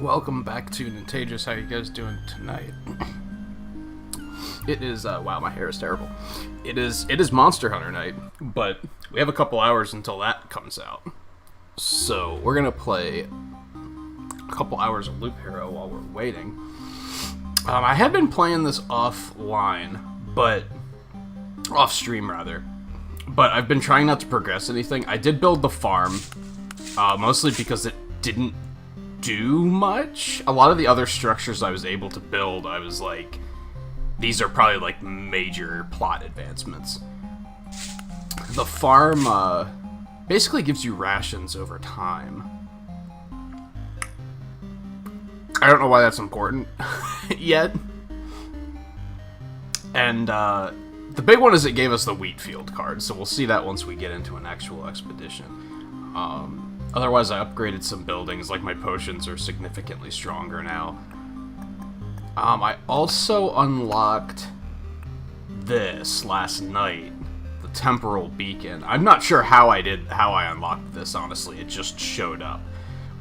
Welcome back to Nintagious. How you guys doing tonight? It is, wow, my hair is terrible. It is Monster Hunter night, but we have a couple hours until that comes out. So, we're gonna play a couple hours of Loop Hero while we're waiting. I have been playing this offline, but... off-stream, rather. But I've been trying not to progress anything. I did build the farm, mostly because it didn't do much. A lot of the other structures I was able to build, I was like, these are probably like major plot advancements. The farm basically gives you rations over time. I don't know why that's important yet. And the big one is it gave us the wheat field card, so we'll see that once we get into an actual expedition. Otherwise, I upgraded some buildings, like my potions are significantly stronger now. I also unlocked this last night, the temporal beacon. I'm not sure how I unlocked this, honestly. It just showed up.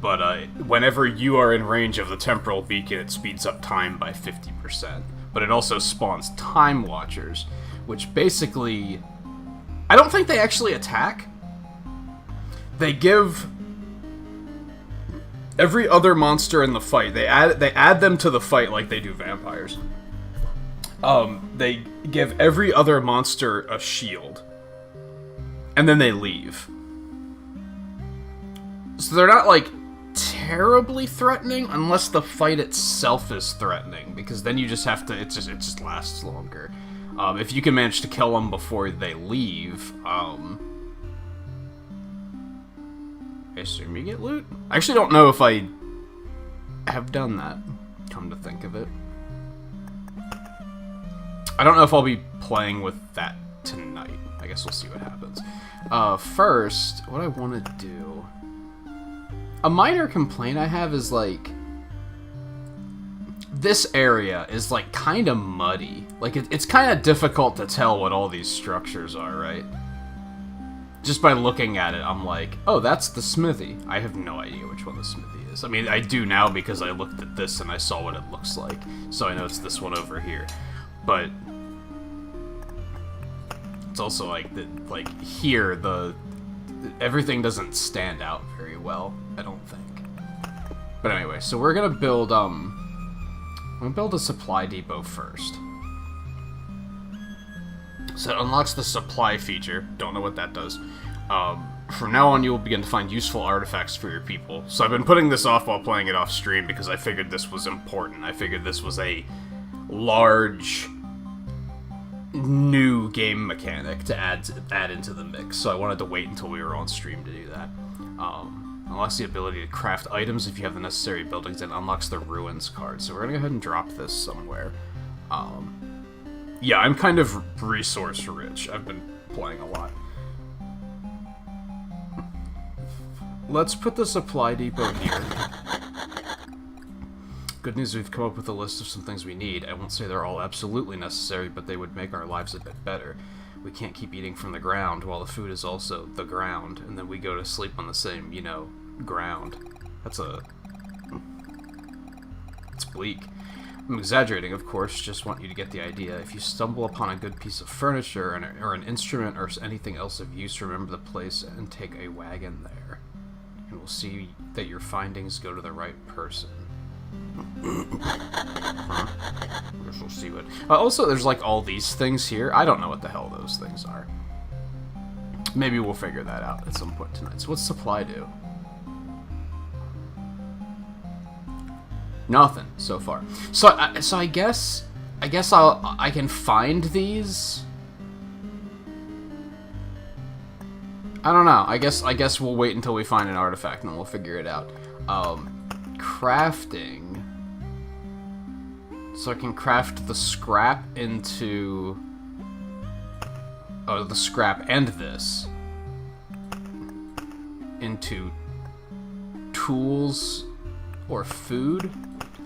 But whenever you are in range of the temporal beacon, it speeds up time by 50%. But it also spawns time watchers, which basically... I don't think they actually attack. They give every other monster in the fight, they add them to the fight like they do vampires. They give every other monster a shield, and then they leave. So they're not, like, terribly threatening, unless the fight itself is threatening, because then you just have to, it just lasts longer. If you can manage to kill them before they leave, I assume you get loot? I actually don't know if I have done that, come to think of it. I don't know if I'll be playing with that tonight. I guess we'll see what happens. First, what I want to do... A minor complaint I have is, like... this area is, like, kind of muddy. Like, it's kind of difficult to tell what all these structures are, right? Just by looking at it, I'm like, oh, that's the smithy. I have no idea which one the smithy is. I mean, I do now because I looked at this and I saw what it looks like. So I know it's this one over here. But it's also like, here, everything doesn't stand out very well, I don't think. But anyway, so we're gonna build, I'm gonna build a supply depot first. So it unlocks the supply feature. Don't know what that does. From now on, you will begin to find useful artifacts for your people. So I've been putting this off while playing it off stream because I figured this was important. I figured this was a large new game mechanic to add into the mix. So I wanted to wait until we were on stream to do that. Unlocks the ability to craft items if you have the necessary buildings, and unlocks the ruins card. So we're gonna go ahead and drop this somewhere. Yeah, I'm kind of resource rich. I've been playing a lot. Let's put the supply depot here. Good news, we've come up with a list of some things we need. I won't say they're all absolutely necessary, but they would make our lives a bit better. We can't keep eating from the ground while the food is also the ground, and then we go to sleep on the same, you know, ground. It's bleak. I'm exaggerating, of course, just want you to get the idea. If you stumble upon a good piece of furniture or an instrument or anything else of use, remember the place and take a wagon there. And we'll see that your findings go to the right person. We'll see what... also, there's like all these things here. I don't know what the hell those things are. Maybe we'll figure that out at some point tonight. So what's supply do? Nothing so far. So I guess I can find these. I don't know. I guess we'll wait until we find an artifact and then we'll figure it out. Crafting. So I can craft the scrap into... oh, the scrap and this into tools or food.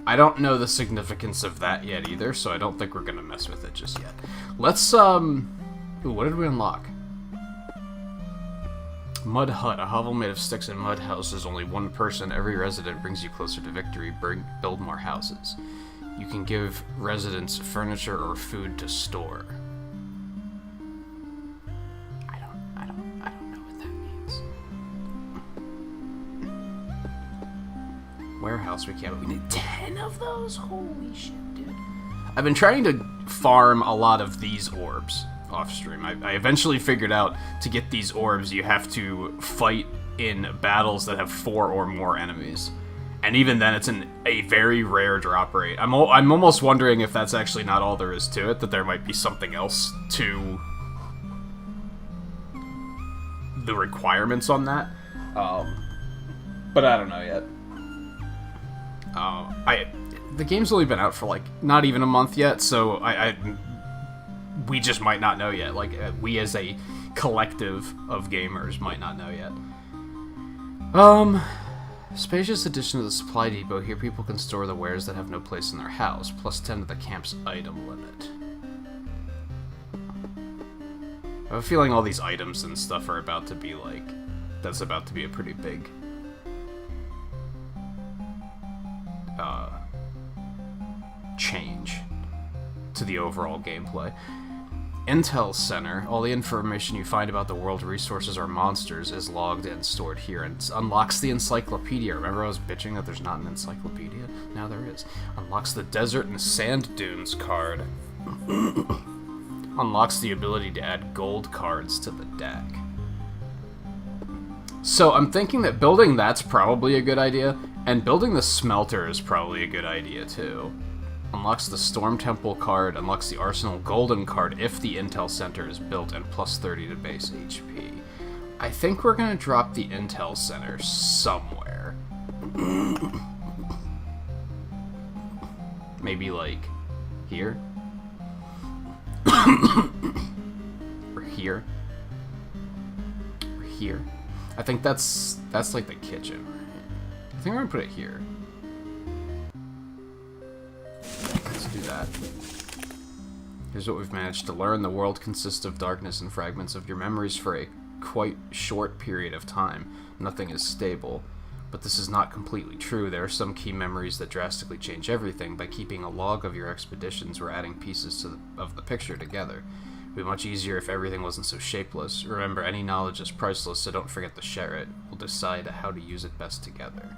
I don't know the significance of that yet either, so I don't think we're gonna mess with it just yet. Let's, ooh, what did we unlock? Mud hut. A hovel made of sticks and mud houses. Only one person. Every resident brings you closer to victory. Build more houses. You can give residents furniture or food to store. I don't know what that means. Warehouse we can't. We need 10 of those? Holy shit, dude. I've been trying to farm a lot of these orbs off stream. I eventually figured out to get these orbs you have to fight in battles that have 4 or more enemies. And even then it's a very rare drop rate. I'm almost wondering if that's actually not all there is to it, that there might be something else to the requirements on that. But I don't know yet. The game's only been out for like not even a month yet, so we just might not know yet. Like we as a collective of gamers might not know yet. Spacious addition to the supply depot. Here people can store the wares that have no place in their house. Plus 10 to the camp's item limit. I have a feeling all these items and stuff are about to be like... That's about to be a pretty big... change to the overall gameplay. Intel Center. All the information you find about the world, resources, or monsters is logged and stored here, and unlocks the encyclopedia. Remember I was bitching that there's not an encyclopedia? Now there is. Unlocks the desert and sand dunes card. Unlocks the ability to add gold cards to the deck. So I'm thinking that building that's probably a good idea, and building the smelter is probably a good idea too. Unlocks the Storm Temple card, unlocks the Arsenal Golden card if the Intel Center is built, and plus 30 to base HP. I think we're gonna drop the Intel Center somewhere. Maybe like here? Or here? Or here? I think that's like the kitchen, right? I think we're gonna put it here. Let's do that. Here's what we've managed to learn. The world consists of darkness and fragments of your memories for a quite short period of time. Nothing is stable. But this is not completely true. There are some key memories that drastically change everything. By keeping a log of your expeditions, we're adding pieces of the picture together. It would be much easier if everything wasn't so shapeless. Remember, any knowledge is priceless, so don't forget to share it. We'll decide how to use it best together.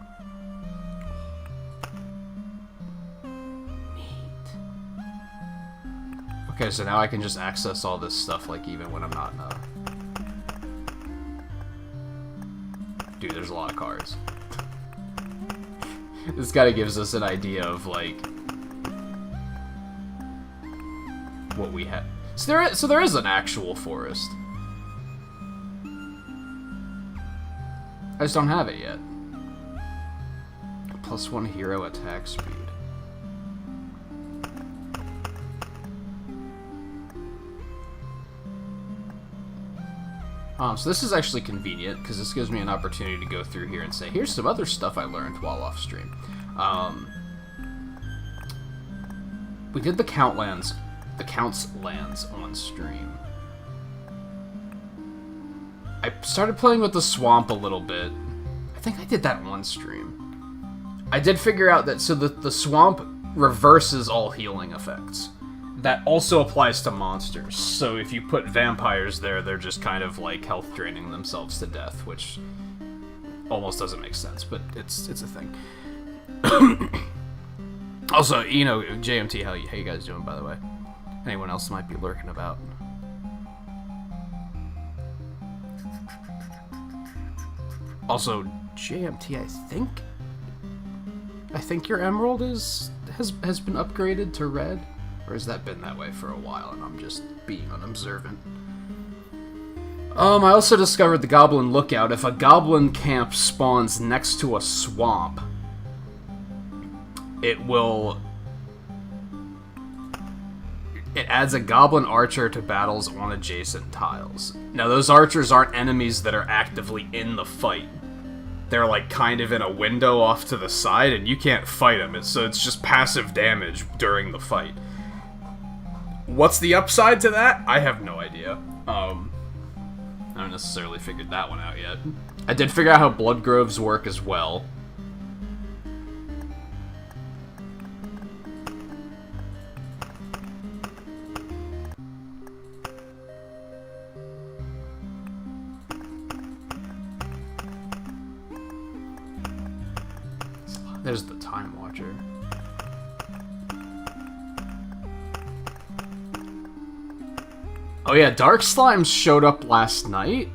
Okay, so now I can just access all this stuff, like, even when I'm not in a... Dude, there's a lot of cards. This kind of gives us an idea of, like... what we have. So there is an actual forest. I just don't have it yet. +1 hero attack speed. So this is actually convenient, because this gives me an opportunity to go through here and say, here's some other stuff I learned while off stream. We did the Count's lands on stream. I started playing with the swamp a little bit. I think I did that one stream. I did figure out that, so the swamp reverses all healing effects. That also applies to monsters, so if you put vampires there, they're just kind of like health draining themselves to death, which almost doesn't make sense, but it's a thing. Also, you know, JMT, how you guys doing, by the way? Anyone else might be lurking about? Also, JMT, I think your emerald has been upgraded to red. Or has that been that way for a while and I'm just being unobservant? I also discovered the Goblin Lookout. If a goblin camp spawns next to a swamp, it adds a goblin archer to battles on adjacent tiles. Now, those archers aren't enemies that are actively in the fight. They're like kind of in a window off to the side and you can't fight them, so it's just passive damage during the fight. What's the upside to that? I have no idea. I haven't necessarily figured that one out yet. I did figure out how blood groves work as well. There's the Time Watcher. Oh yeah, Dark Slimes showed up last night?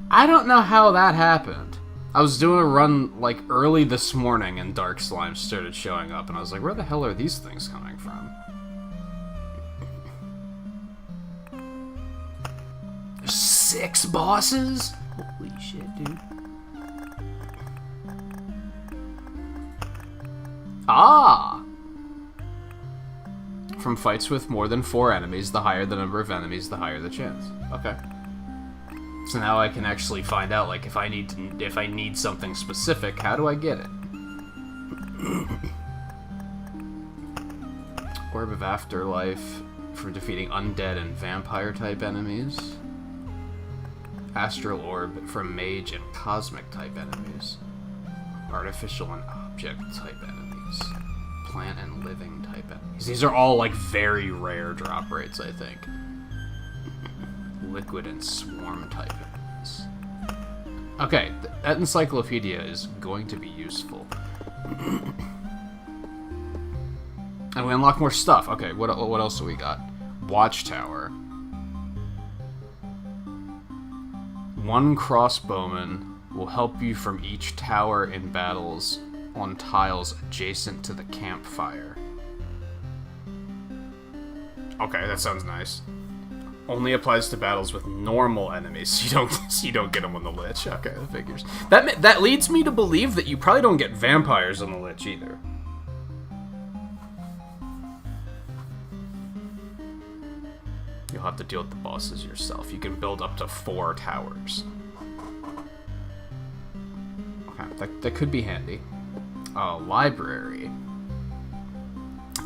I don't know how that happened. I was doing a run, like, early this morning, and Dark Slimes started showing up, and I was like, where the hell are these things coming from? There's 6 bosses? Holy shit, dude. Ah! From fights with more than 4 enemies, the higher the number of enemies, the higher the chance. Okay. So now I can actually find out, like, if I need something specific, how do I get it? Orb of Afterlife for defeating undead and vampire-type enemies. Astral Orb for mage and cosmic-type enemies. Artificial and object-type enemies. Plant and living type enemies. These are all like very rare drop rates, I think. Liquid and swarm type enemies. Okay, that encyclopedia is going to be useful. And we unlock more stuff. Okay, what else do we got? Watchtower. 1 crossbowman will help you from each tower in battles on tiles adjacent to the campfire. Okay, that sounds nice. Only applies to battles with normal enemies. You don't get them on the Lich. Okay, that figures. That leads me to believe that you probably don't get vampires on the Lich either. You'll have to deal with the bosses yourself. You can build up to 4 towers. Okay, that could be handy. Library.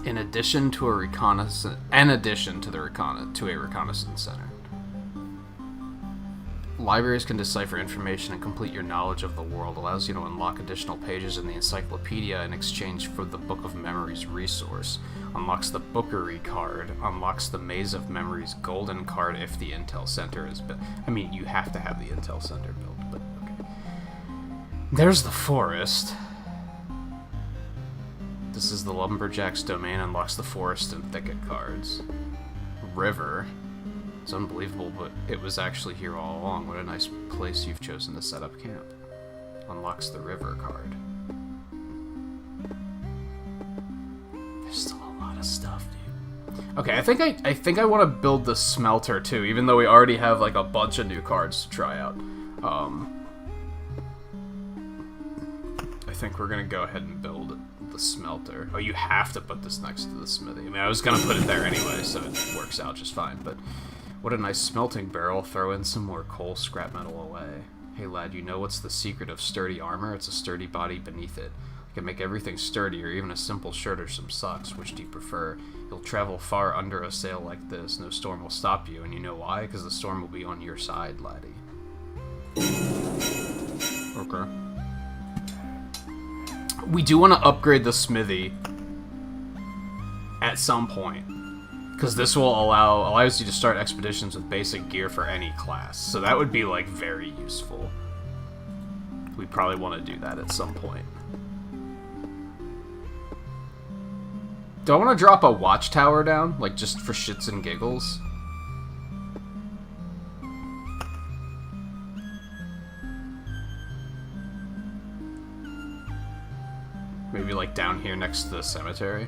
In addition to a reconnaissance center. Libraries can decipher information and complete your knowledge of the world. Allows you to unlock additional pages in the encyclopedia in exchange for the Book of Memories resource. Unlocks the Bookery card. Unlocks the Maze of Memories golden card if the Intel Center is built. I mean, you have to have the Intel Center built, but okay. There's the forest. This is the Lumberjack's domain. Unlocks the forest and thicket cards. River. It's unbelievable, but it was actually here all along. What a nice place you've chosen to set up camp. Unlocks the river card. There's still a lot of stuff, dude. Okay, I think I want to build the smelter too, even though we already have like a bunch of new cards to try out. I think we're gonna go ahead and build the smelter. Oh, you have to put this next to the smithy. I mean, I was gonna put it there anyway, so it works out just fine, but what a nice smelting barrel. Throw in some more coal, scrap metal away. Hey lad, you know what's the secret of sturdy armor? It's a sturdy body beneath it. You can make everything sturdy, or even a simple shirt or some socks. Which do you prefer? You'll travel far under a sail like this. No storm will stop you, and you know why? Because the storm will be on your side, laddie. Okay. We do want to upgrade the smithy at some point, because this will allows you to start expeditions with basic gear for any class. So that would be like very useful. We probably want to do that at some point. Do I want to drop a watchtower down, like just for shits and giggles? Maybe like down here next to the cemetery.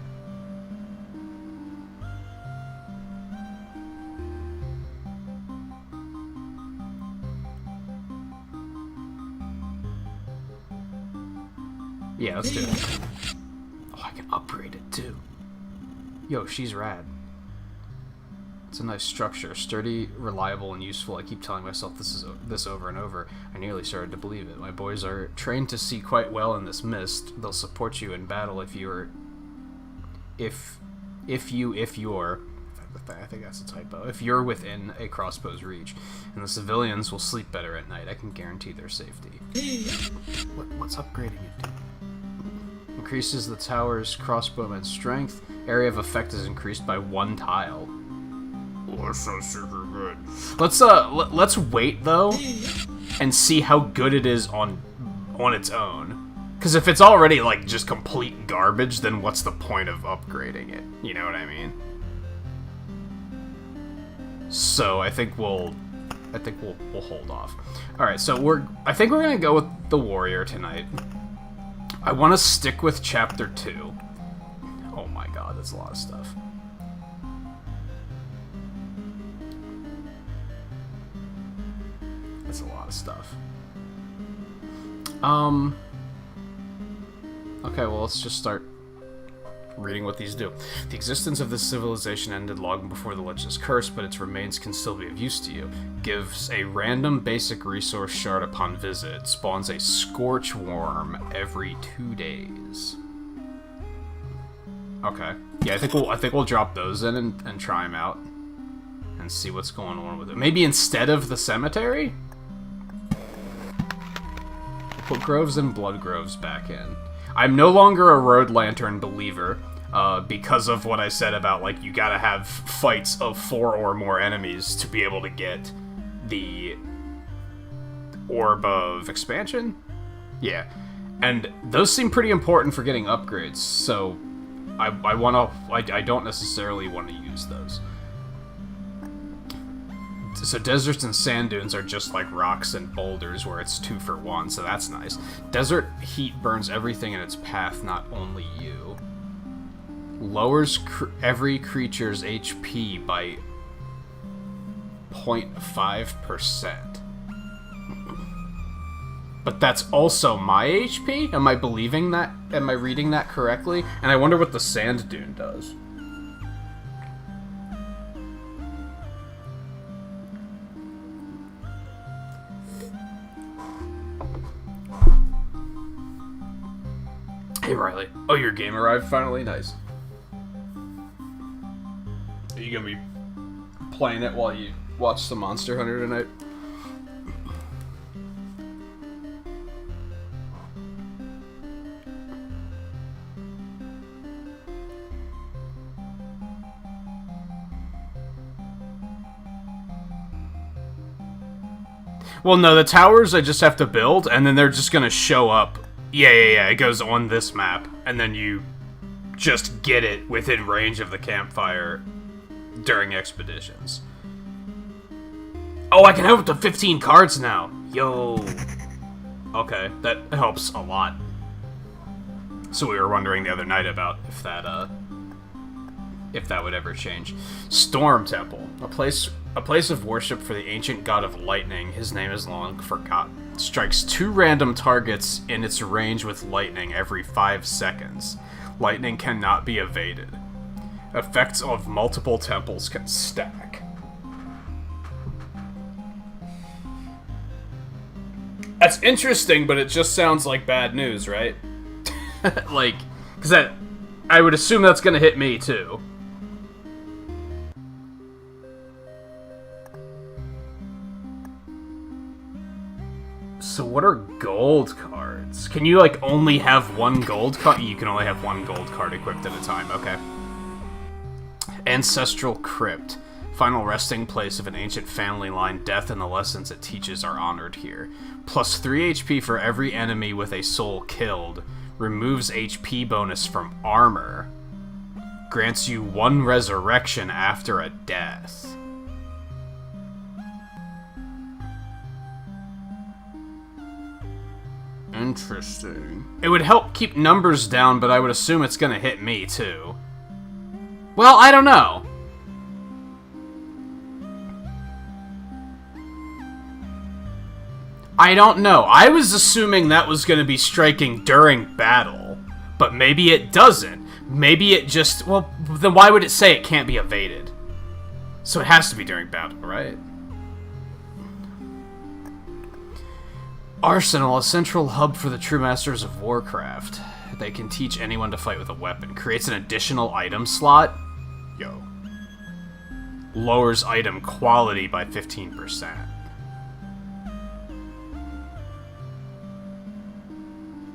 Yeah, let's do it. Oh, I can upgrade it too. Yo, she's rad. It's a nice structure, sturdy, reliable, and useful. I keep telling myself this over and over. I nearly started to believe it. My boys are trained to see quite well in this mist. They'll support you in battle if I'm I think that's a typo. If you're within a crossbow's reach, and the civilians will sleep better at night, I can guarantee their safety. What's upgrading it to? Increases the tower's crossbowman's strength. Area of effect is increased by 1 tile. Oh, that sounds super good. Let's wait though, and see how good it is on its own. Because if it's already like just complete garbage, then what's the point of upgrading it? You know what I mean? So I think we'll hold off. All right, so I think we're gonna go with the warrior tonight. I want to stick with chapter 2. Oh my god, that's a lot of stuff. That's a lot of stuff. Okay, well, let's just start reading what these do. The existence of this civilization ended long before the Legend's curse, but its remains can still be of use to you. Gives a random basic resource shard upon visit. Spawns a scorch worm every 2 days. Okay. Yeah, I think we'll drop those in and try them out. And see what's going on with it. Maybe instead of the cemetery? Put Groves and Blood Groves back in. I'm no longer a Road Lantern believer, because of what I said about, like, you gotta have fights of 4 or more enemies to be able to get the Orb of Expansion? Yeah. And those seem pretty important for getting upgrades, so I don't necessarily want to use those. So deserts and sand dunes are just like rocks and boulders where it's 2 for 1, so that's nice. Desert heat burns everything in its path, not only you. Lowers every creature's HP by 0.5%. But that's also my HP? Am I believing that? Am I reading that correctly? And I wonder what the sand dune does. Hey Riley. Oh, your game arrived finally? Nice. Are you gonna be playing it while you watch some Monster Hunter tonight? Well, no, the towers I just have to build, and then they're just gonna show up. Yeah, it goes on this map, and then you just get it within range of the campfire during expeditions. Oh, I can have up to 15 cards now! Yo! Okay, that helps a lot. So we were wondering the other night about if that would ever change. Storm Temple. A place of worship for the ancient god of lightning. His name is long forgotten. Strikes 2 random targets in its range with lightning every 5 seconds. Lightning cannot be evaded. Effects of multiple temples can stack. That's interesting, but it just sounds like bad news, right? Like, because I would assume that's gonna hit me, too. So what are gold cards? Can you, like, only have 1 gold card? You can only have 1 gold card equipped at a time, okay. Ancestral Crypt. Final resting place of an ancient family line. Death and the lessons it teaches are honored here. Plus 3 HP for every enemy with a soul killed. Removes HP bonus from armor. Grants you 1 resurrection after a death. Interesting. It would help keep numbers down, but I would assume it's gonna hit me, too. Well, I don't know. I don't know. I was assuming that was gonna be striking during battle, but maybe it doesn't. Maybe it just... Well, then why would it say it can't be evaded? So it has to be during battle, right? Arsenal, a central hub for the true masters of Warcraft. They can teach anyone to fight with a weapon. Creates an additional item slot. Yo. lowers item quality by 15%.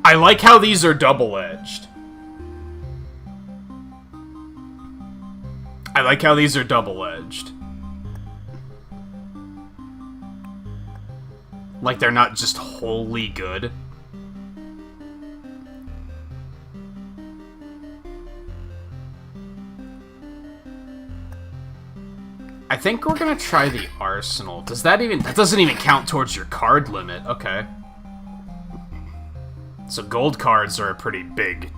I like how these are double-edged. I like how these are double-edged. Like, they're not just wholly good. I think we're gonna try the arsenal. Does that even... That doesn't even count towards your card limit. Okay. So gold cards are a pretty big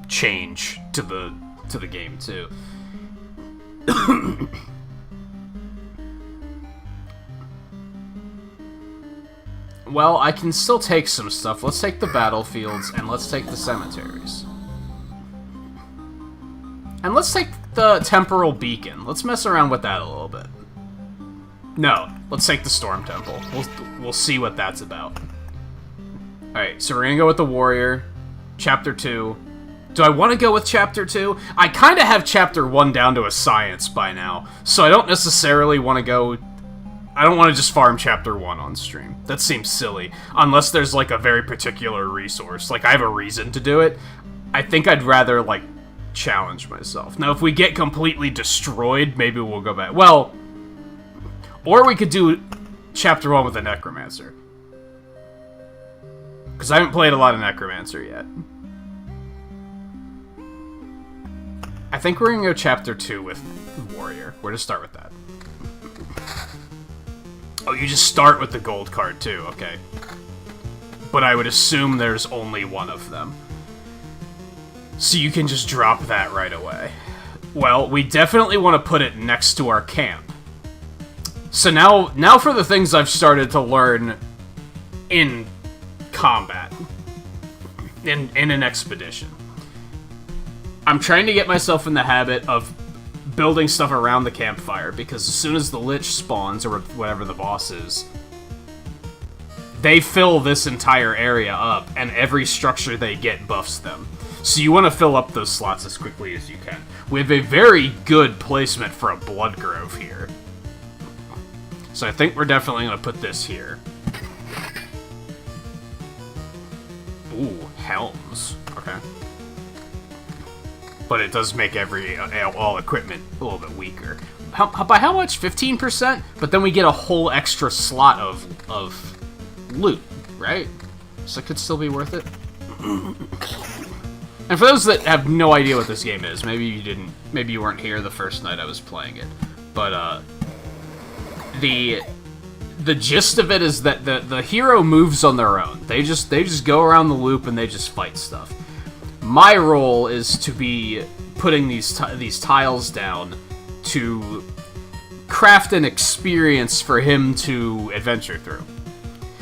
change to the game, too. Well, I can still take some stuff. Let's take the battlefields, and let's take the cemeteries. And let's take the temporal beacon. Let's mess around with that a little bit. No, let's take the storm temple. We'll see what that's about. Alright, so we're gonna go with the warrior. Chapter 2. Do I want to go with Chapter 2? I kind of have Chapter 1 down to a science by now, so I don't necessarily want to go... I don't want to just farm Chapter 1 on stream. That seems silly. Unless there's, like, a very particular resource. Like, I have a reason to do it. I think I'd rather, like, challenge myself. Now, if we get completely destroyed, maybe we'll go back. Well, or we could do Chapter 1 with a Necromancer. Because I haven't played a lot of Necromancer yet. I think we're going to go Chapter 2 with Warrior. We're going to start with that. Oh, you just start with the gold card, too. Okay. But I would assume there's only one of them. So you can just drop that right away. Well, we definitely want to put it next to our camp. So now for the things I've started to learn in combat. In an expedition. I'm trying to get myself in the habit of building stuff around the campfire, because as soon as the Lich spawns, or whatever the boss is, they fill this entire area up, and every structure they get buffs them. So you want to fill up those slots as quickly as you can. We have a very good placement for a Blood Grove here. So I think we're definitely going to put this here. Ooh, helms. Okay. But it does make all equipment a little bit weaker. By how much? 15%? But then we get a whole extra slot of loot, right? So it could still be worth it. And for those that have no idea what this game is, maybe you weren't here the first night I was playing it. But the gist of it is that the hero moves on their own. They just go around the loop and they just fight stuff. My role is to be putting these tiles down to craft an experience for him to adventure through.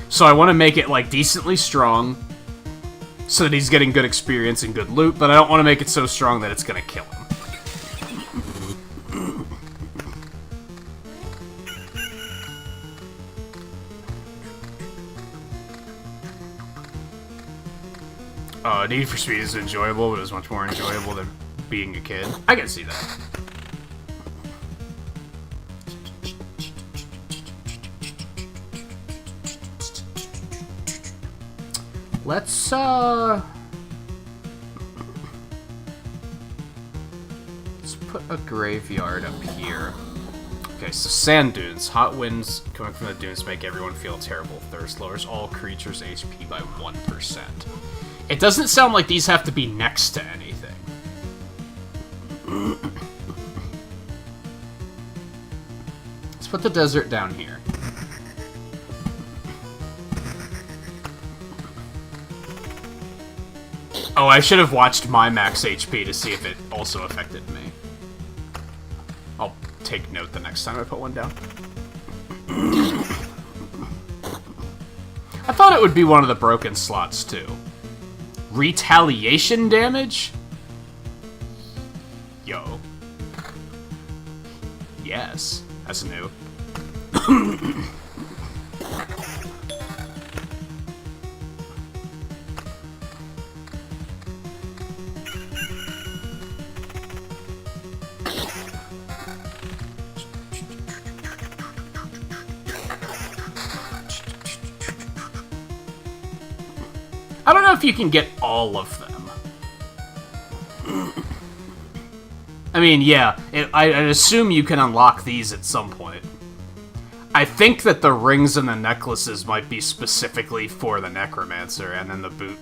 So I want to make it, like, decently strong so that he's getting good experience and good loot, but I don't want to make it so strong that it's going to kill him. Need for Speed is enjoyable, but it was much more enjoyable than being a kid. I can see that. Let's put a graveyard up here. Okay, so sand dunes. Hot winds coming from the dunes make everyone feel terrible. Thirst lowers all creatures' HP by 1%. It doesn't sound like these have to be next to anything. Let's put the desert down here. Oh, I should have watched my max HP to see if it also affected me. I'll take note the next time I put one down. I thought it would be one of the broken slots, too. Retaliation damage? Yo. Yes. That's new. I don't know if you can get all of them. I mean, yeah, I'd assume you can unlock these at some point. I think that the rings and the necklaces might be specifically for the necromancer, and then the boot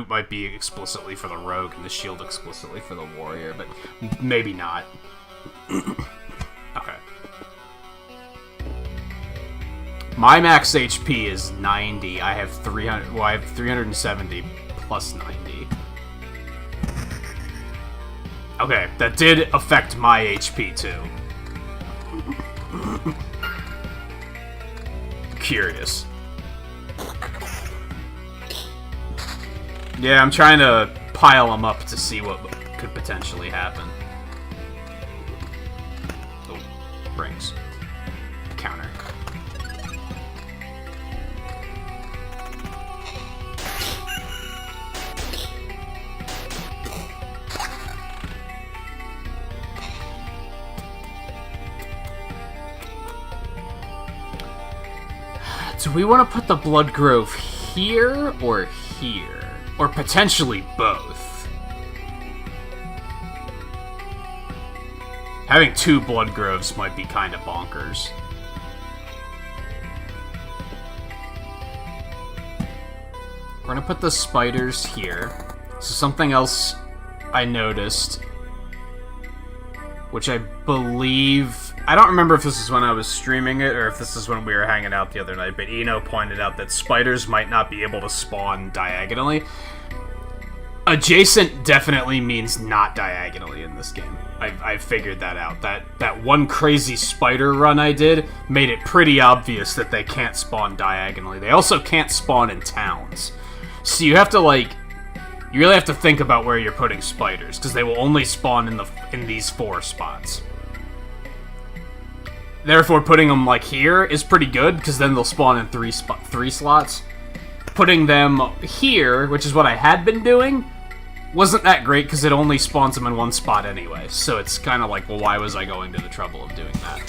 might be explicitly for the rogue, and the shield explicitly for the warrior, but maybe not. Okay. My max HP is 90. I have 300. Well, I have 370 plus 90. Okay, that did affect my HP too. Curious. Yeah, I'm trying to pile them up to see what could potentially happen. Oh, rings. Counter. Do we want to put the Blood Grove here or here? Or potentially both? Having 2 Blood Groves might be kind of bonkers. We're gonna put the spiders here. So something else I noticed, which I believe... I don't remember if this is when I was streaming it, or if this is when we were hanging out the other night, but Eno pointed out that spiders might not be able to spawn diagonally. Adjacent definitely means not diagonally in this game. I figured that out. That one crazy spider run I did made it pretty obvious that they can't spawn diagonally. They also can't spawn in towns. So you have to, like... You really have to think about where you're putting spiders, because they will only spawn in these 4 spots. Therefore, putting them, like, here is pretty good, because then they'll spawn in 3 slots. Putting them here, which is what I had been doing, wasn't that great, because it only spawns them in 1 spot anyway. So it's kind of like, well, why was I going to the trouble of doing that?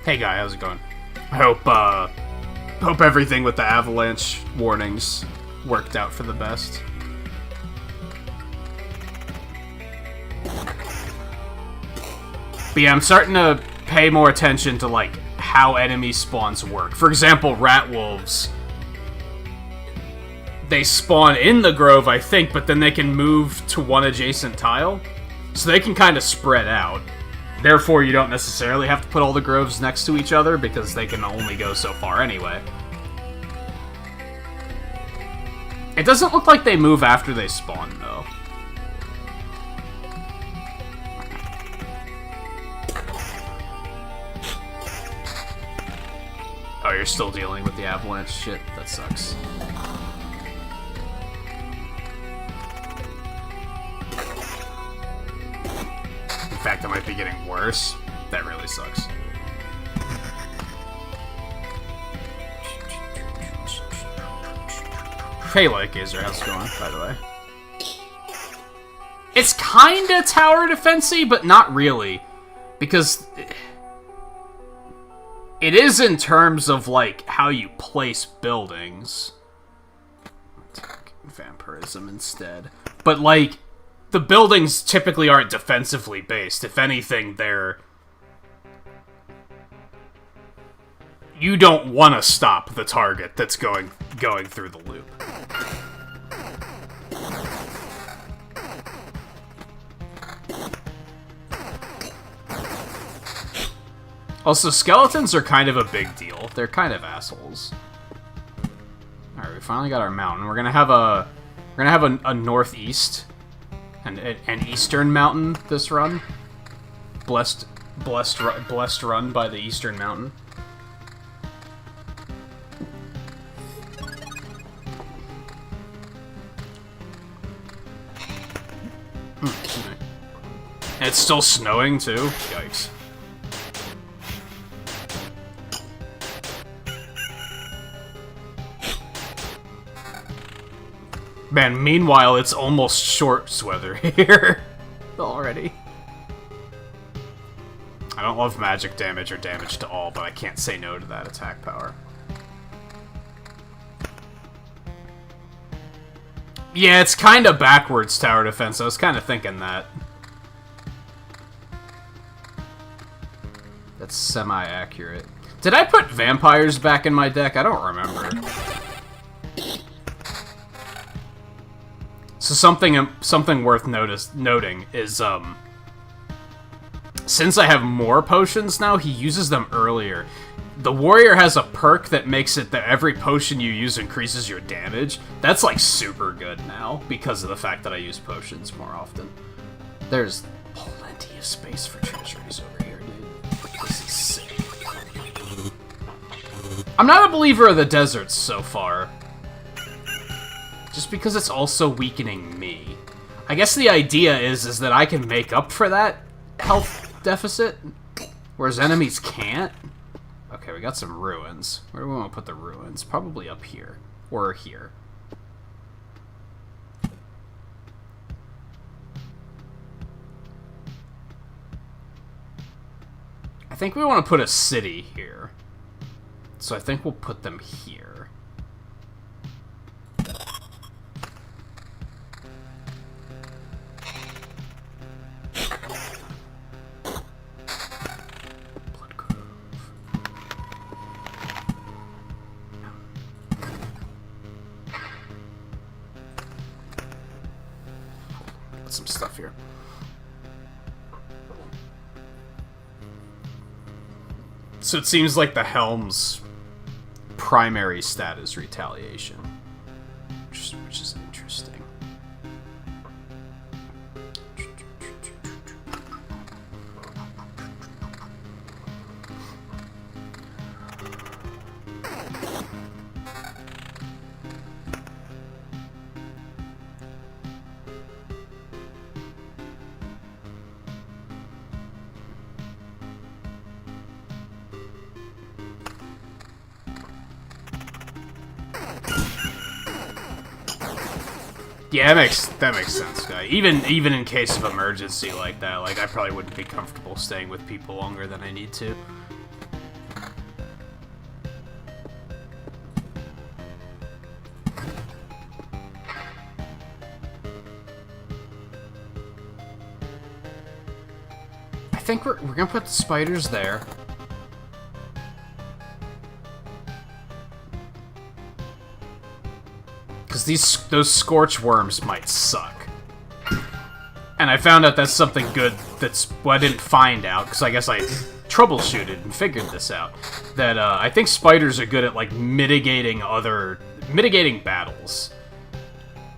Hey, guy, how's it going? I hope everything with the avalanche warnings worked out for the best. But yeah, I'm starting to pay more attention to, like, how enemy spawns work. For example, rat wolves. They spawn in the grove, I think, but then they can move to one adjacent tile. So they can kind of spread out. Therefore, you don't necessarily have to put all the groves next to each other, because they can only go so far anyway. It doesn't look like they move after they spawn, though. Oh, you're still dealing with the avalanche shit? That sucks. In fact, it might be getting worse. That really sucks. Hey, like Gazer, how's it going, by the way? It's kinda tower defense-y, but not really. Because it is in terms of, like, how you place buildings. Vampirism instead. But, like, the buildings typically aren't defensively based. If anything, they're... You don't want to stop the target that's going through the loop. Also, skeletons are kind of a big deal. They're kind of assholes. Alright, we finally got our mountain. We're gonna have a northeast and an eastern mountain this run. Blessed run by the eastern mountain. And it's still snowing too? Yikes. Man, meanwhile, it's almost shorts weather here already. I don't love magic damage or damage to all, but I can't say no to that attack power. Yeah, it's kind of backwards tower defense. I was kind of thinking that. That's semi-accurate. Did I put vampires back in my deck? I don't remember. So something worth noting is, since I have more potions now, he uses them earlier. The warrior has a perk that makes it that every potion you use increases your damage. That's, like, super good now, because of the fact that I use potions more often. There's plenty of space for treasuries over here, dude. This is sick. I'm not a believer of the deserts so far. Just because it's also weakening me. I guess the idea is that I can make up for that health deficit, whereas enemies can't. Okay, we got some ruins. Where do we want to put the ruins? Probably up here. Or here. I think we want to put a city here. So I think we'll put them here. Some stuff here. So it seems like the Helm's primary stat is retaliation, which is interesting. Yeah, that makes sense, guy. Even in case of emergency like that, like, I probably wouldn't be comfortable staying with people longer than I need to. I think we're gonna put the spiders there. Because those scorch worms might suck. And I found out that's something good I didn't find out, because I guess I troubleshooted and figured this out. That, I think spiders are good at, like, mitigating battles.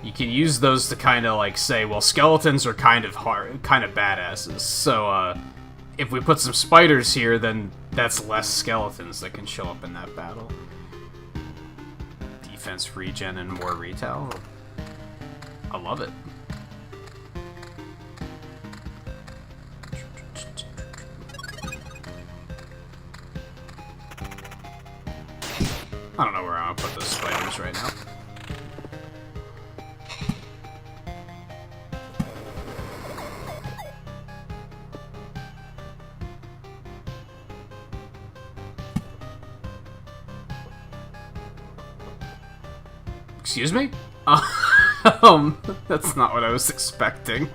You can use those to kind of, like, say, well, skeletons are kind of badasses, so, if we put some spiders here, then that's less skeletons that can show up in that battle. Defense, regen, and more retail. I love it. I don't know where I'm gonna put those spiders right now. Excuse me? That's not what I was expecting.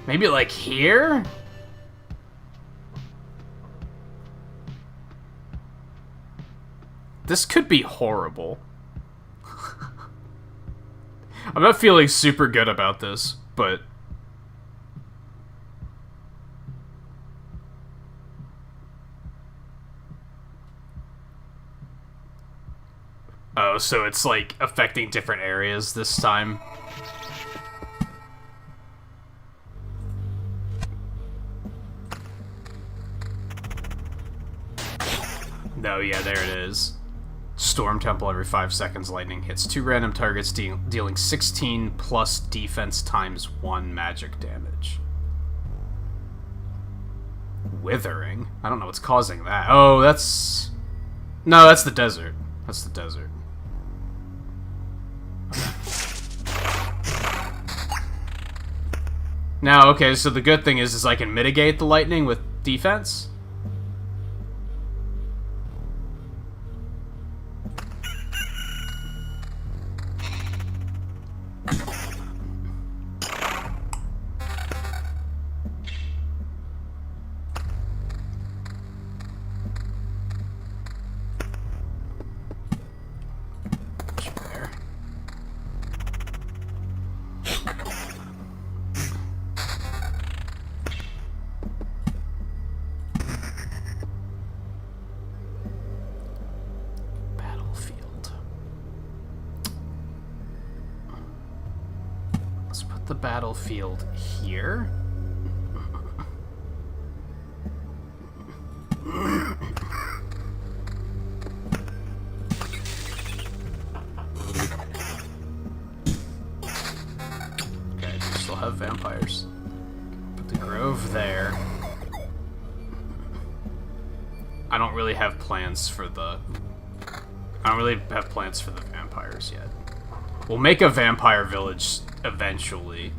Maybe like here? This could be horrible. I'm not feeling super good about this, but... Oh, so it's, like, affecting different areas this time. No, yeah, there it is. Storm Temple every 5 seconds, lightning hits 2 random targets, dealing 16 plus defense times 1 magic damage. Withering? I don't know what's causing that. Oh, that's... No, that's the desert. That's the desert. Now, okay, so the good thing is I can mitigate the lightning with defense. The battlefield here. Okay, we still have vampires. Put the grove there. I don't really have plans for the vampires yet. We'll make a vampire village eventually.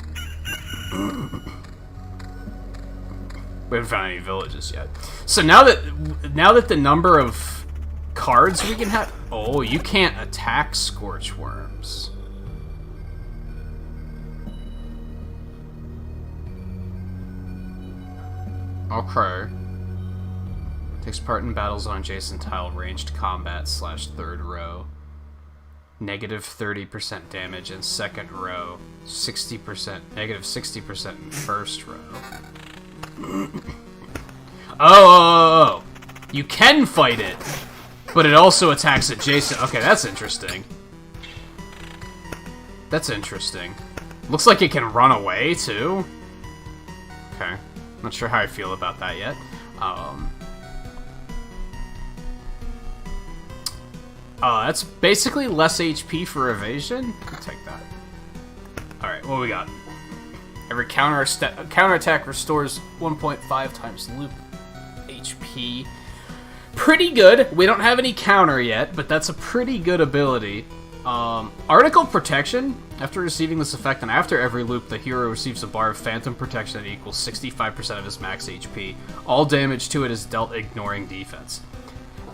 We haven't found any villages yet. So now that the number of cards we can have... Oh, you can't attack scorch worms. Okay. Takes part in battles on adjacent tile, ranged combat / third row. Negative 30% damage in second row, 60%, negative 60% in first row. Oh! You can fight it, but it also attacks adjacent. Okay, that's interesting. That's interesting. Looks like it can run away, too. Okay. Not sure how I feel about that yet. That's basically less HP for evasion. I'll take that. Alright, what we got? Every counterattack restores 1.5 times loop HP. Pretty good. We don't have any counter yet, but that's a pretty good ability. Article Protection. After receiving this effect and after every loop, the hero receives a bar of Phantom Protection that equals 65% of his max HP. All damage to it is dealt ignoring defense.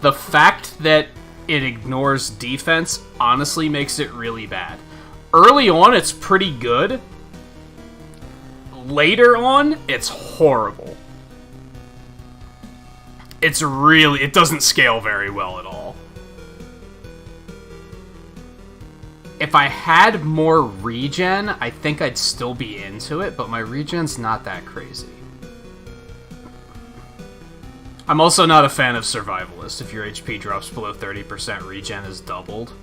The fact that it ignores defense honestly makes it really bad. Early on, it's pretty good. Later on, it's horrible. It doesn't scale very well at all. If I had more regen, I think I'd still be into it, but my regen's not that crazy. I'm also not a fan of Survivalist. If your HP drops below 30%, regen is doubled.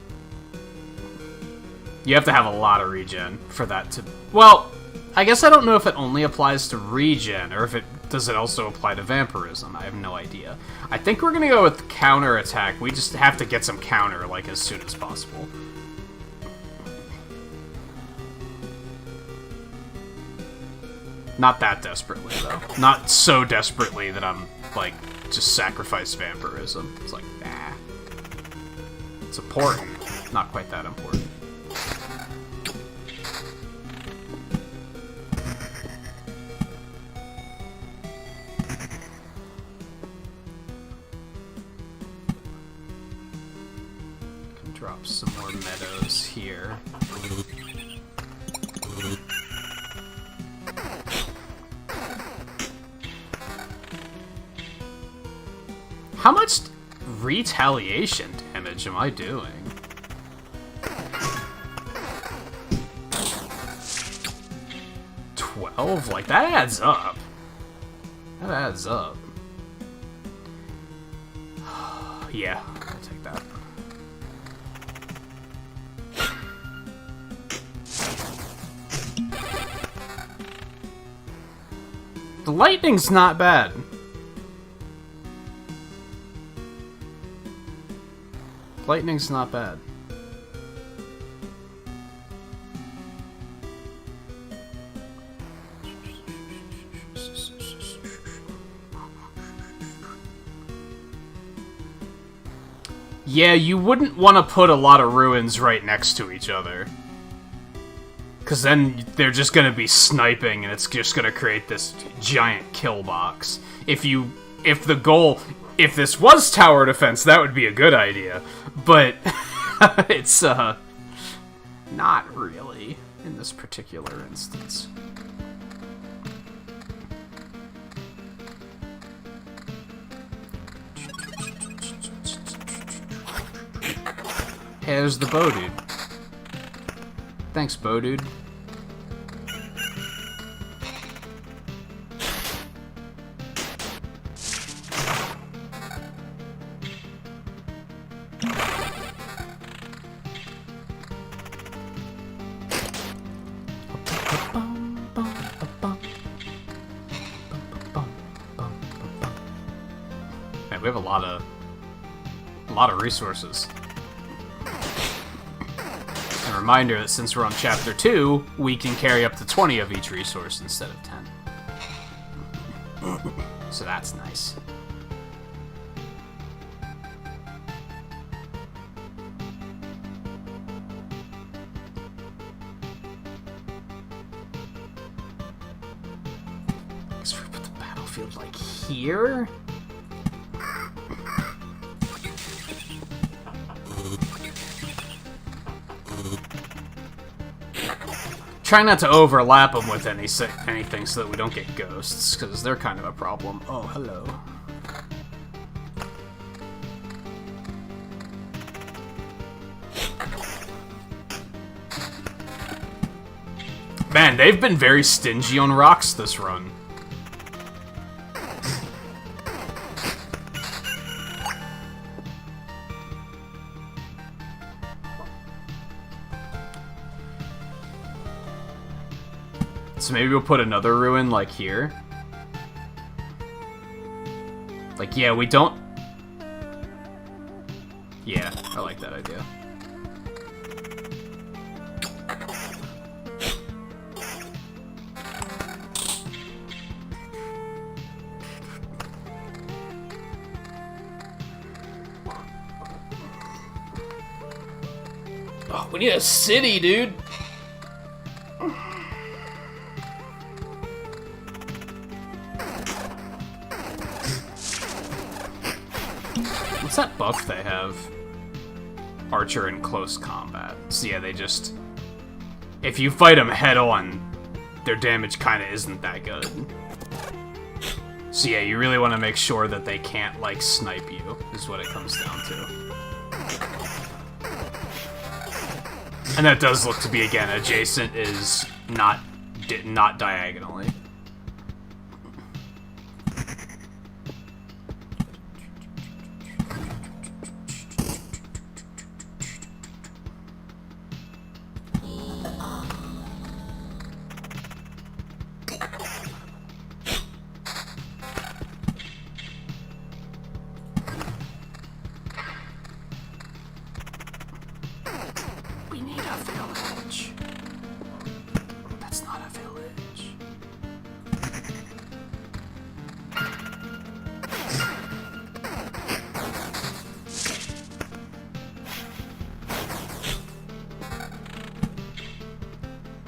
You have to have a lot of regen for that to... Well, I guess I don't know if it only applies to regen, or if it... Does it also apply to vampirism? I have no idea. I think we're gonna go with counter attack. We just have to get some counter, like, as soon as possible. Not that desperately, though. Not so desperately that I'm, like, just sacrifice vampirism. It's like, nah. It's important. Not quite that important. Can drop some more meadows here. How much retaliation damage am I doing? 12? Like, that adds up. That adds up. Yeah, I'll take that. The lightning's not bad. Lightning's not bad. Yeah, you wouldn't want to put a lot of ruins right next to each other. Because then they're just going to be sniping, and it's just going to create this giant kill box. If this was tower defense, that would be a good idea. But it's, not really in this particular instance. Hey, there's the bow dude. Thanks, bow dude. Man, we have a lot of resources. A reminder that since we're on Chapter 2, we can carry up to 20 of each resource instead of 10. So that's nice. Guess we put the battlefield like here? Try not to overlap them with anything so that we don't get ghosts, because they're kind of a problem. Oh, hello. Man, they've been very stingy on rocks this run. So maybe we'll put another ruin, like, here. Like, yeah, we don't... Yeah, I like that idea. Oh, we need a city, dude! What's that buff they have? Archer in close combat. So yeah, they just... If you fight them head on, their damage kind of isn't that good. So yeah, you really want to make sure that they can't, like, snipe you, is what it comes down to. And that does look to be, again, adjacent is not diagonally. We need a village. That's not a village.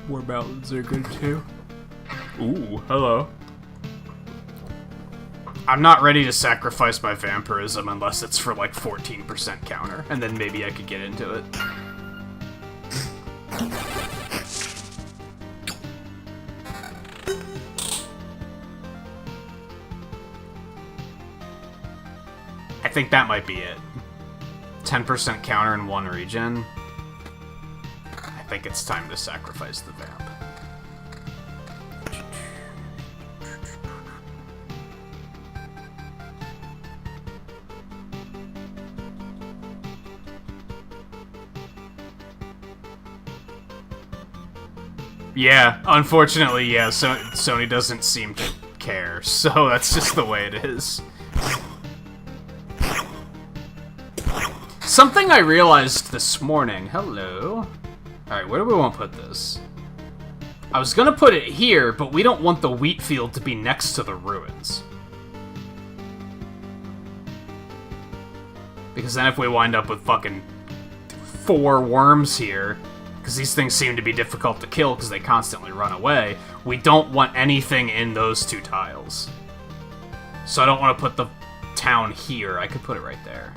War mountains are good too. Ooh, hello. I'm not ready to sacrifice my vampirism unless it's for like 14% counter, and then maybe I could get into it. I think that might be it. 10% counter in one regen. I think it's time to sacrifice the vamp. Yeah, unfortunately, yeah, so Sony doesn't seem to care, so that's just the way it is. Something I realized this morning. Hello. Alright, where do we want to put this? I was gonna put it here, but we don't want the wheat field to be next to the ruins. Because then if we wind up with fucking 4 worms here, because these things seem to be difficult to kill because they constantly run away. We don't want anything in those 2 tiles. So I don't want to put the town here. I could put it right there.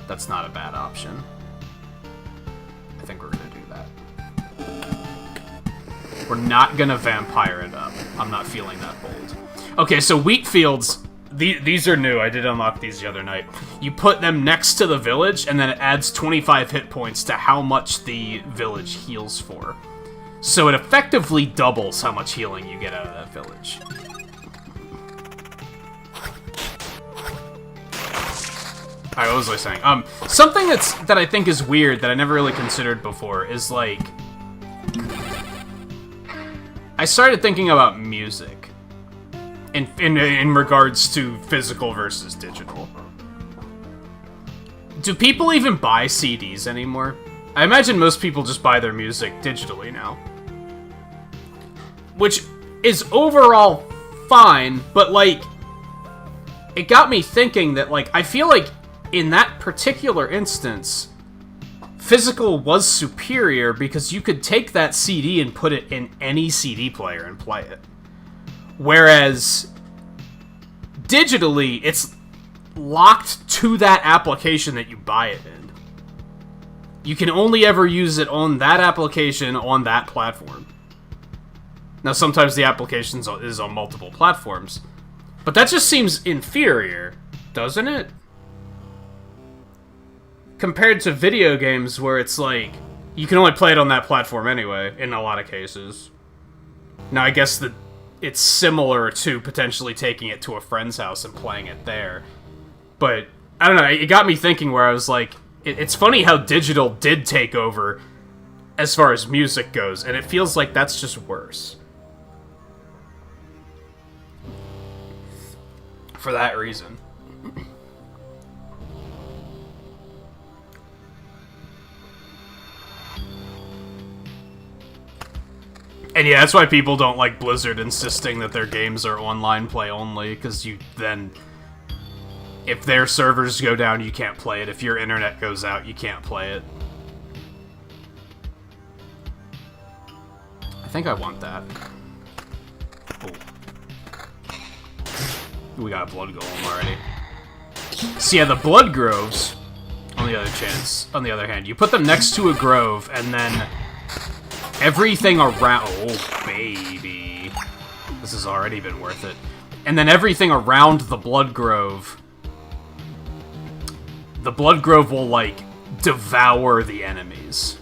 That's not a bad option. I think we're going to do that. We're not going to vampire it up. I'm not feeling that bold. Okay, so wheat fields, these are new. I did unlock these the other night. You put them next to the village, and then it adds 25 hit points to how much the village heals for. So it effectively doubles how much healing you get out of that village. Alright, what was I saying? Something that I think is weird that I never really considered before is, like... I started thinking about music. In regards to physical versus digital. Do people even buy CDs anymore? I imagine most people just buy their music digitally now. Which is overall fine, but, like... It got me thinking that, like, I feel like in that particular instance, physical was superior because you could take that CD and put it in any CD player and play it. Whereas, digitally, it's locked to that application that you buy it in. You can only ever use it on that application on that platform. Now, sometimes the application is on multiple platforms, but that just seems inferior, doesn't it? Compared to video games where it's like, you can only play it on that platform anyway, in a lot of cases. Now, I guess that it's similar to potentially taking it to a friend's house and playing it there. But, I don't know, it got me thinking where I was like, it's funny how digital did take over as far as music goes, and it feels like that's just worse. For that reason. And yeah, that's why people don't like Blizzard insisting that their games are online play only, because you then... If their servers go down, you can't play it. If your internet goes out, you can't play it. I think I want that. Oh. We got a blood golem already. So yeah, the blood groves, on the other hand, you put them next to a grove, and then everything around... Oh, baby. This has already been worth it. And then everything around the blood grove... The blood grove will, like, devour the enemies.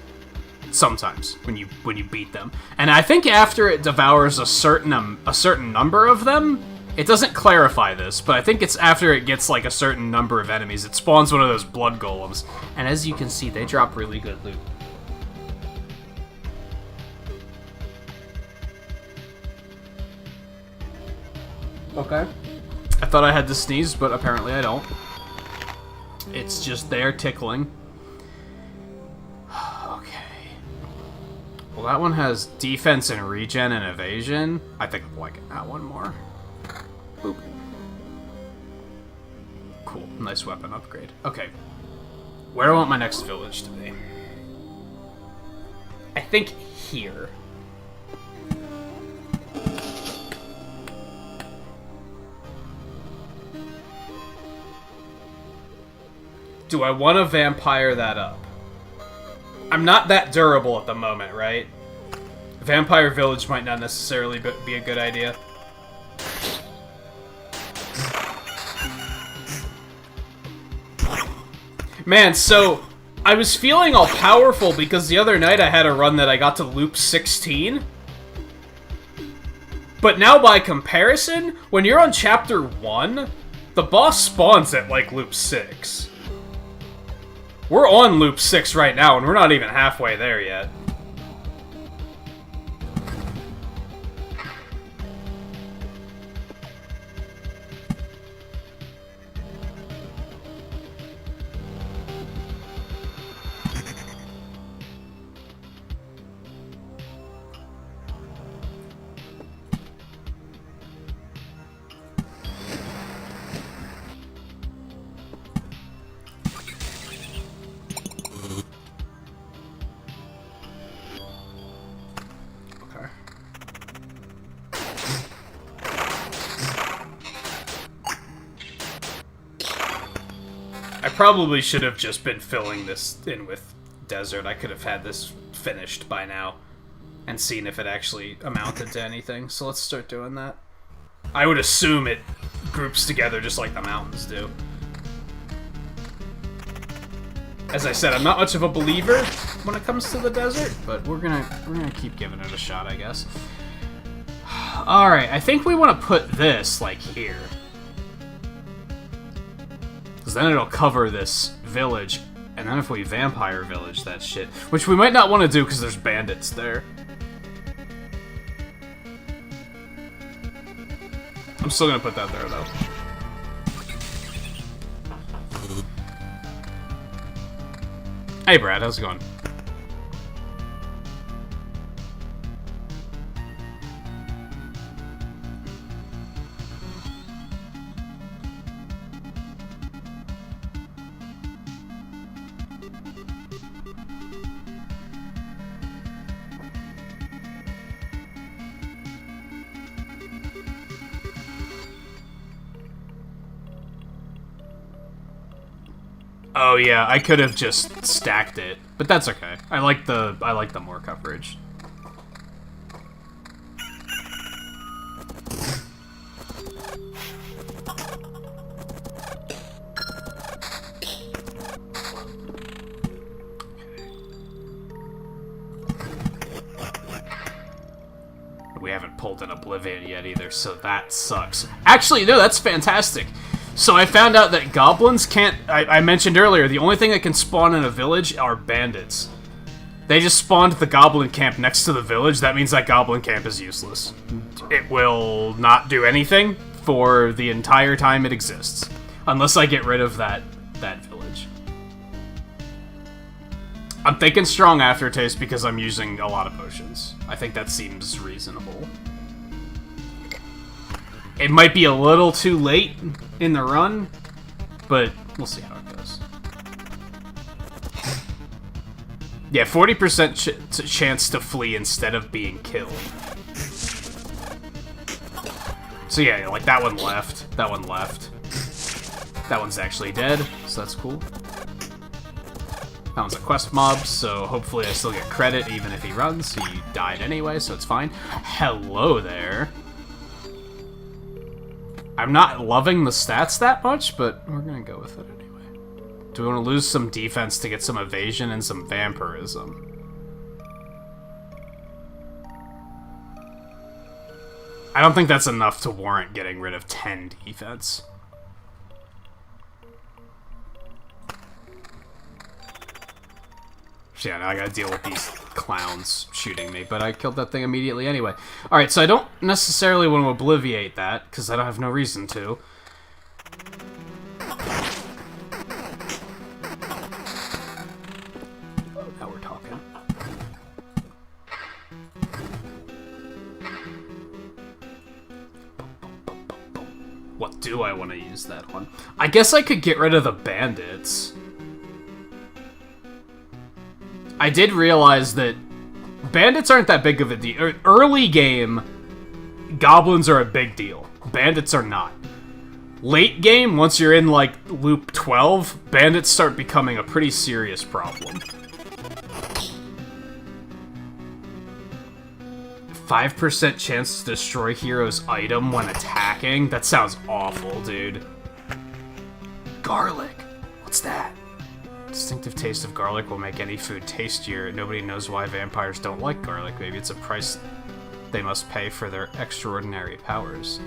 Sometimes, when you beat them. And I think after it devours a certain number of them... It doesn't clarify this, but I think it's after it gets, like, a certain number of enemies, it spawns one of those blood golems. And as you can see, they drop really good loot. Okay. I thought I had to sneeze, but apparently I don't. It's just there tickling. Okay. Well, that one has defense and regen and evasion. I think I'm liking that one more. Boop. Cool. Nice weapon upgrade. Okay. Where do I want my next village to be? I think here. Do I want to vampire that up? I'm not that durable at the moment, right? Vampire Village might not necessarily be a good idea. Man, so I was feeling all powerful because the other night I had a run that I got to loop 16. But now by comparison, when you're on chapter 1, the boss spawns at like loop 6. We're on loop 6 right now, and we're not even halfway there yet. probably should have just been filling this in with desert. I could have had this finished by now and seen if it actually amounted to anything. So let's start doing that. I would assume it groups together just like the mountains do. As I said, I'm not much of a believer when it comes to the desert, but we're gonna keep giving it a shot, I guess. All right, I think we want to put this like here, because then it'll cover this village, and then if we vampire village that shit, which we might not want to do because there's bandits there. I'm still gonna put that there though. Hey Brad, how's it going? Oh yeah, I could have just stacked it, but that's okay. I like the more coverage. We haven't pulled an Oblivion yet either, so that sucks. Actually, no, that's fantastic. So I found out that goblins can't... I mentioned earlier, the only thing that can spawn in a village are bandits. They just spawned the goblin camp next to the village. That means that goblin camp is useless. It will not do anything for the entire time it exists. Unless I get rid of that village. I'm thinking strong aftertaste because I'm using a lot of potions. I think that seems reasonable. It might be a little too late in the run, but we'll see how it goes. Yeah, 40% chance to flee instead of being killed. So yeah, like that one left, that one left. That one's actually dead, so that's cool. That one's a quest mob, so hopefully I still get credit even if he runs. He died anyway, so it's fine. Hello there. I'm not loving the stats that much, but we're gonna go with it anyway. Do we want to lose some defense to get some evasion and some vampirism? I don't think that's enough to warrant getting rid of 10 defense. So yeah, now I gotta deal with these clowns shooting me, but I killed that thing immediately anyway. Alright, so I don't necessarily want to obliviate that, because I don't have no reason to. Now we're talking. What do I want to use that one? I guess I could get rid of the bandits. I did realize that bandits aren't that big of a deal. Early game, goblins are a big deal. Bandits are not. Late game, once you're in, like, loop 12, bandits start becoming a pretty serious problem. 5% chance to destroy hero's item when attacking? That sounds awful, dude. Garlic. What's that? Distinctive taste of garlic will make any food tastier. Nobody knows why vampires don't like garlic. Maybe it's a price they must pay for their extraordinary powers.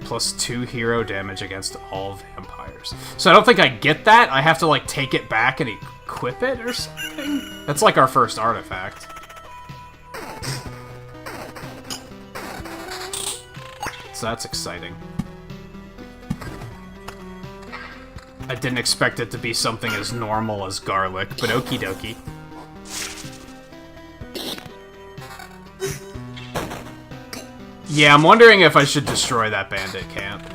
+2 hero damage against all vampires. So I don't think I get that. I have to, like, take it back and equip it or something? That's like our first artifact. So that's exciting. I didn't expect it to be something as normal as garlic, but okie dokie. Yeah, I'm wondering if I should destroy that bandit camp.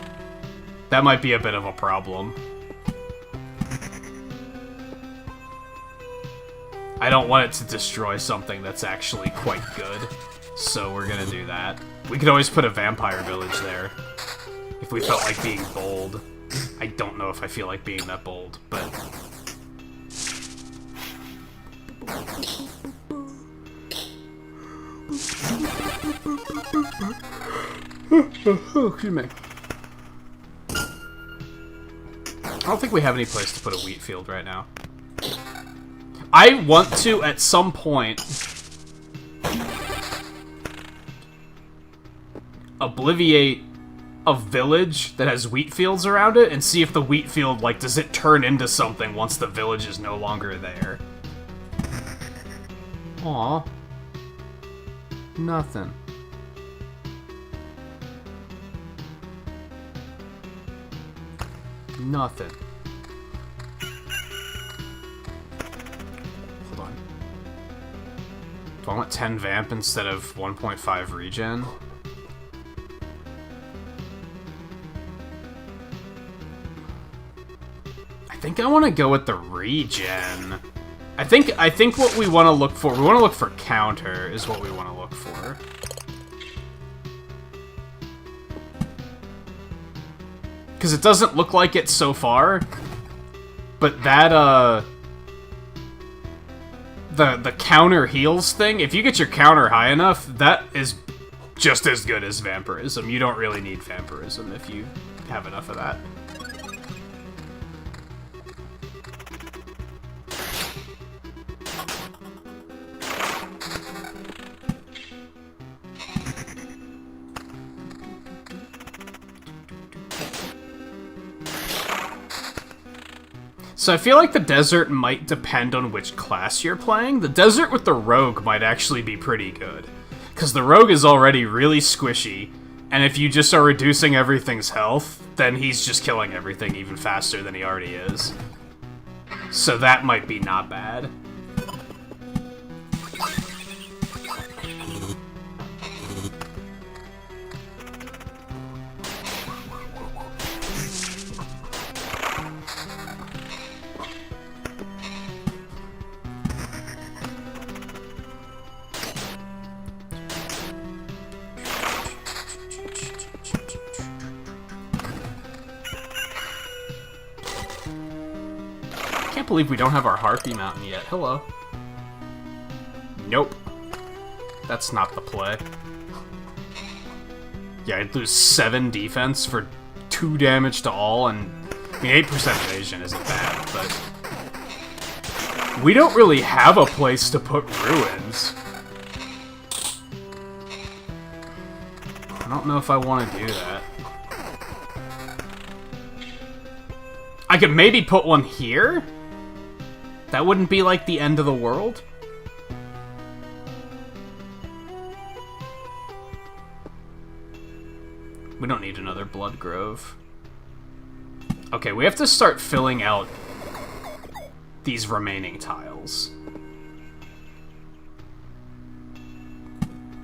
That might be a bit of a problem. I don't want it to destroy something that's actually quite good, so we're gonna do that. We could always put a vampire village there, if we felt like being bold. I don't know if I feel like being that bold, but Excuse me. I don't think we have any place to put a wheat field right now. I want to, at some point, obliviate a village that has wheat fields around it and see if the wheat field, like, does it turn into something once the village is no longer there. Aw. Nothing. Nothing. Hold on. Do I want 10 vamp instead of 1.5 regen? I think I want to go with the regen. I think what we want to look for, counter is what we want to look for. Because it doesn't look like it so far, but that, the counter heals thing, if you get your counter high enough, that is just as good as vampirism. You don't really need vampirism if you have enough of that. So I feel like the desert might depend on which class you're playing. The desert with the rogue might actually be pretty good, because the rogue is already really squishy, and if you just are reducing everything's health, then he's just killing everything even faster than he already is. So that might be not bad. I can't believe we don't have our Harpy Mountain yet. Hello. Nope. That's not the play. Yeah, I'd lose 7 defense for 2 damage to all, and I mean, 8% evasion isn't bad, but we don't really have a place to put ruins. I don't know if I want to do that. I could maybe put one here? That wouldn't be like the end of the world? We don't need another Blood Grove. Okay, we have to start filling out these remaining tiles.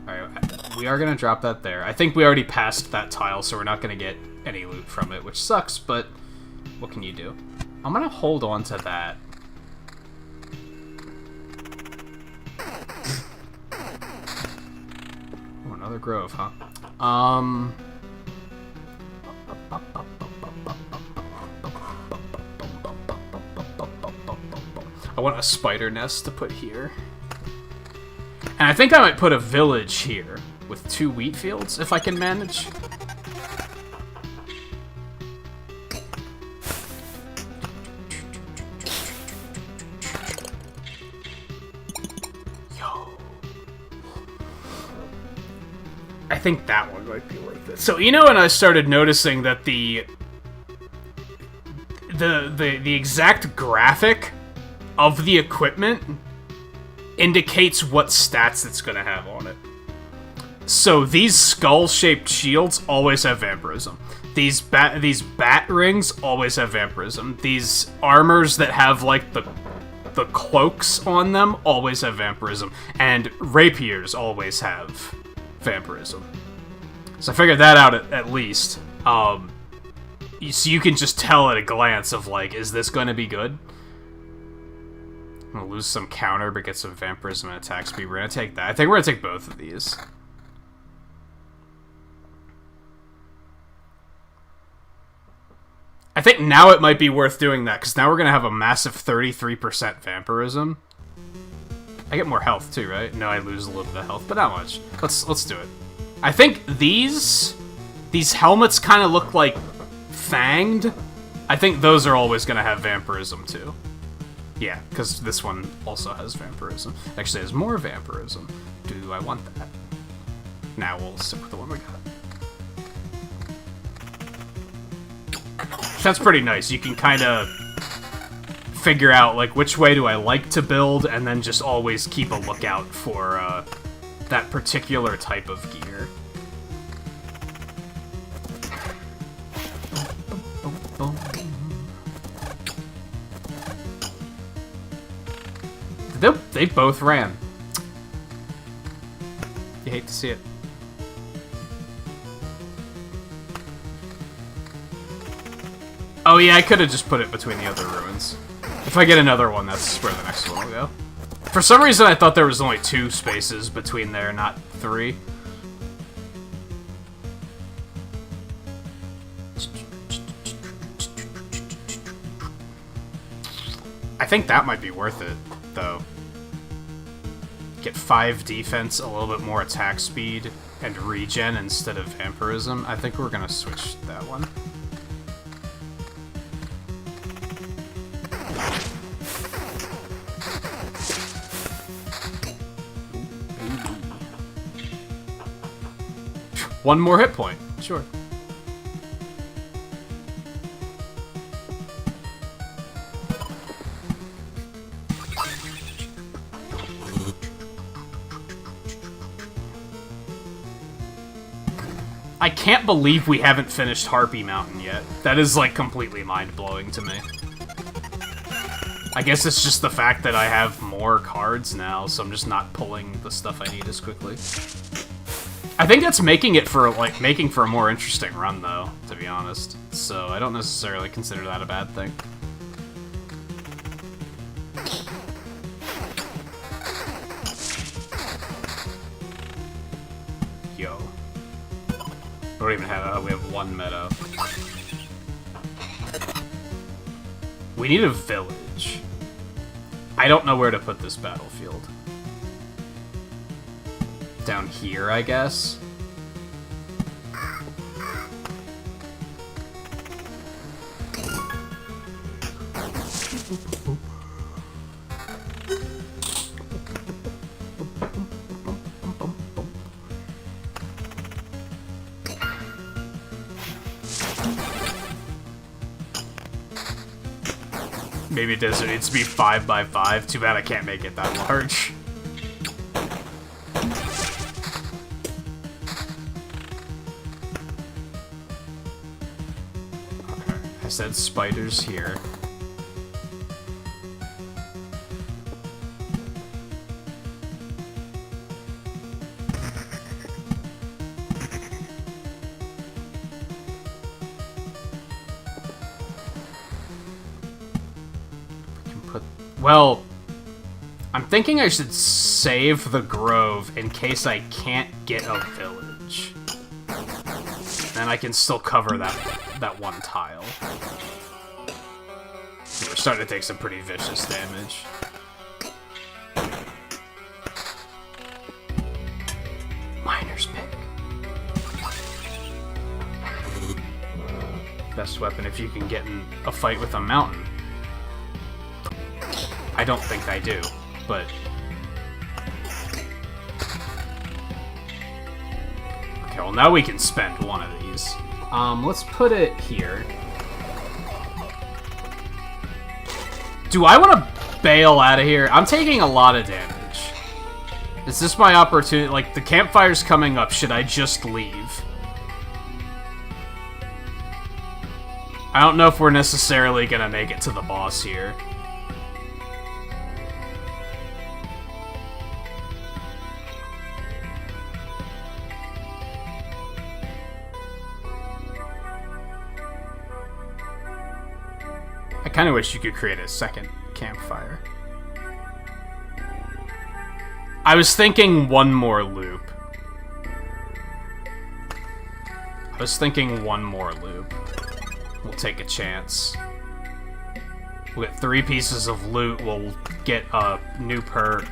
Alright, we are gonna drop that there. I think we already passed that tile, so we're not gonna get any loot from it, which sucks, but what can you do? I'm gonna hold on to that. Oh, another grove, huh? I want a spider nest to put here. And I think I might put a village here with 2 wheat fields, if I can manage. I think that one might be worth it. So, Eno and I started noticing that the exact graphic of the equipment indicates what stats it's going to have on it. So these skull-shaped shields always have vampirism. These bat rings always have vampirism. These armors that have like the cloaks on them always have vampirism, and rapiers always have vampirism. So I figured that out at least. So you can just tell at a glance of like, is this going to be good? I'm gonna lose some counter, but get some vampirism and attack speed. We're gonna take that. I think we're gonna take both of these. I think now it might be worth doing that, because now we're gonna have a massive 33% vampirism. I get more health too, right? No, I lose a little bit of health, but not much. Let's do it. I think these helmets kind of look like fanged. I think those are always gonna have vampirism too. Yeah, because this one also has vampirism. Actually, has more vampirism. Do I want that? Now we'll stick with the one we got. That's pretty nice. You can kind of figure out, like, which way do I like to build, and then just always keep a lookout for that particular type of gear. They both ran. You hate to see it. Oh yeah, I could have just put it between the other ruins. If I get another one, that's where the next one will go. For some reason, I thought there was only 2 spaces between there, not 3. I think that might be worth it, though. Get 5 defense, a little bit more attack speed, and regen instead of vampirism. I think we're gonna switch that one. One more hit point, sure. I can't believe we haven't finished Harpy Mountain yet. That is, like, completely mind-blowing to me. I guess it's just the fact that I have more cards now, so I'm just not pulling the stuff I need as quickly. I think that's making it for, like, making for a more interesting run, though, to be honest. So I don't necessarily consider that a bad thing. Yo. We don't even have, we have 1 meadow. We need a village. I don't know where to put this battlefield. Down here, I guess. Maybe it does. It needs to be 5 by 5. Too bad I can't make it that large. Okay, I said spiders here. Well, I'm thinking I should save the grove in case I can't get a village. Then I can still cover that one tile. We're starting to take some pretty vicious damage. Miner's pick. Best weapon if you can get in a fight with a mountain. I don't think I do, but... Okay, well now we can spend one of these. Let's put it here. Do I want to bail out of here? I'm taking a lot of damage. Is this my opportunity? Like, the campfire's coming up. Should I just leave? I don't know if we're necessarily gonna make it to the boss here. I kind of wish you could create a second campfire. I was thinking one more loop. We'll take a chance. We'll get 3 pieces of loot, we'll get a new perk,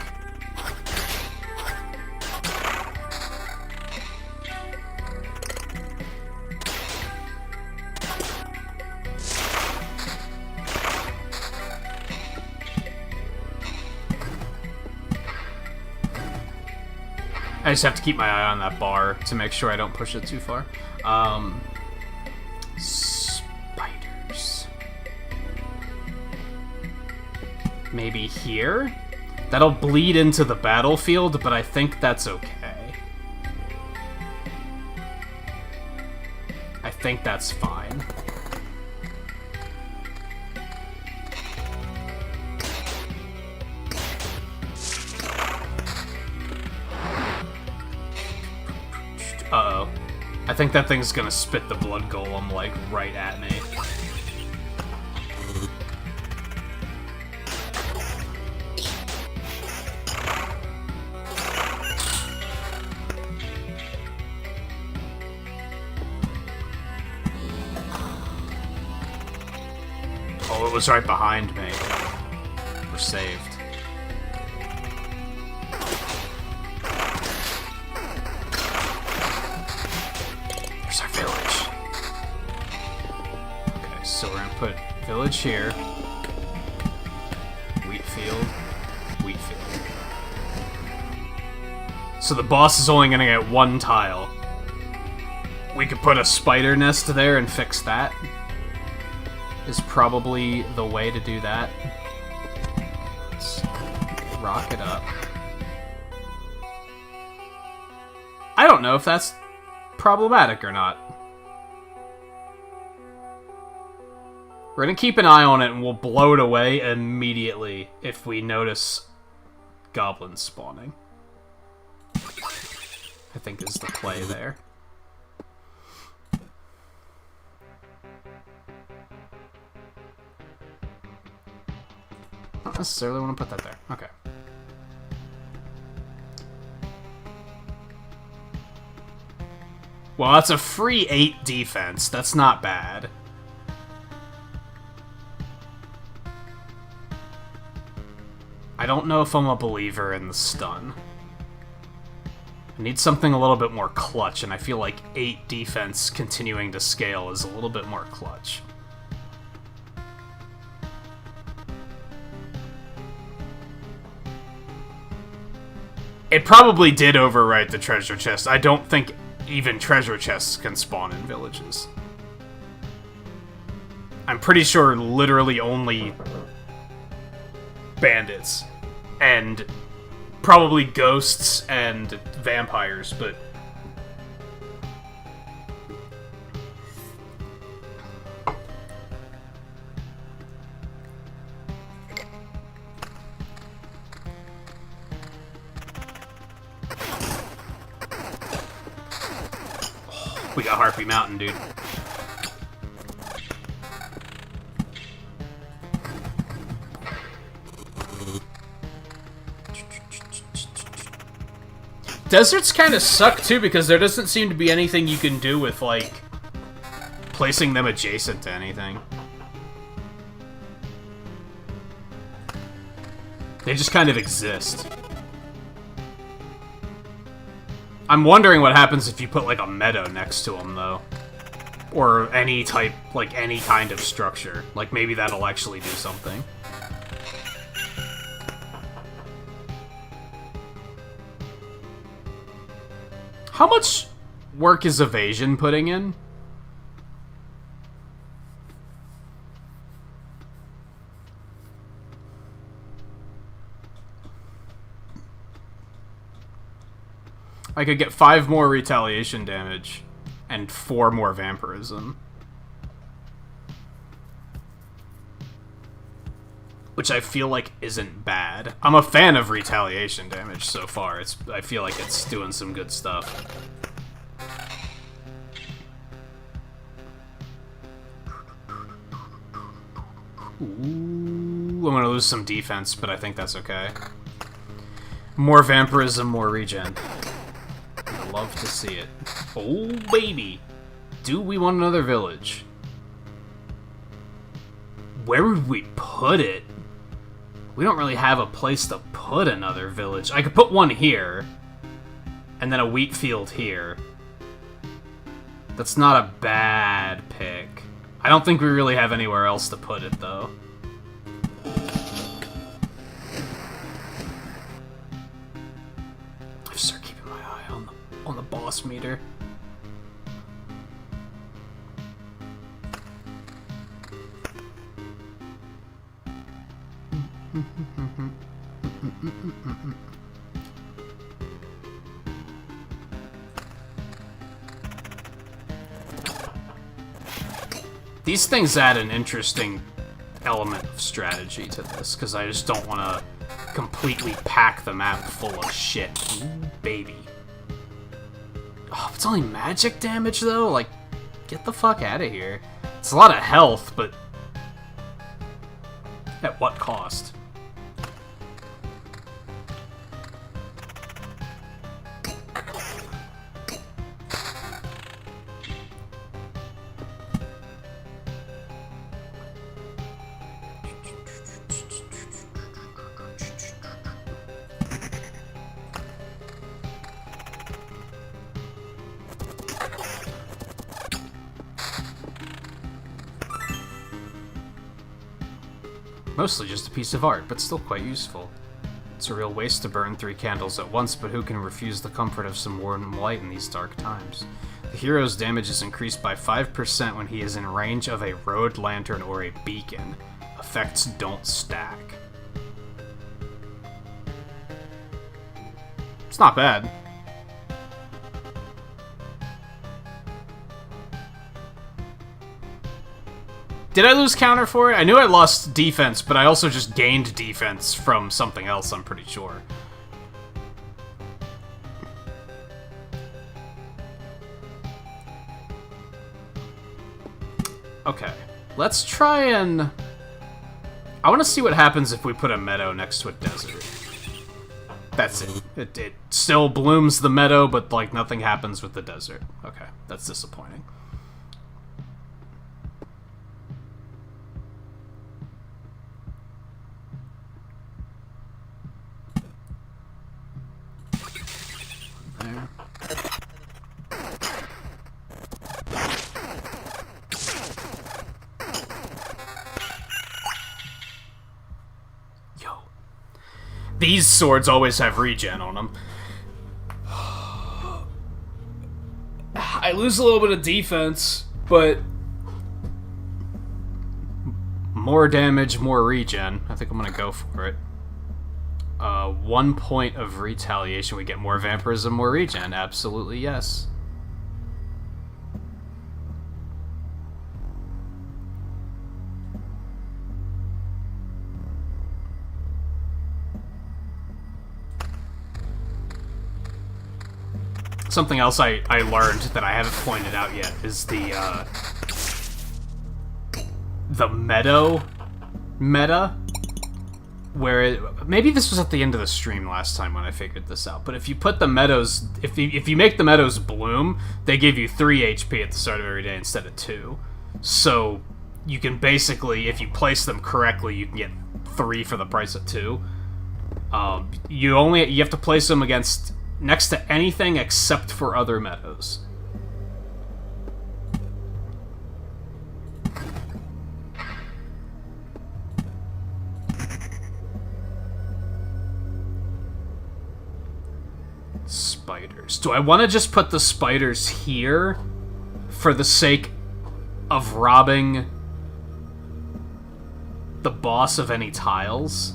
I just have to keep my eye on that bar to make sure I don't push it too far. Spiders. Maybe here? That'll bleed into the battlefield, but I think that's okay. I think that's fine. Uh-oh. I think that thing's gonna spit the blood golem, like, right at me. Oh, it was right behind me. We're saved. There's our village. Okay, so we're gonna put village here. Wheatfield. Wheatfield. So the boss is only gonna get one tile. We could put a spider nest there and fix that. Is probably the way to do that. Let's rock it up. I don't know if that's problematic or not. We're gonna keep an eye on it and we'll blow it away immediately if we notice goblins spawning. I think is the play there. Not necessarily want to put that there. Okay. Well, that's a free 8 defense. That's not bad. I don't know if I'm a believer in the stun. I need something a little bit more clutch, and I feel like 8 defense continuing to scale is a little bit more clutch. It probably did overwrite the treasure chest. I don't think even treasure chests can spawn in villages. I'm pretty sure literally only bandits and probably ghosts and vampires, but we got Harpy Mountain, dude. Deserts kind of suck, too, because there doesn't seem to be anything you can do with, like, placing them adjacent to anything. They just kind of exist. I'm wondering what happens if you put, like, a meadow next to them, though. Or any type, like, any kind of structure. Like, maybe that'll actually do something. How much work is evasion putting in? I could get 5 more retaliation damage and 4 more vampirism. Which I feel like isn't bad. I'm a fan of retaliation damage so far. I feel like it's doing some good stuff. Ooh, I'm gonna lose some defense, but I think that's okay. More vampirism, more regen. I love to see it. Oh, baby. Do we want another village? Where would we put it? We don't really have a place to put another village. I could put one here, and then a wheat field here. That's not a bad pick. I don't think we really have anywhere else to put it, though. I start keeping my eye on the boss meter. These things add an interesting element of strategy to this, because I just don't want to completely pack the map full of shit. Ooh, baby. Oh, it's only magic damage, though? Like, get the fuck out of here. It's a lot of health, but at what cost? Mostly just a piece of art, but still quite useful. It's a real waste to burn 3 candles at once, but who can refuse the comfort of some warm light in these dark times? The hero's damage is increased by 5% when he is in range of a road lantern or a beacon. Effects don't stack. It's not bad. Did I lose counter for it? I knew I lost defense, but I also just gained defense from something else, I'm pretty sure. Okay, let's try and... I want to see what happens if we put a meadow next to a desert. That's it. It still blooms the meadow, but, like, nothing happens with the desert. Okay, that's disappointing. There. Yo. These swords always have regen on them. I lose a little bit of defense, but more damage, more regen. I think I'm gonna go for it. 1 point of retaliation. We get more vampirism, more regen. Absolutely, yes. Something else I learned that I haven't pointed out yet is the meadow meta, where maybe this was at the end of the stream last time when I figured this out, but if you put the meadows, if you make the meadows bloom, they give you 3 HP at the start of every day instead of 2. So you can basically, if you place them correctly, you can get 3 for the price of 2. You have to place them against next to anything except for other meadows. Spiders. Do I want to just put the spiders here for the sake of robbing the boss of any tiles?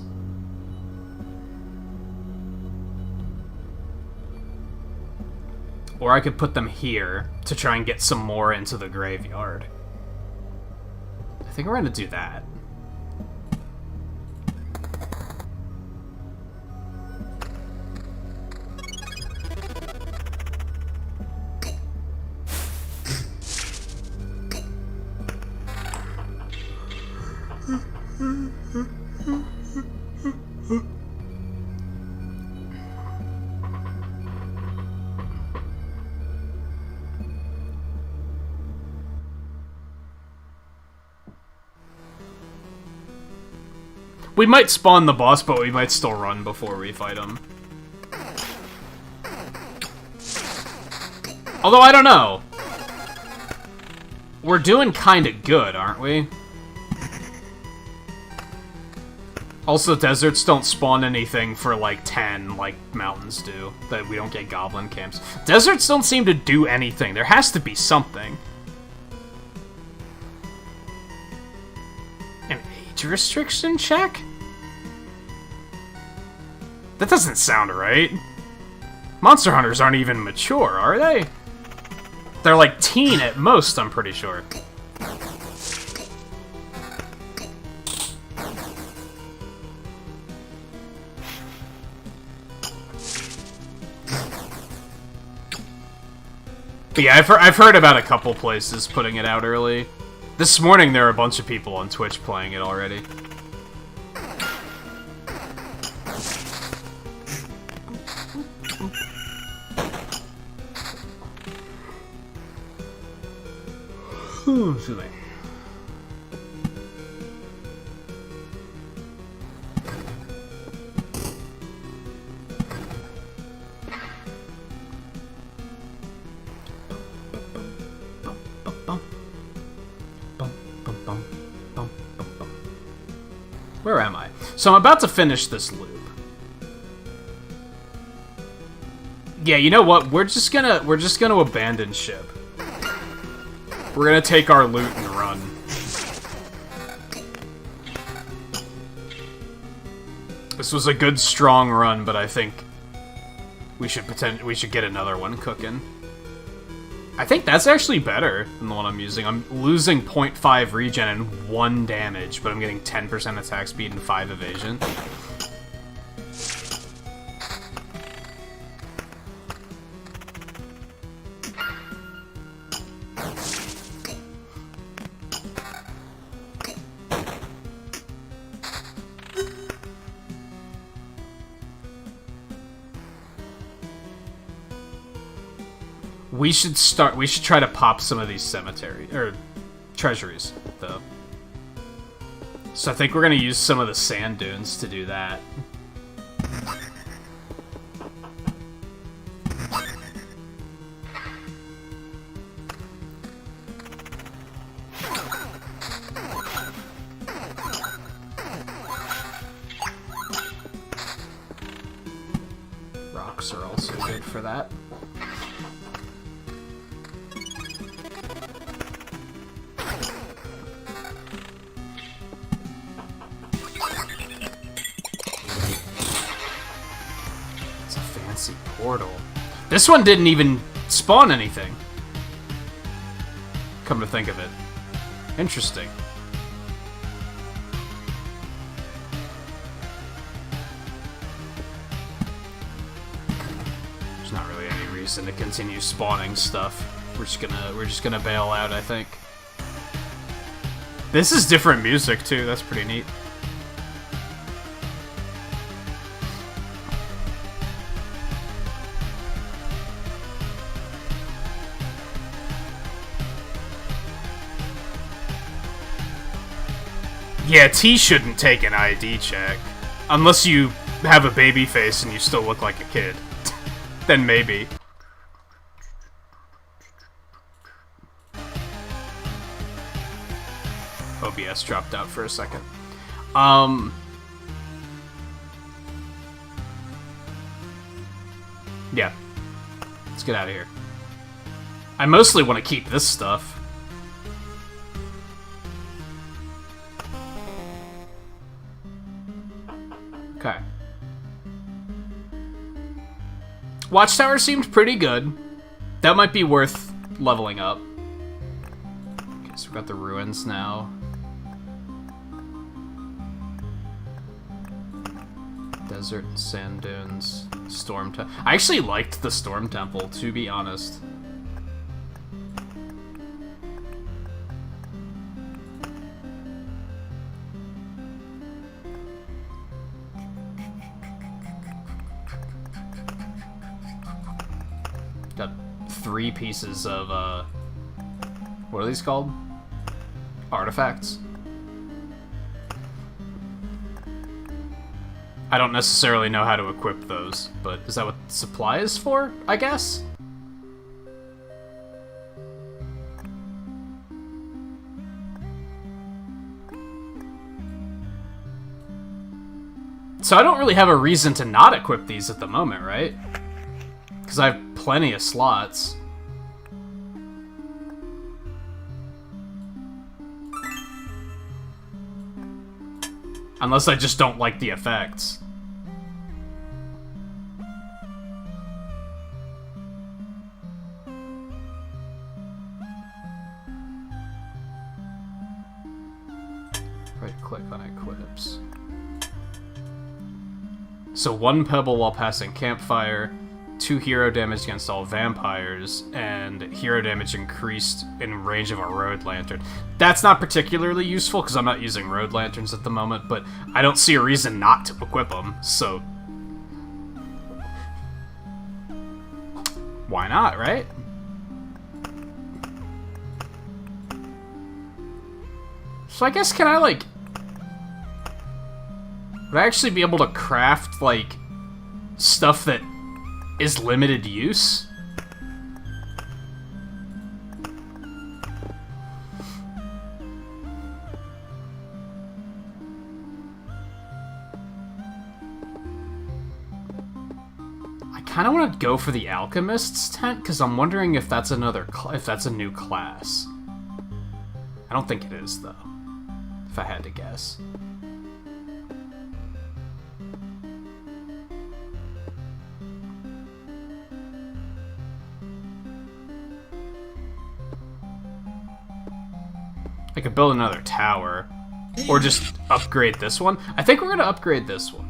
Or I could put them here to try and get some more into the graveyard. I think we're going to do that. We might spawn the boss, but we might still run before we fight him. Although, I don't know. We're doing kinda good, aren't we? Also, deserts don't spawn anything for like 10, like mountains do. That we don't get goblin camps. Deserts don't seem to do anything. There has to be something. An age restriction check? That doesn't sound right. Monster hunters aren't even mature, are they? They're like teen at most, I'm pretty sure. But yeah, I've heard about a couple places putting it out early. This morning there were a bunch of people on Twitch playing it already. Excuse me. Where am I? So I'm about to finish this loop. Yeah, you know what? We're just gonna abandon ship. We're gonna take our loot and run. This was a good, strong run, but I think we should get another one cooking. I think that's actually better than the one I'm using. I'm losing 0.5 regen and 1 damage, but I'm getting 10% attack speed and 5 evasion. We should try to pop some of these treasuries, though. So I think we're gonna use some of the sand dunes to do that. Rocks are also good for that. Portal. This one didn't even spawn anything. Come to think of it. Interesting. There's not really any reason to continue spawning stuff. We're just gonna bail out, I think. This is different music too, that's pretty neat. Yeah, T shouldn't take an ID check. Unless you have a baby face and you still look like a kid. Then maybe. OBS dropped out for a second. Yeah. Let's get out of here. I mostly want to keep this stuff. Okay. Watchtower seemed pretty good. That might be worth leveling up. Okay, so we've got the ruins now. Desert, sand dunes, storm temple. I actually liked the storm temple, to be honest. Got 3 pieces of, what are these called? Artifacts? I don't necessarily know how to equip those, but is that what supply is for, I guess? So I don't really have a reason to not equip these at the moment, right? Because I have plenty of slots. Unless I just don't like the effects. Right-click on equips. So 1 pebble while passing campfire, 2 hero damage against all vampires, and hero damage increased in range of a road lantern. That's not particularly useful because I'm not using road lanterns at the moment, but I don't see a reason not to equip them, so... why not, right? So I guess, can I, like... would I actually be able to craft, like, stuff that is limited use? I kind of want to go for the Alchemist's tent, because I'm wondering if that's if that's a new class. I don't think it is, though, if I had to guess. I could build another tower, or just upgrade this one. I think we're going to upgrade this one.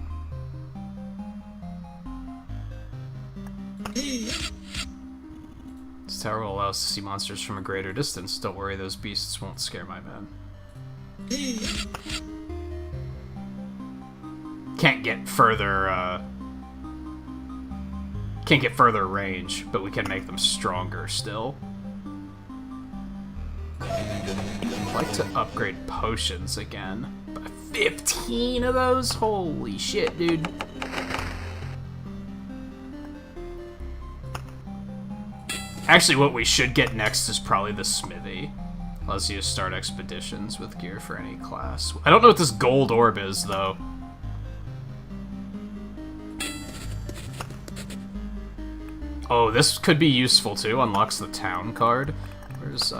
This tower will allow us to see monsters from a greater distance. Don't worry, those beasts won't scare my men. Can't get further range, but we can make them stronger still. I'd like to upgrade potions again. But 15 of those? Holy shit, dude. Actually, what we should get next is probably the smithy. Allows you to start expeditions with gear for any class. I don't know what this gold orb is, though. Oh, this could be useful, too. Unlocks the town card. Where's,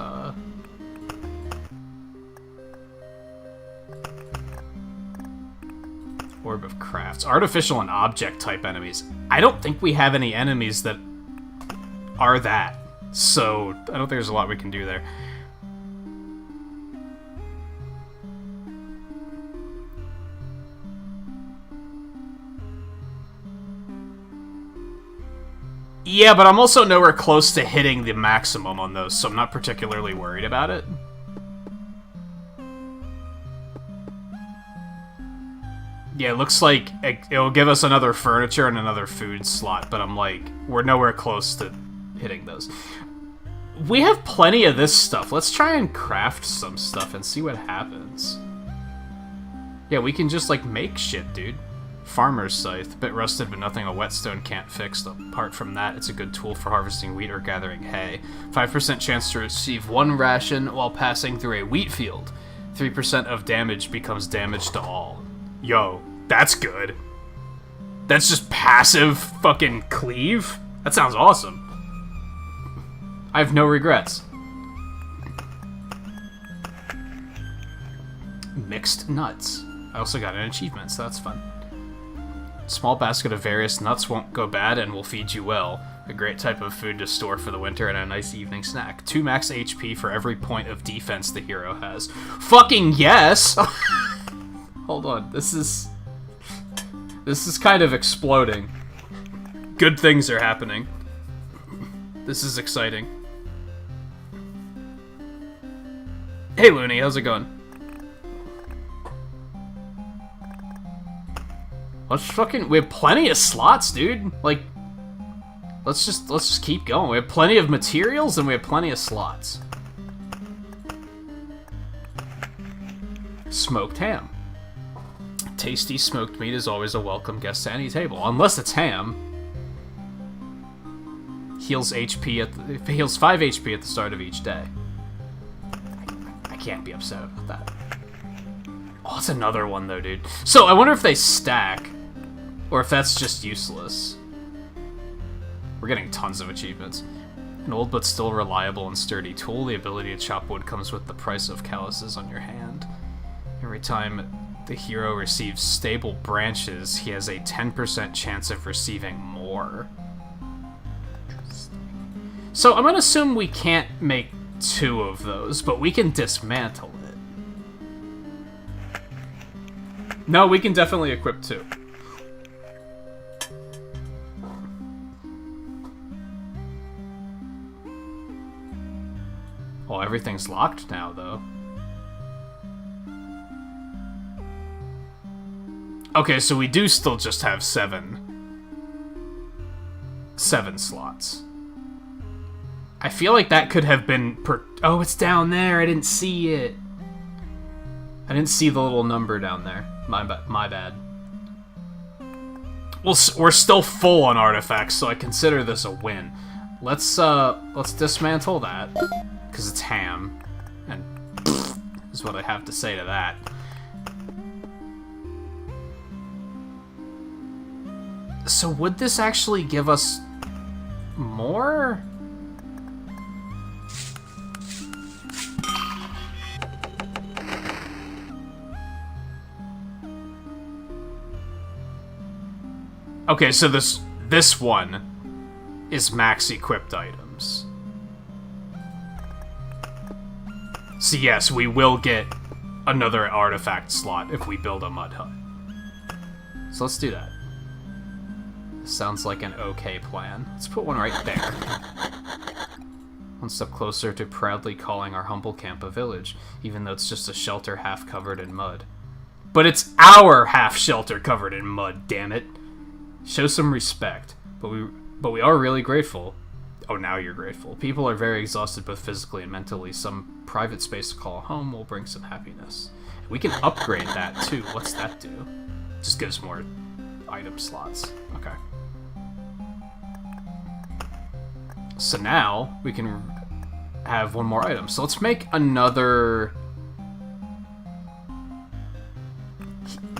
Orb of Crafts. Artificial and object-type enemies. I don't think we have any enemies that are that. So, I don't think there's a lot we can do there. Yeah, but I'm also nowhere close to hitting the maximum on those, so I'm not particularly worried about it. Yeah, it looks like it'll give us another furniture and another food slot, but I'm like, we're nowhere close to hitting those. We have plenty of this stuff. Let's try and craft some stuff and see what happens. Yeah, we can just, like, make shit, dude. Farmer's Scythe. A bit rusted, but nothing a whetstone can't fix. Apart from that, it's a good tool for harvesting wheat or gathering hay. 5% chance to receive 1 ration while passing through a wheat field. 3% of damage becomes damage to all. Yo, that's good. That's just passive fucking cleave? That sounds awesome. I have no regrets. Mixed nuts. I also got an achievement, so that's fun. Small basket of various nuts won't go bad and will feed you well. A great type of food to store for the winter and a nice evening snack. 2 max HP for every point of defense the hero has. Fucking yes! Hold on, this is kind of exploding. Good things are happening. This is exciting. Hey Looney, how's it going? We have plenty of slots, dude. Like, let's just keep going. We have plenty of materials and we have plenty of slots. Smoked ham. Tasty smoked meat is always a welcome guest to any table, unless it's ham. Heals 5 HP at the start of each day. I can't be upset about that. Oh, it's another one though, dude. So I wonder if they stack. Or if that's just useless. We're getting tons of achievements. An old but still reliable and sturdy tool. The ability to chop wood comes with the price of calluses on your hand. Every time the hero receives stable branches, he has a 10% chance of receiving more. So I'm gonna assume we can't make 2 of those, but we can dismantle it. No, we can definitely equip 2. Well, everything's locked now, though. Okay, so we do still just have 7 slots. I feel like that could have been oh, it's down there. I didn't see it. I didn't see the little number down there. My bad. Well, we're still full on artifacts, so I consider this a win. Let's dismantle that, because it's ham, and is what I have to say to that. So would this actually give us more? Okay, so this one is max equipped items. So yes, we will get another artifact slot if we build a mud hut. So let's do that. Sounds like an okay plan. Let's put one right there. One step closer to proudly calling our humble camp a village, even though it's just a shelter half covered in mud. But it's our half shelter covered in mud, damn it. Show some respect. But we are really grateful. Oh, now you're grateful. People are very exhausted both physically and mentally. Some private space to call home will bring some happiness. We can upgrade that too. What's that do? Just gives more item slots. Okay. So now we can have one more item. So let's make another...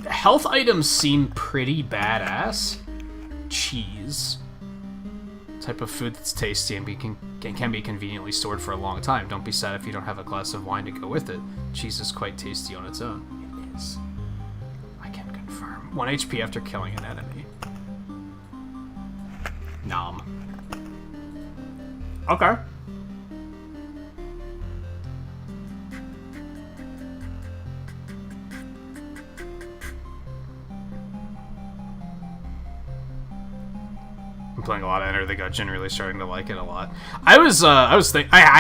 Health items seem pretty badass. Cheese. Type of food that's tasty and can be conveniently stored for a long time. Don't be sad if you don't have a glass of wine to go with it. Cheese is quite tasty on its own. It is. I can confirm. 1 HP after killing an enemy. Nom. Okay. I'm playing a lot of Enter the Gungeon, really starting to like it a lot. I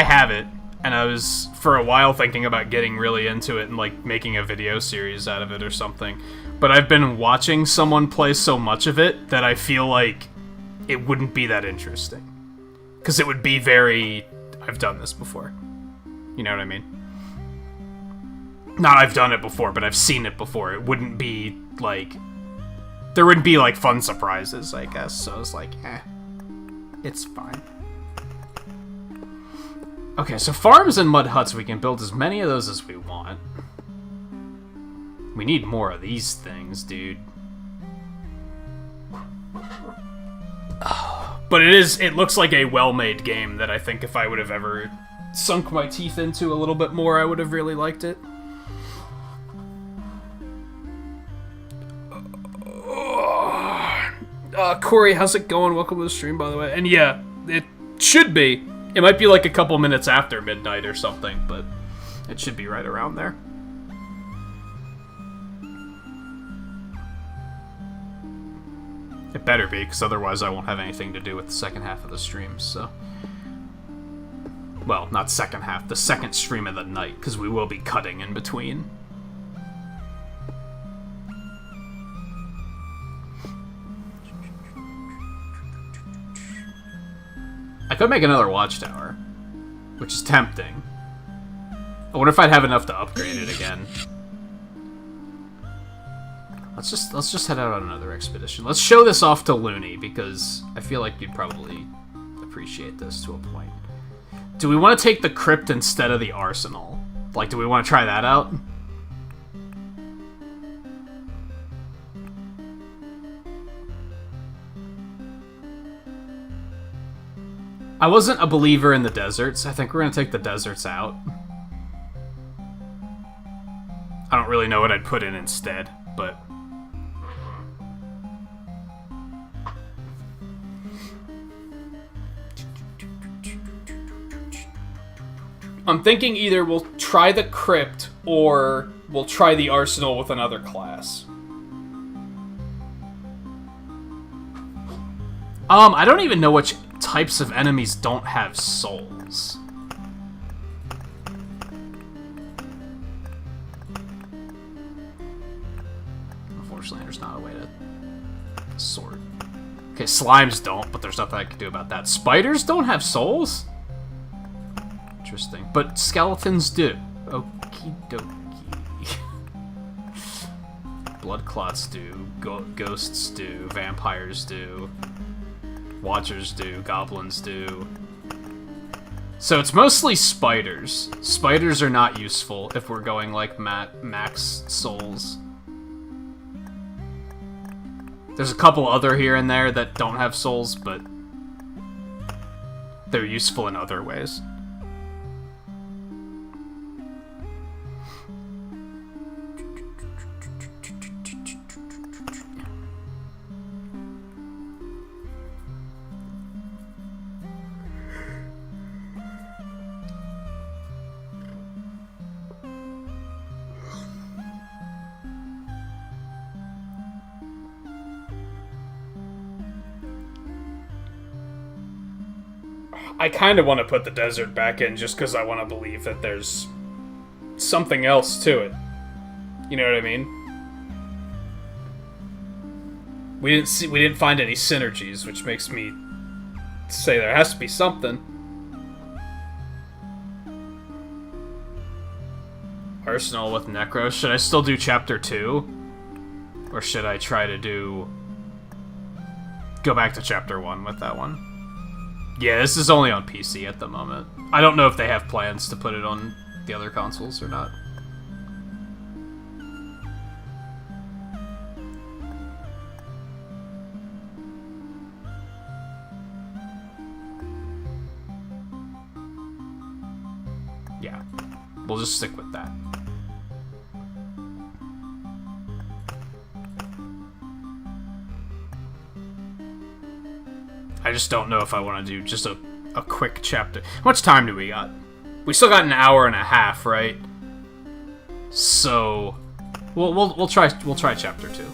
have it, and I was for a while thinking about getting really into it and like making a video series out of it or something. But I've been watching someone play so much of it that I feel like it wouldn't be that interesting. Because it would be very, I've done this before. You know what I mean? Not I've done it before, but I've seen it before. It wouldn't be like, there wouldn't be like fun surprises, I guess. So I was like, it's fine. Okay, so farms and mud huts, we can build as many of those as we want. We need more of these things, dude. But it looks like a well-made game that I think if I would have ever sunk my teeth into a little bit more, I would have really liked it. Corey, how's it going? Welcome to the stream, by the way. And yeah, it should be. It might be like a couple minutes after midnight or something, but it should be right around there. It better be, because otherwise I won't have anything to do with the second half of the stream, so... Well, not second half, the second stream of the night, because we will be cutting in between. I could make another watchtower, which is tempting. I wonder if I'd have enough to upgrade it again. Let's just head out on another expedition. Let's show this off to Looney, because I feel like you'd probably appreciate this to a point. Do we want to take the crypt instead of the arsenal? Like, do we want to try that out? I wasn't a believer in the deserts. I think we're gonna take the deserts out. I don't really know what I'd put in instead, but... I'm thinking either we'll try the crypt or we'll try the arsenal with another class. I don't even know which types of enemies don't have souls. Unfortunately, there's not a way to sort. Okay, slimes don't, but there's nothing I can do about that. Spiders don't have souls? Interesting. But skeletons do. Okie dokie. Blood clots do. Ghosts do. Vampires do. Watchers do. Goblins do. So it's mostly spiders. Spiders are not useful if we're going like max souls. There's a couple other here and there that don't have souls, but they're useful in other ways. I kind of want to put the desert back in just because I want to believe that there's something else to it. You know what I mean? We didn't find any synergies, which makes me say there has to be something. Arsenal with Necro. Should I still do Chapter 2? Or should I try to go back to Chapter 1 with that one? Yeah, this is only on PC at the moment. I don't know if they have plans to put it on the other consoles or not. Yeah, we'll just stick with that. I just don't know if I want to do just a quick chapter. How much time do we got? We still got an hour and a half, right? So we'll try Chapter 2.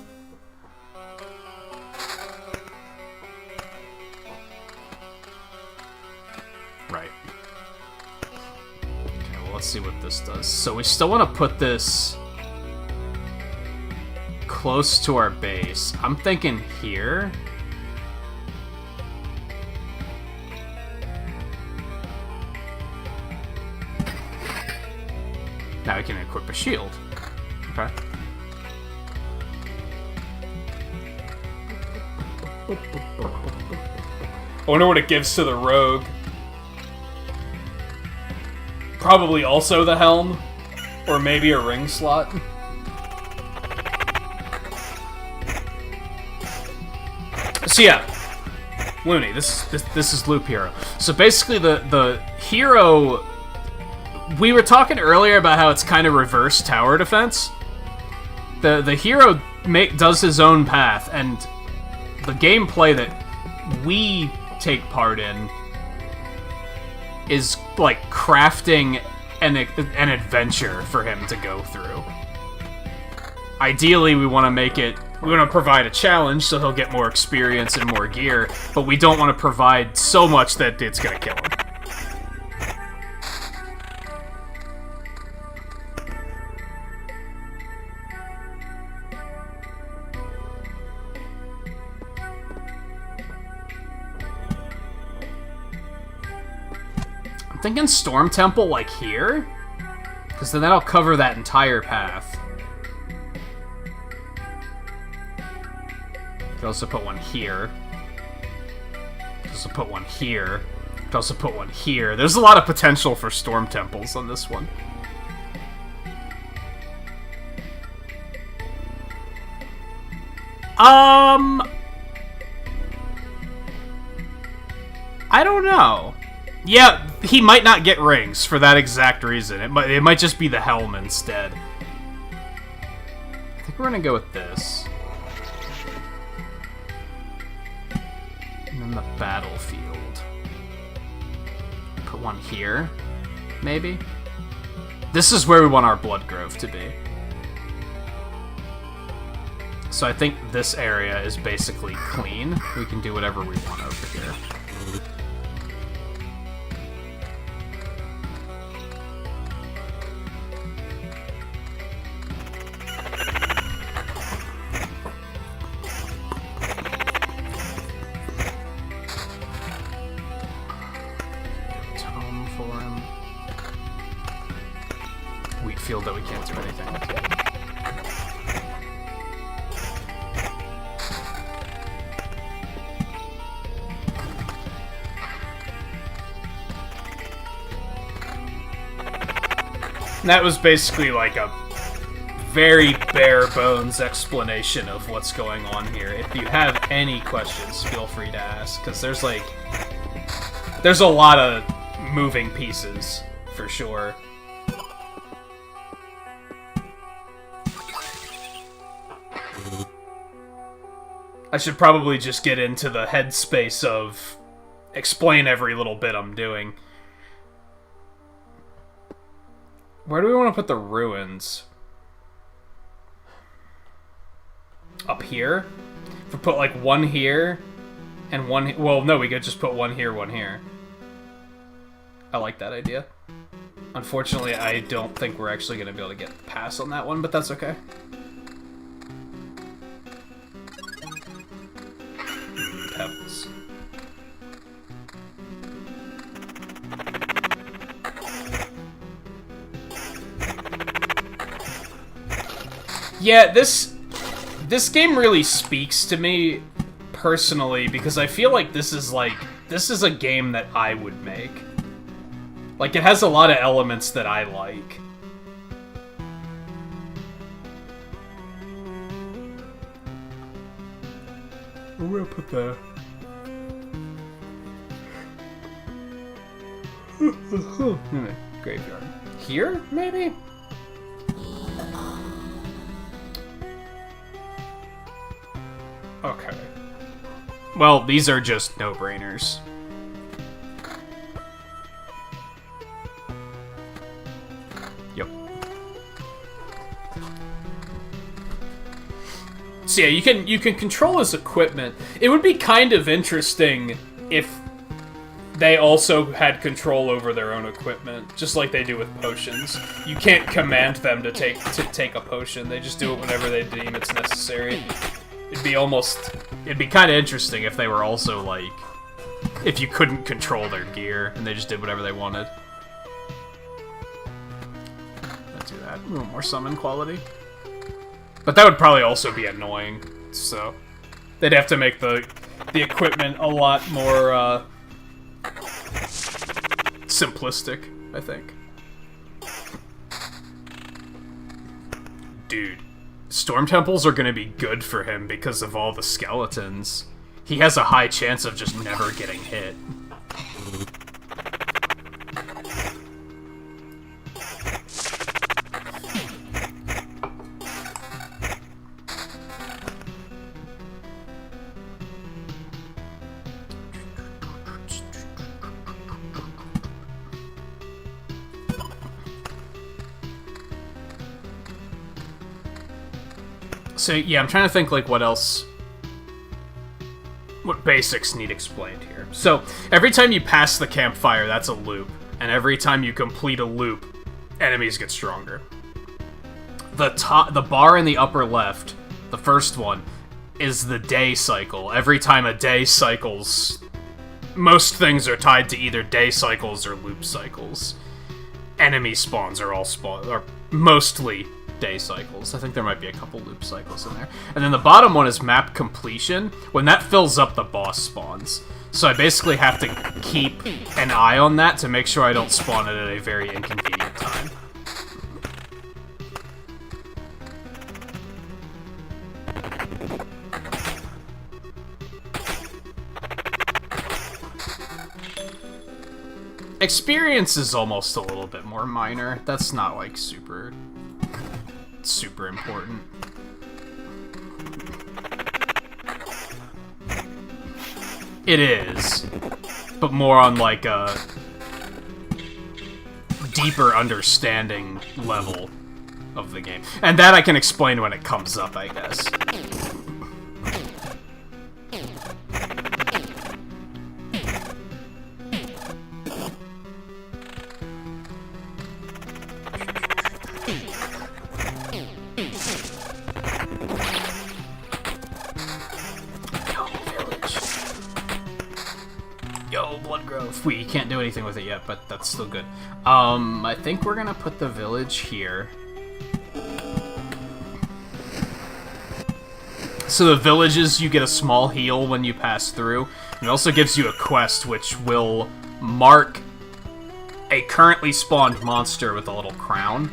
Right. Okay, well, let's see what this does. So we still want to put this close to our base. I'm thinking here. Now we can equip a shield. Okay. I wonder what it gives to the rogue. Probably also the helm. Or maybe a ring slot. So yeah. Looney, this is Loop Hero. So basically the hero... We were talking earlier about how it's kind of reverse tower defense. The hero does his own path, and the gameplay that we take part in is like crafting an adventure for him to go through. Ideally, we want to provide a challenge so he'll get more experience and more gear, but we don't want to provide so much that it's gonna kill him. I'm thinking Storm Temple, like, here? Because then that'll cover that entire path. Could also put one here. Could also put one here. Could also put one here. There's a lot of potential for Storm Temples on this one. I don't know. Yeah, he might not get rings for that exact reason. It might just be the helm instead. I think we're gonna go with this. And then the battlefield. Put one here, maybe? This is where we want our blood grove to be. So I think this area is basically clean. We can do whatever we want over here. Tome for him. Wheat field that we can't do anything with. That was basically like a very bare bones explanation of what's going on here. If you have any questions, feel free to ask, because there's a lot of moving pieces, for sure. I should probably just get into the headspace of explain every little bit I'm doing. Where do we want to put the ruins? Up here? If we put like one here and one... Well, no, we could just put one here, one here. I like that idea. Unfortunately, I don't think we're actually going to be able to get past on that one, but that's okay. Pebbles. Yeah, this game really speaks to me personally because I feel like this is a game that I would make. Like, it has a lot of elements that I like. Where will I put the... graveyard. Here, maybe? Okay. Well, these are just no-brainers. Yep. So yeah, you can control his equipment. It would be kind of interesting if they also had control over their own equipment, just like they do with potions. You can't command them to take a potion. They just do it whenever they deem it's necessary. It'd be kind of interesting if they were also, like, if you couldn't control their gear and they just did whatever they wanted. Let's do that. A little more summon quality. But that would probably also be annoying, so they'd have to make the equipment a lot more, simplistic, I think. Dude. Storm temples are gonna be good for him because of all the skeletons. He has a high chance of just never getting hit. So, yeah, I'm trying to think, like, what basics need explained here. So, every time you pass the campfire, that's a loop. And every time you complete a loop, enemies get stronger. The bar in the upper left, the first one, is the day cycle. Every time a day cycles, most things are tied to either day cycles or loop cycles. Enemy spawns are mostly day cycles. I think there might be a couple loop cycles in there. And then the bottom one is map completion. When that fills up, the boss spawns. So I basically have to keep an eye on that to make sure I don't spawn it at a very inconvenient time. Experience is almost a little bit more minor. That's not, like, super important. It is, but more on, like, a deeper understanding level of the game. And that I can explain when it comes up, I guess. We can't do anything with it yet, but that's still good. I think we're gonna put the village here. So the villages, you get a small heal when you pass through. It also gives you a quest which will mark a currently spawned monster with a little crown.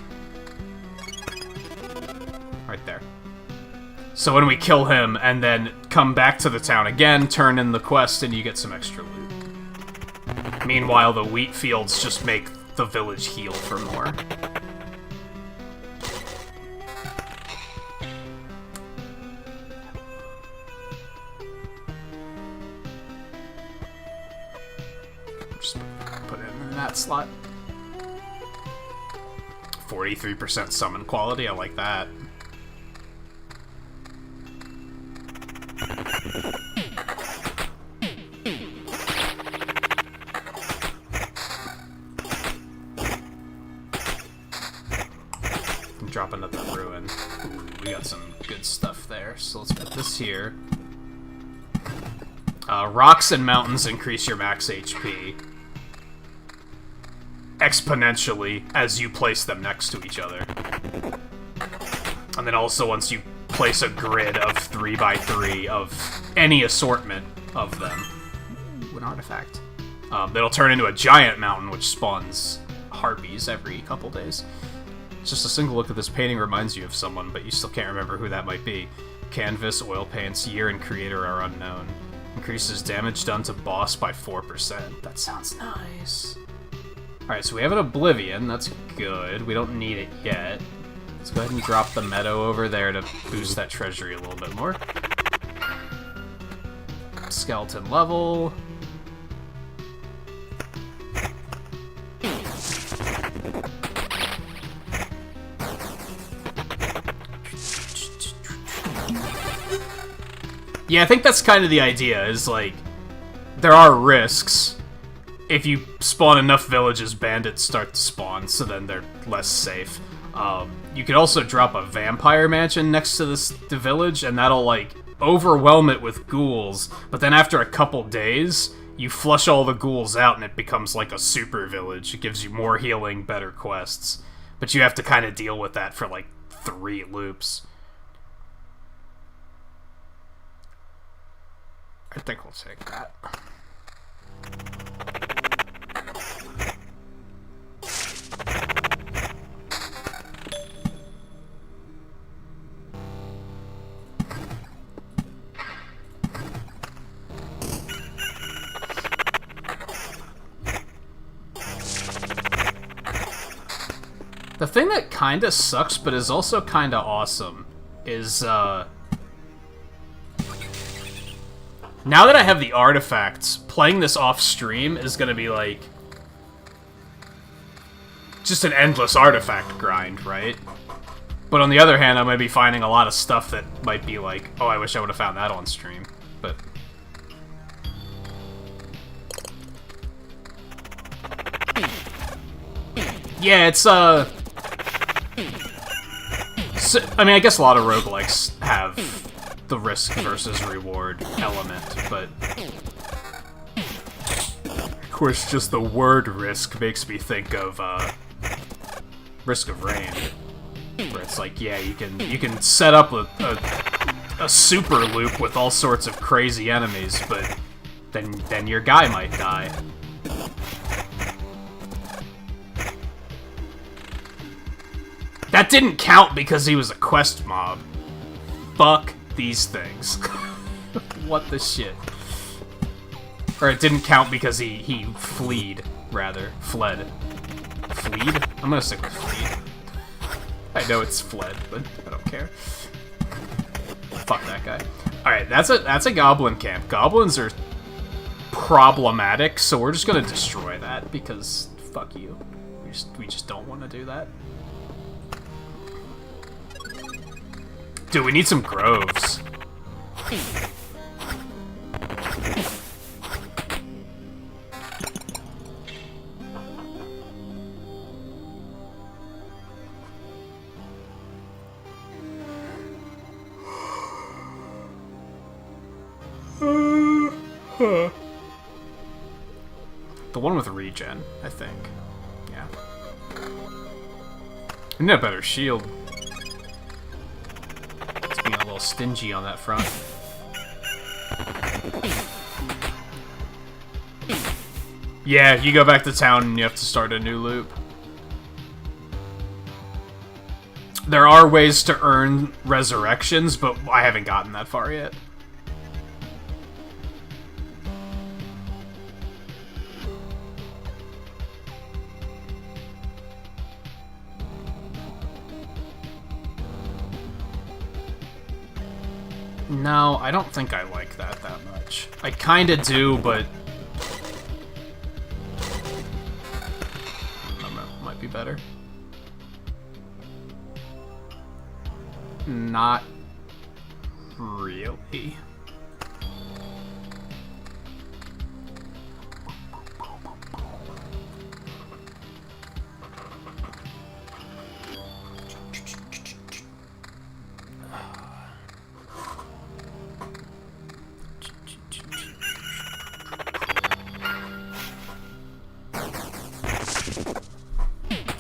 Right there. So when we kill him and then come back to the town again, turn in the quest, and you get some extra loot. Meanwhile, the wheat fields just make the village heal for more. Just put it in that slot. 43% summon quality, I like that. Drop another ruin. Ooh, we got some good stuff there, so let's put this here. Rocks and mountains increase your max HP exponentially as you place them next to each other. And then also once you place a grid of 3x3 of any assortment of them, ooh, an artifact, it'll turn into a giant mountain which spawns harpies every couple days. Just a single look at this painting reminds you of someone, but you still can't remember who that might be. Canvas, oil paints, year, and creator are unknown. Increases damage done to boss by 4%. That sounds nice. Alright, so we have an Oblivion. That's good. We don't need it yet. Let's go ahead and drop the meadow over there to boost that treasury a little bit more. Skeleton level. Yeah, I think that's kind of the idea, is, like, there are risks. If you spawn enough villages, bandits start to spawn, so then they're less safe. You could also drop a vampire mansion next to the village, and that'll, like, overwhelm it with ghouls, but then after a couple days, you flush all the ghouls out and it becomes like a super village. It gives you more healing, better quests. But you have to kind of deal with that for, like, 3 loops. I think we'll take that. The thing that kinda sucks, but is also kinda awesome, is, now that I have the artifacts, playing this off-stream is gonna be, like, just an endless artifact grind, right? But on the other hand, I'm gonna be finding a lot of stuff that might be like, oh, I wish I would've found that on stream, but... Yeah, it's, so, I mean, I guess a lot of roguelikes have the risk versus reward element, but of course just the word risk makes me think of Risk of Rain, where it's like, yeah, you can set up a super loop with all sorts of crazy enemies, but then your guy might die. That didn't count because he was a quest mob. Fuck these things. What the shit? Or it didn't count because he fleed. rather. Fled. Fleed? I'm gonna stick with fleed. I know it's fled, but I don't care. Fuck that guy. Alright, that's a goblin camp. Goblins are problematic, so we're just gonna destroy that because fuck you. We just don't want to do that. Dude, we need some groves. The one with regen, I think. Yeah. I need a better shield. It's being a little stingy on that front. Yeah, you go back to town and you have to start a new loop. There are ways to earn resurrections, but I haven't gotten that far yet. No, I don't think I like that much. I kinda do, but... I don't know, might be better. Not really.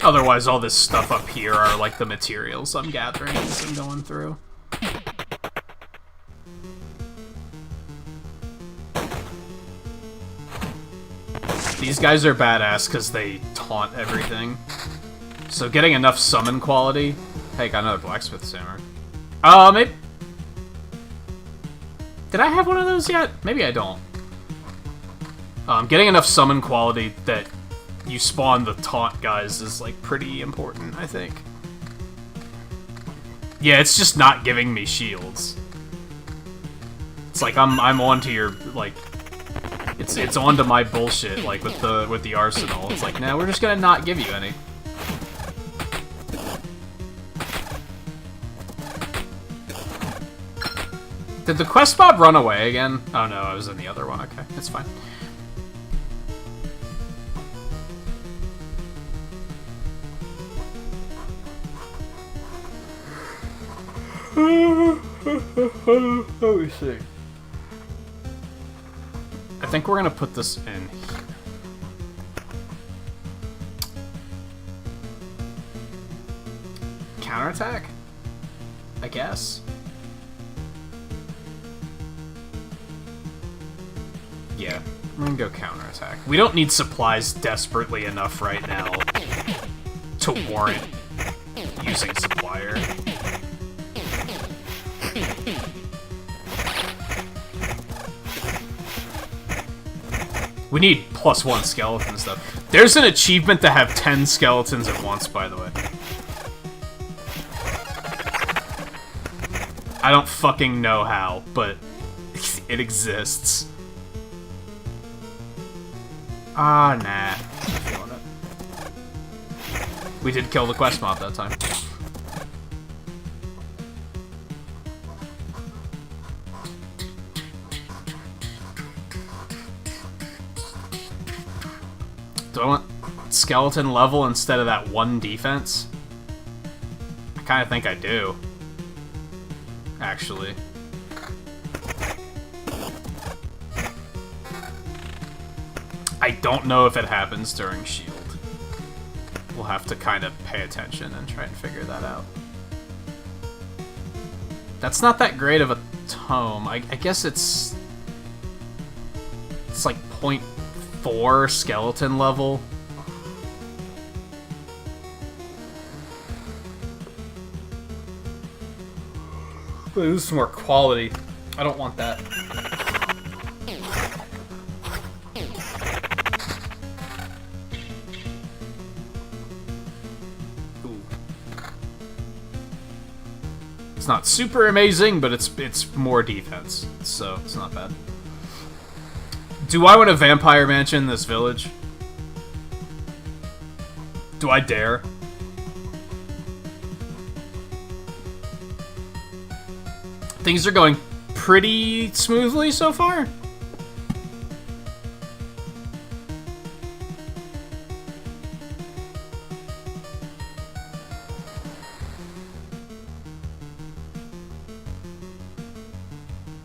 Otherwise, all this stuff up here are like the materials I'm gathering as I'm going through. These guys are badass because they taunt everything. So getting enough summon quality... Hey, got another blacksmith hammer. Maybe... Did I have one of those yet? Maybe I don't. Getting enough summon quality that you spawn the taunt guys is, like, pretty important, I think. Yeah, it's just not giving me shields. It's like I'm onto your, like... It's onto my bullshit, like, with the arsenal. It's like, nah, we're just gonna not give you any. Did the quest mob run away again? Oh no, I was in the other one. Okay, that's fine. Let me see. I think we're gonna put this in. Counterattack? I guess. Yeah, we're gonna go counterattack. We don't need supplies desperately enough right now to warrant using supplier. We need +1 skeleton stuff. There's an achievement to have 10 skeletons at once, by the way. I don't fucking know how, but it exists. Ah, nah. I'm feeling it. We did kill the quest mob that time. Do I want skeleton level instead of that 1 defense? I kind of think I do. Actually. I don't know if it happens during shield. We'll have to kind of pay attention and try and figure that out. That's not that great of a tome. I guess it's like 0.4 skeleton level. Lose some more quality. I don't want that. It's not super amazing, but it's more defense, so it's not bad. Do I want a vampire mansion in this village? Do I dare? Things are going pretty smoothly so far.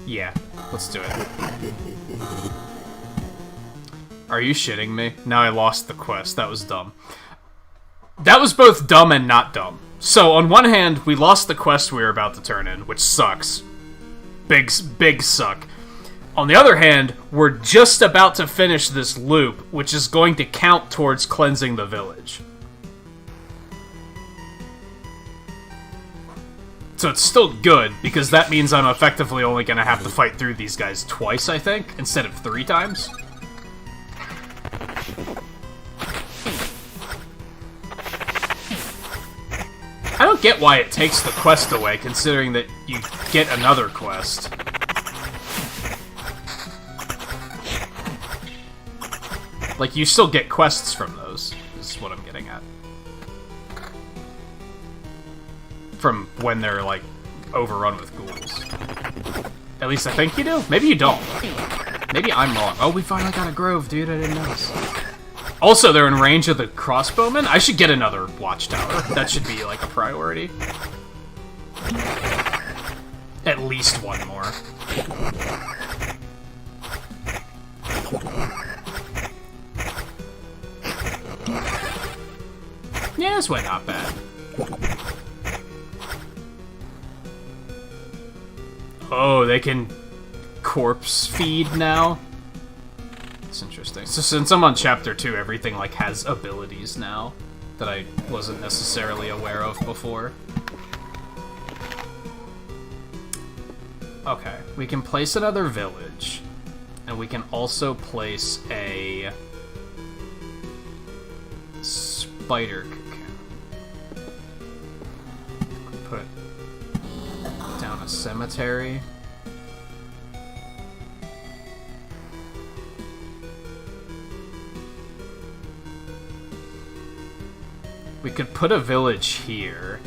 Yeah, let's do it. Are you shitting me? Now I lost the quest. That was dumb. That was both dumb and not dumb. So, on one hand, we lost the quest we were about to turn in, which sucks. Big suck. On the other hand, we're just about to finish this loop, which is going to count towards cleansing the village. So it's still good, because that means I'm effectively only going to have to fight through these guys twice, I think, instead of 3 times. I don't get why it takes the quest away, considering that you get another quest. Like, you still get quests from those, is what I'm getting at. From when they're, like, overrun with ghouls. At least I think you do? Maybe you don't. Maybe I'm wrong. Oh, we finally got a grove, dude. I didn't notice. Also, they're in range of the crossbowmen. I should get another watchtower. That should be, like, a priority. At least one more. Yeah, this went not bad. Oh, they can corpse feed now? It's interesting. So since I'm on chapter 2, everything, like, has abilities now that I wasn't necessarily aware of before. Okay, we can place another village. And we can also place a spider cocoon. Put down a cemetery. We could put a village here.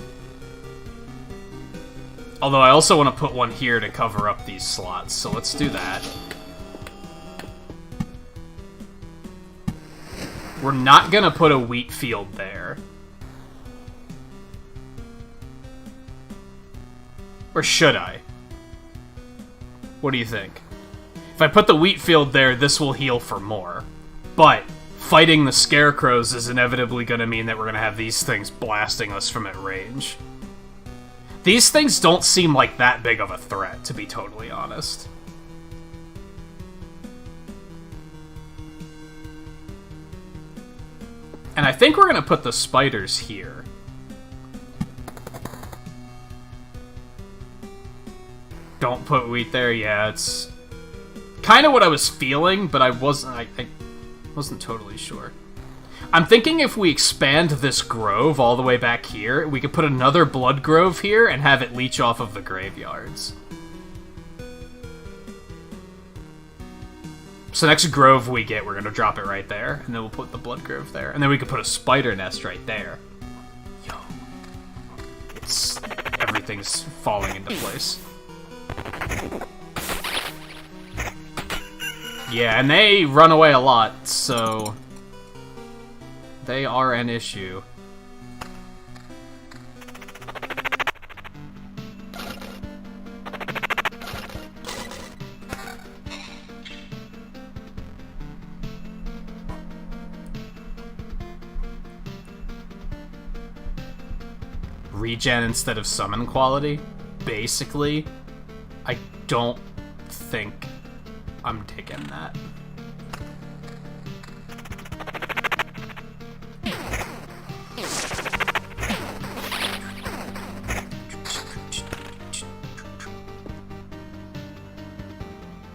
Although I also want to put one here to cover up these slots, so let's do that. We're not gonna put a wheat field there. Or should I? What do you think? If I put the wheat field there, this will heal for more. But fighting the scarecrows is inevitably going to mean that we're going to have these things blasting us from at range. These things don't seem like that big of a threat, to be totally honest. And I think we're going to put the spiders here. Don't put wheat there. Yeah, it's kind of what I was feeling, but I wasn't totally sure. I'm thinking if we expand this grove all the way back here, we could put another blood grove here and have it leech off of the graveyards. So next grove we get, we're going to drop it right there, and then we'll put the blood grove there. And then we could put a spider nest right there. Yo. Everything's falling into place. Yeah, and they run away a lot, so they are an issue. Regen instead of summon quality? Basically, I don't think I'm digging that.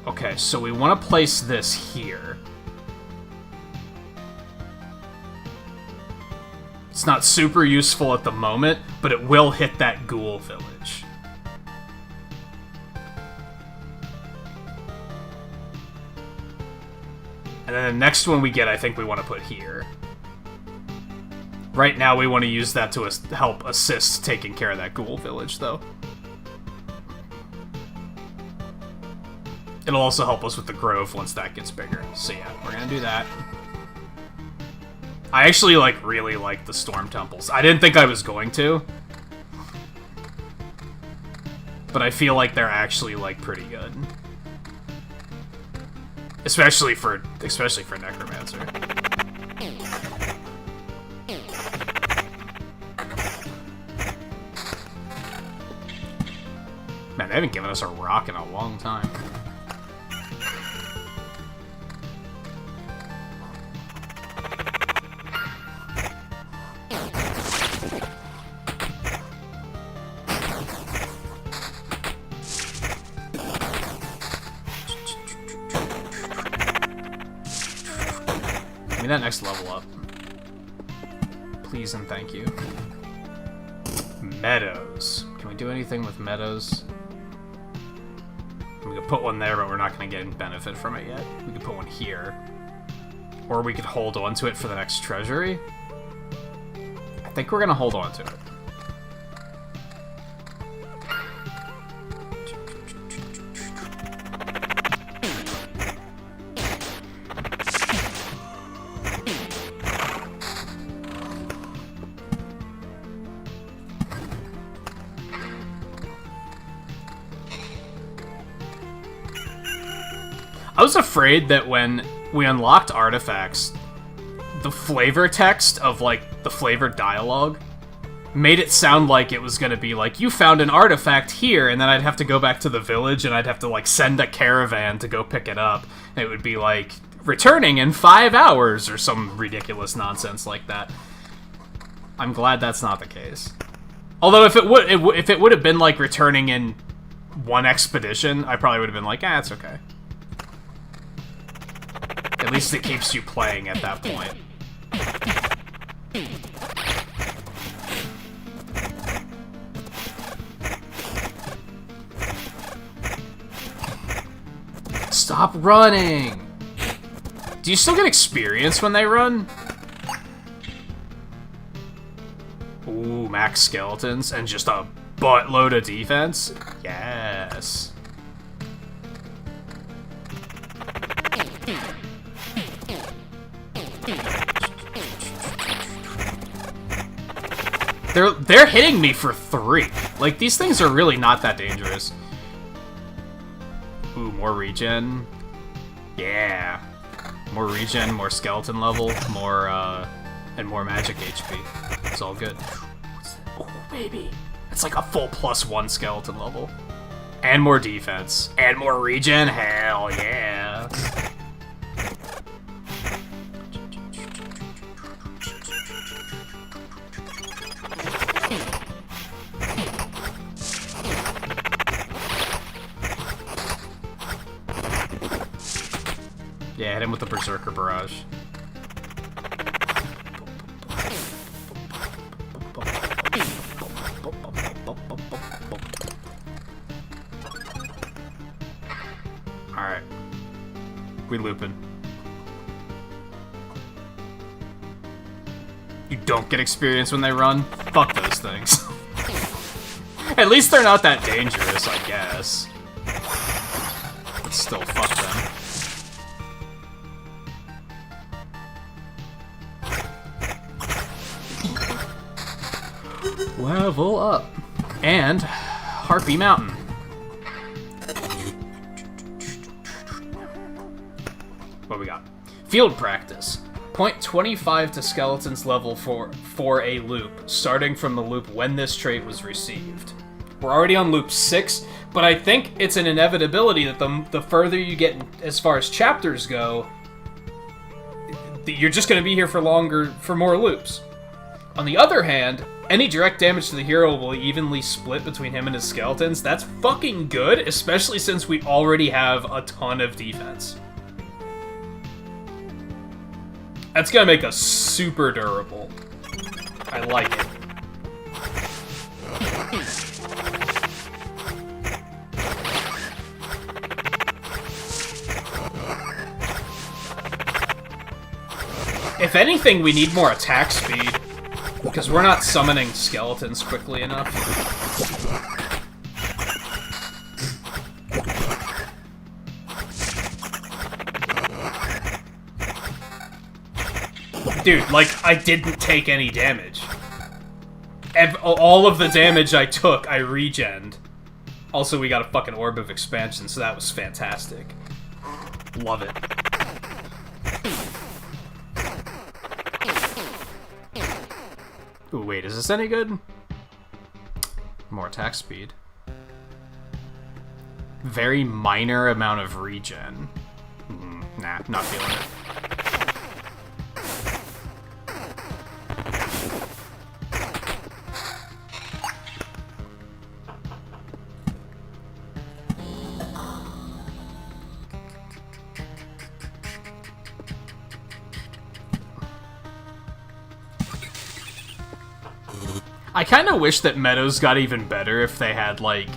Okay, so we want to place this here. It's not super useful at the moment, but it will hit that ghoul village. And then the next one we get, I think we want to put here. Right now, we want to use that to help assist taking care of that ghoul village, though. It'll also help us with the grove once that gets bigger. So yeah, we're gonna do that. I actually, like, really like the storm temples. I didn't think I was going to. But I feel like they're actually, like, pretty good. Especially for Necromancer. Man, they haven't given us a rock in a long time. Give me that next level up. Please and thank you. Meadows. Can we do anything with meadows? We could put one there, but we're not going to get any benefit from it yet. We could put one here. Or we could hold on to it for the next treasury. I think we're going to hold on to it. I was afraid that when we unlocked artifacts, the flavor text of, like, the flavor dialogue made it sound like it was gonna be like, you found an artifact here, and then I'd have to go back to the village, and I'd have to, like, send a caravan to go pick it up. And it would be, like, returning in 5 hours, or some ridiculous nonsense like that. I'm glad that's not the case. Although if it would have been, like, returning in one expedition, I probably would have been like, it's okay. At least it keeps you playing at that point. Stop running! Do you still get experience when they run? Ooh, max skeletons and just a buttload of defense? Yes. They're hitting me for 3. Like, these things are really not that dangerous. Ooh, more regen. Yeah. More regen, more skeleton level, more, and more magic HP. It's all good. Oh, baby. It's like a full +1 skeleton level. And more defense. And more regen? Hell yeah. Yeah, hit him with the Berserker Barrage. Alright. We looping. You don't get experience when they run? Fuck those things. At least they're not that dangerous, I guess. But still, fuck them. Level up. And Harpy Mountain. What we got? Field practice. Point 25 to skeleton's level for a loop, starting from the loop when this trait was received. We're already on loop 6, but I think it's an inevitability that the further you get as far as chapters go, you're just going to be here for more loops. On the other hand, any direct damage to the hero will evenly split between him and his skeletons. That's fucking good, especially since we already have a ton of defense. That's gonna make us super durable. I like it. If anything, we need more attack speed. Because we're not summoning skeletons quickly enough. Dude, like, I didn't take any damage. All of the damage I took, I regened. Also, we got a fucking Orb of Expansion, so that was fantastic. Love it. Ooh, wait, is this any good? More attack speed. Very minor amount of regen. Nah, not feeling it. I kind of wish that meadows got even better if they had, like,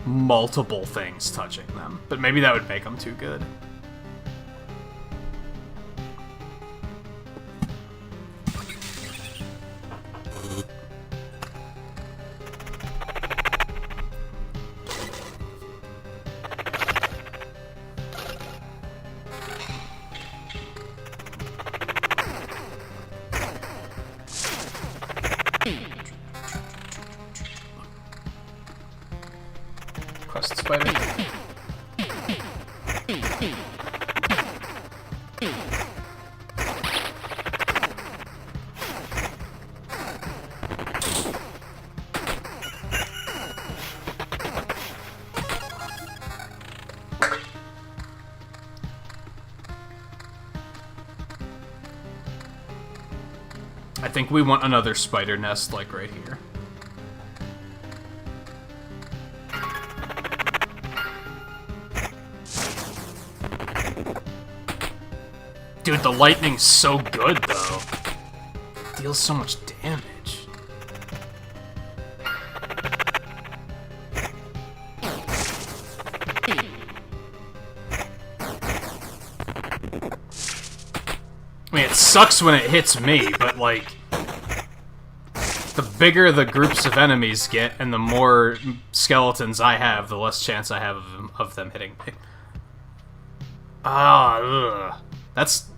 multiple things touching them. But maybe that would make them too good. Quest spider. I think we want another spider nest, like right here. Dude, the lightning's so good, though. It deals so much damage. I mean, it sucks when it hits me, but, like, the bigger the groups of enemies get and the more skeletons I have, the less chance I have of them hitting me. Ugh. That's,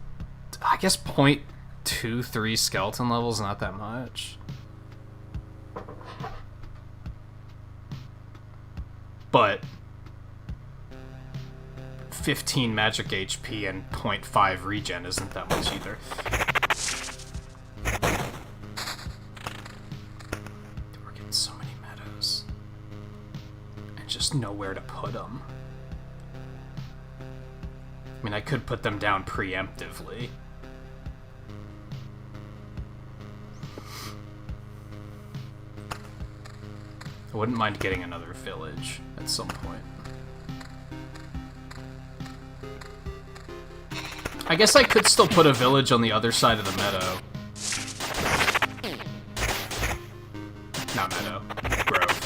I guess, 0.23 skeleton levels, not that much. But 15 magic HP and 0.5 regen isn't that much either. We're getting so many meadows. And just nowhere to put them. I mean, I could put them down preemptively. I wouldn't mind getting another village at some point. I guess I could still put a village on the other side of the meadow. Not meadow. Grove.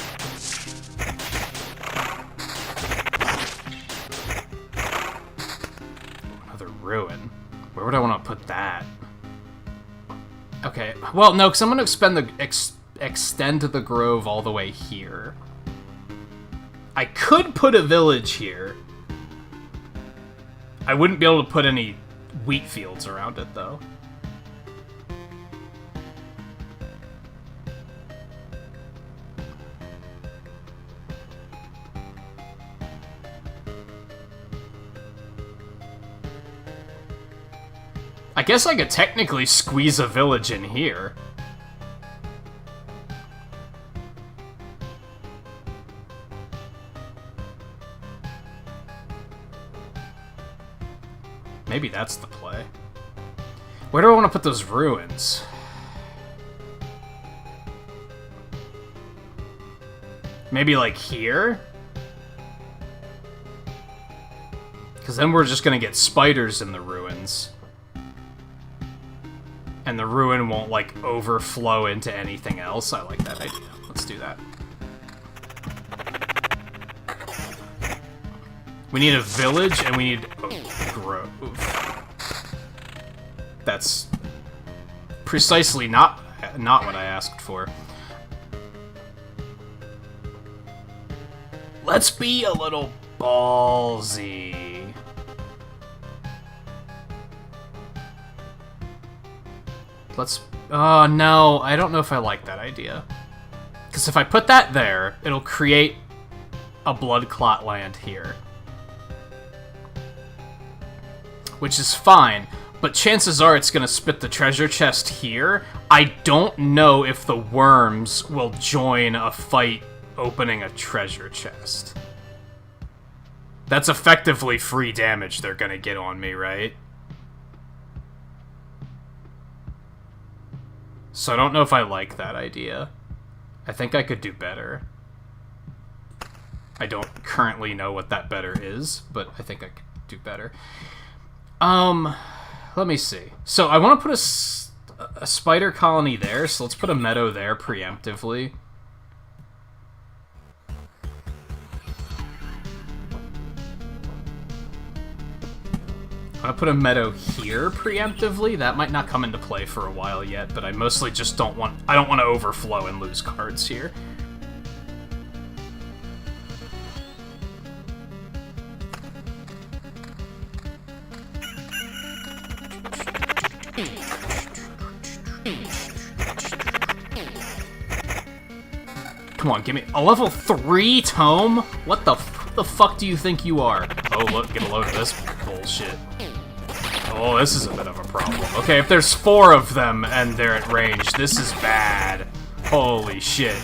Ruin. Where would I want to put that? Okay, well, no, because I'm going to extend the grove all the way here. I could put a village here. I wouldn't be able to put any wheat fields around it, though. I guess I could technically squeeze a village in here. Maybe that's the play. Where do I want to put those ruins? Maybe like here? Because then we're just going to get spiders in the ruins. And the ruin won't, like, overflow into anything else. I like that idea. Let's do that. We need a village, and we need a grove. That's precisely not what I asked for. Let's be a little ballsy. Let's... Oh, no. I don't know if I like that idea. Because if I put that there, it'll create a blood clot land here. Which is fine, but chances are it's going to spit the treasure chest here. I don't know if the worms will join a fight opening a treasure chest. That's effectively free damage they're going to get on me, right? So I don't know if I like that idea. I think I could do better. I don't currently know what that better is, but I think I could do better. Let me see. So I want to put a spider colony there, so let's put a meadow there preemptively. I'm gonna put a meadow here preemptively. That might not come into play for a while yet, but I mostly just don't want... I don't want to overflow and lose cards here. Come on, give me a level 3 tome? What the fuck do you think you are? Oh, look, get a load of this bullshit. Oh, this is a bit of a problem. Okay, if there's 4 of them and they're at range, this is bad. Holy shit.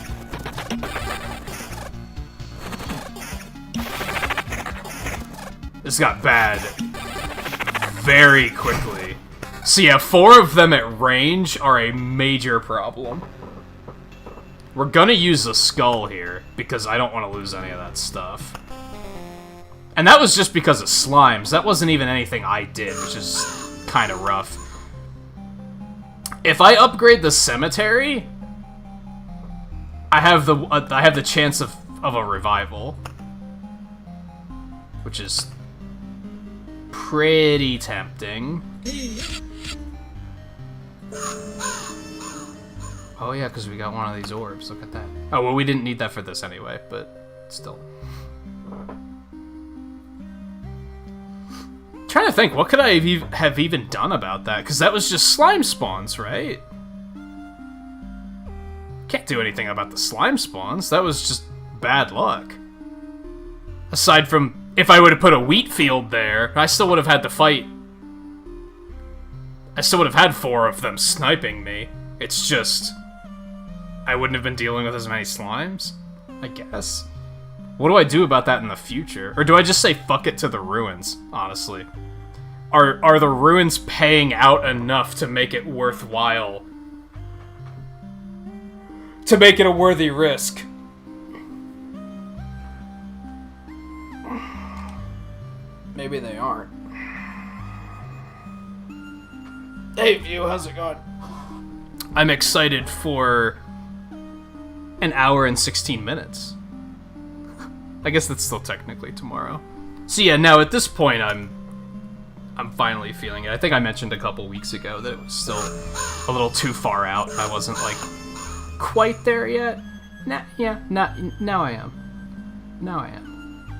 This got bad very quickly. So yeah, 4 of them at range are a major problem. We're gonna use the skull here, because I don't want to lose any of that stuff. And that was just because of slimes. That wasn't even anything I did, which is kind of rough. If I upgrade the cemetery, I have the chance of a revival, which is pretty tempting. Oh yeah, because we got one of these orbs. Look at that. Oh, well, we didn't need that for this anyway, but still. Trying to think, what could I have even done about that? Because that was just slime spawns, right? Can't do anything about the slime spawns. That was just bad luck. Aside from, if I would have put a wheat field there, I still would have had to fight. I still would have had 4 of them sniping me. It's just... I wouldn't have been dealing with as many slimes, I guess. What do I do about that in the future? Or do I just say fuck it to the ruins, honestly? Are the ruins paying out enough to make it worthwhile? To make it a worthy risk? Maybe they aren't. Hey, View, how's it going? I'm excited for an hour and 16 minutes. I guess that's still technically tomorrow. So yeah, now at this point, I'm finally feeling it. I think I mentioned a couple weeks ago that it was still a little too far out. I wasn't, like, quite there yet. Now I am. Now I am.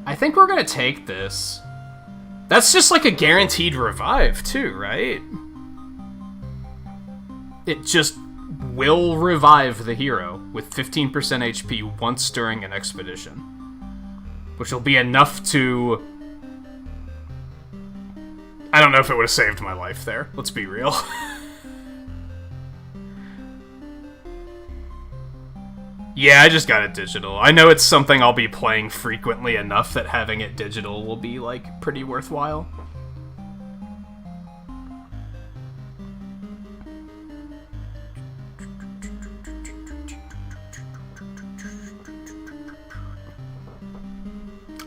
I think we're gonna take this. That's just like a guaranteed revive, too, right? It just will revive the hero with 15% HP once during an expedition. Which will be enough to... I don't know if it would have saved my life there, let's be real. Yeah, I just got it digital. I know it's something I'll be playing frequently enough that having it digital will be, like, pretty worthwhile.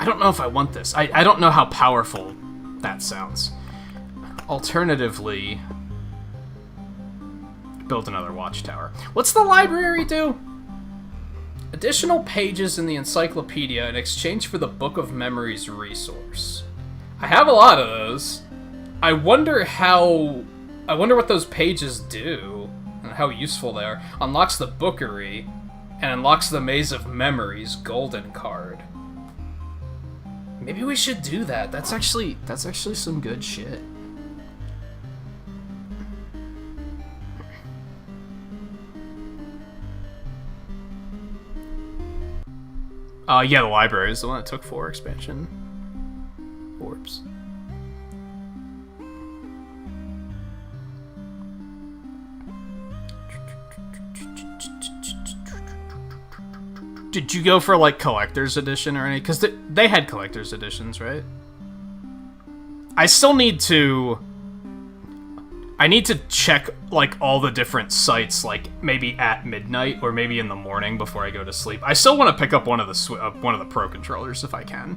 I don't know if I want this. I don't know how powerful that sounds. Alternatively, build another watchtower. What's the library do? Additional pages in the encyclopedia in exchange for the Book of Memories resource. I have a lot of those. I wonder how... I wonder what those pages do, and how useful they are. Unlocks the Bookery, and unlocks the Maze of Memories golden card. Maybe we should do that. That's actually some good shit. Yeah, the library is the one that took 4 expansion orbs. Did you go for, like, collector's edition or any? Because they had collector's editions, right? I still need to... I need to check, like, all the different sites, like, maybe at midnight or maybe in the morning before I go to sleep. I still want to pick up one of the Pro controllers if I can.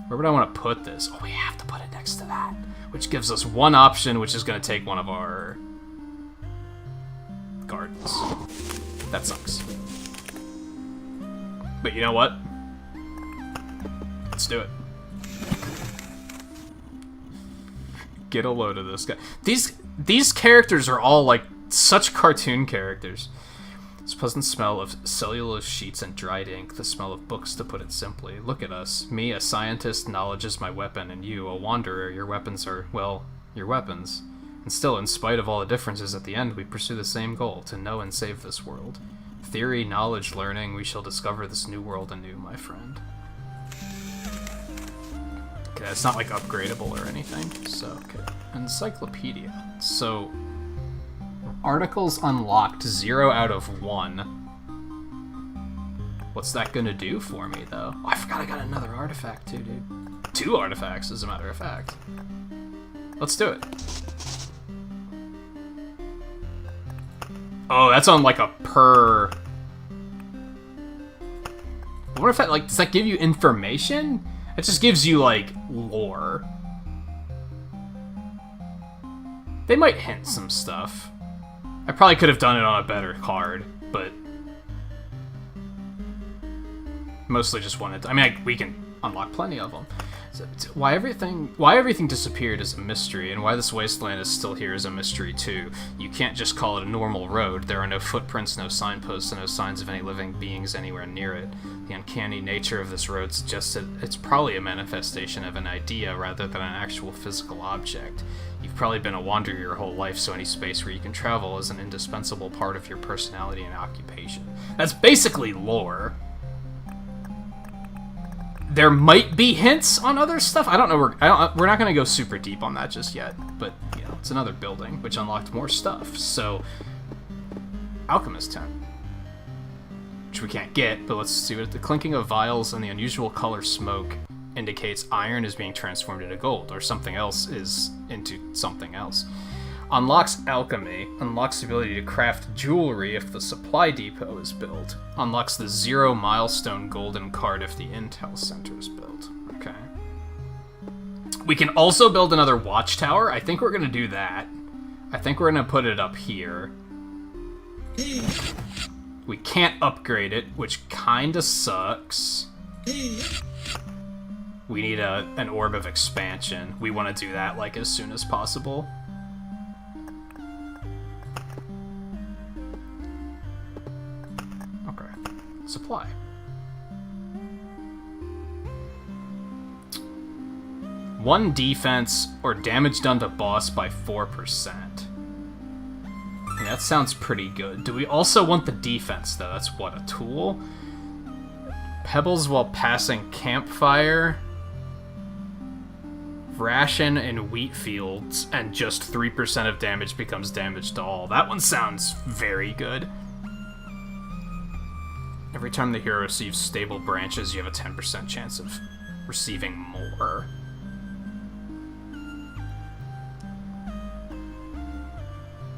Where would I want to put this? Oh, we have to put it next to that, which gives us one option, which is going to take one of our gardens. That sucks. But you know what? Let's do it. Get a load of this guy. These characters are all, like, such cartoon characters. This pleasant smell of cellulose sheets and dried ink, the smell of books, to put it simply. Look at us. Me, a scientist, knowledge is my weapon, and you, a wanderer, your weapons are, well, your weapons. And still, in spite of all the differences, at the end, we pursue the same goal, to know and save this world. Theory, knowledge, learning, we shall discover this new world anew, my friend. Okay, it's not, like, upgradable or anything, so, okay. Encyclopedia. So, articles unlocked, 0 out of 1. What's that gonna do for me, though? Oh, I forgot I got another artifact, too, dude. 2 artifacts, as a matter of fact. Let's do it. Oh, that's on, like, a per... I wonder if that, like, does that give you information? It just gives you, like, lore. They might hint some stuff. I probably could have done it on a better card, but... mostly just wanted to... I mean, we can unlock plenty of them. So, why everything disappeared is a mystery, and why this wasteland is still here is a mystery too. You can't just call it a normal road. There are no footprints, no signposts, and no signs of any living beings anywhere near it. The uncanny nature of this road suggests that it's probably a manifestation of an idea rather than an actual physical object. You've probably been a wanderer your whole life, so any space where you can travel is an indispensable part of your personality and occupation. That's basically lore. There might be hints on other stuff. I don't know. We're not going to go super deep on that just yet. But, you know, it's another building, which unlocked more stuff. So, Alchemist Tent. Which we can't get, but let's see what the clinking of vials and the unusual color smoke indicates iron is being transformed into gold, or something else is into something else. Unlocks alchemy. Unlocks the ability to craft jewelry if the supply depot is built. Unlocks the 0 milestone golden card if the intel center is built. Okay. We can also build another watchtower. I think we're going to do that. I think we're going to put it up here. We can't upgrade it, which kind of sucks. We need an orb of expansion. We want to do that, like, as soon as possible. Supply. One defense or damage done to boss by 4%. Yeah, that sounds pretty good. Do we also want the defense, though? That's what, a tool? Pebbles while passing campfire. Ration in wheat fields, and just 3% of damage becomes damage to all. That one sounds very good. Every time the hero receives stable branches, you have a 10% chance of receiving more.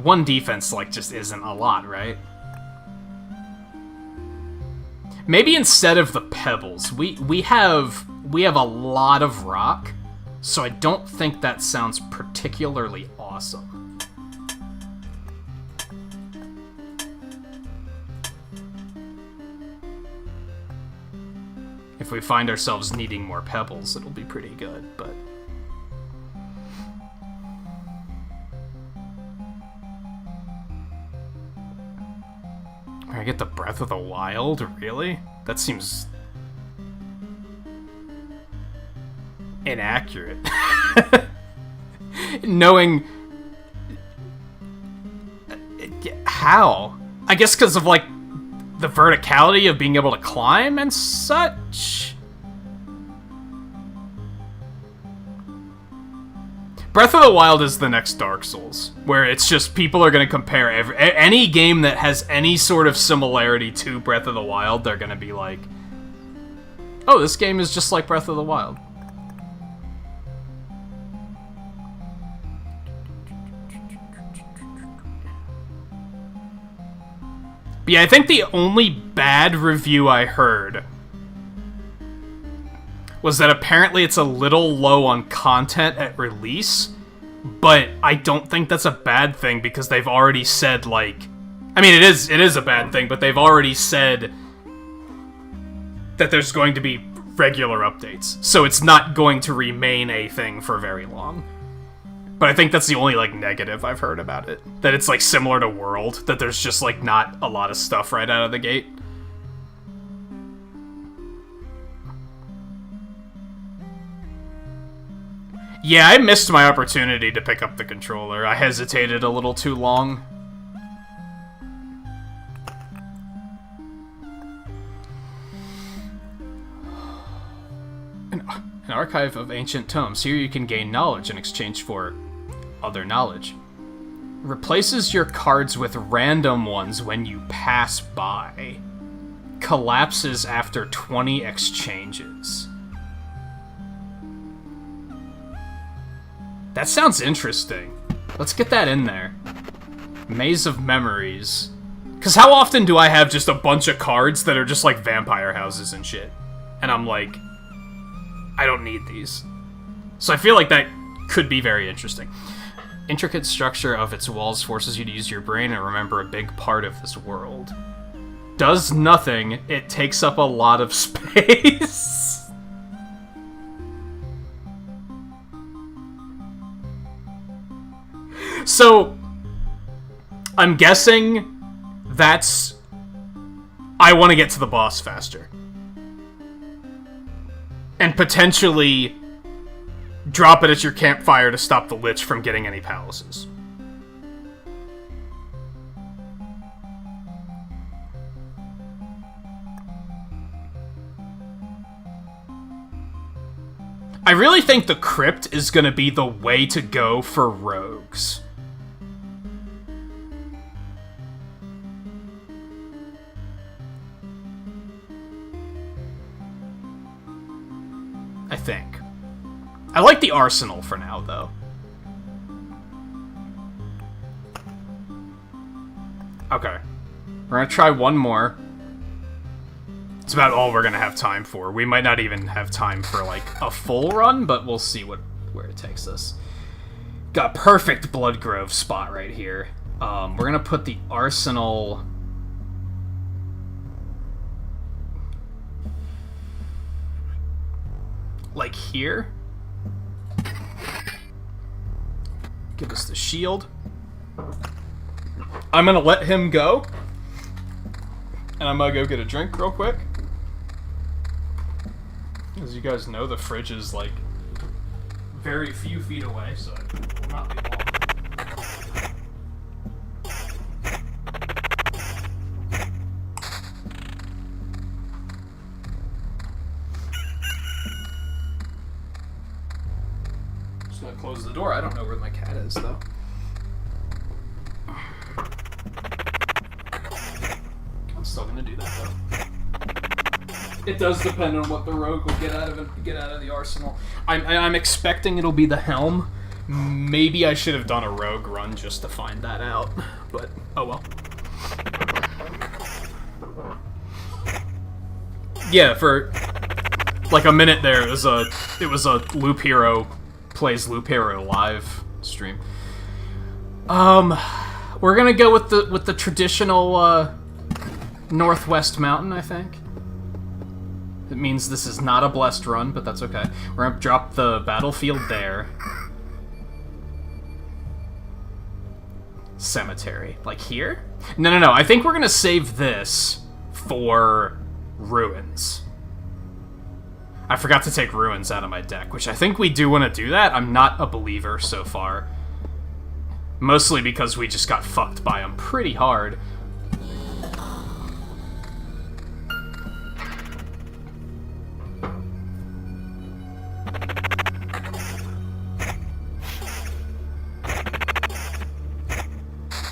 One defense, like, just isn't a lot, right? Maybe instead of the pebbles, we have a lot of rock, so I don't think that sounds particularly awesome. If we find ourselves needing more pebbles, it'll be pretty good, but I get the Breath of the Wild? Really? That seems inaccurate. Knowing how? I guess because of, like, the verticality of being able to climb and such? Breath of the Wild is the next Dark Souls, where it's just people are going to compare any game that has any sort of similarity to Breath of the Wild, they're going to be like, oh, this game is just like Breath of the Wild. But yeah, I think the only bad review I heard was that apparently it's a little low on content at release, but I don't think that's a bad thing because they've already said, like... I mean, it is a bad thing, but they've already said that there's going to be regular updates, so it's not going to remain a thing for very long. But I think that's the only, like, negative I've heard about it. That it's, like, similar to World, that there's just, like, not a lot of stuff right out of the gate. Yeah, I missed my opportunity to pick up the controller. I hesitated a little too long. An archive of ancient tomes. Here you can gain knowledge in exchange for other knowledge. Replaces your cards with random ones when you pass by. Collapses after 20 exchanges. That sounds interesting. Let's get that in there. Maze of Memories. Because how often do I have just a bunch of cards that are just like vampire houses and shit? And I'm like, I don't need these. So I feel like that could be very interesting. Intricate structure of its walls forces you to use your brain and remember a big part of this world. Does nothing. It takes up a lot of space. So, I'm guessing that's... I want to get to the boss faster. And potentially drop it at your campfire to stop the Lich from getting any palaces. I really think the crypt is going to be the way to go for rogues. I think. I like the arsenal for now, though. Okay. We're gonna try one more. It's about all we're gonna have time for. We might not even have time for, like, a full run, but we'll see where it takes us. Got perfect Bloodgrove spot right here. We're gonna put the arsenal... like here. Give us the shield. I'm gonna let him go. And I'm gonna go get a drink real quick. As you guys know, the fridge is like very few feet away, so it will not be long. Just gonna close the door. I don't know where my cat is, though. I'm still gonna do that, though. It does depend on what the rogue will get out of the arsenal. I'm expecting it'll be the helm. Maybe I should have done a rogue run just to find that out, but oh well. Yeah, for like a minute there, it was a Loop Hero plays Loop Hero live stream. We're gonna go with the traditional Northwest Mountain, I think. It means this is not a blessed run, but that's okay. We're gonna drop the battlefield there. cemetery? Like here? No. I think we're gonna save this for ruins. I forgot to take ruins out of my deck, which I think we do want to do that. I'm not a believer so far. Mostly because we just got fucked by them pretty hard.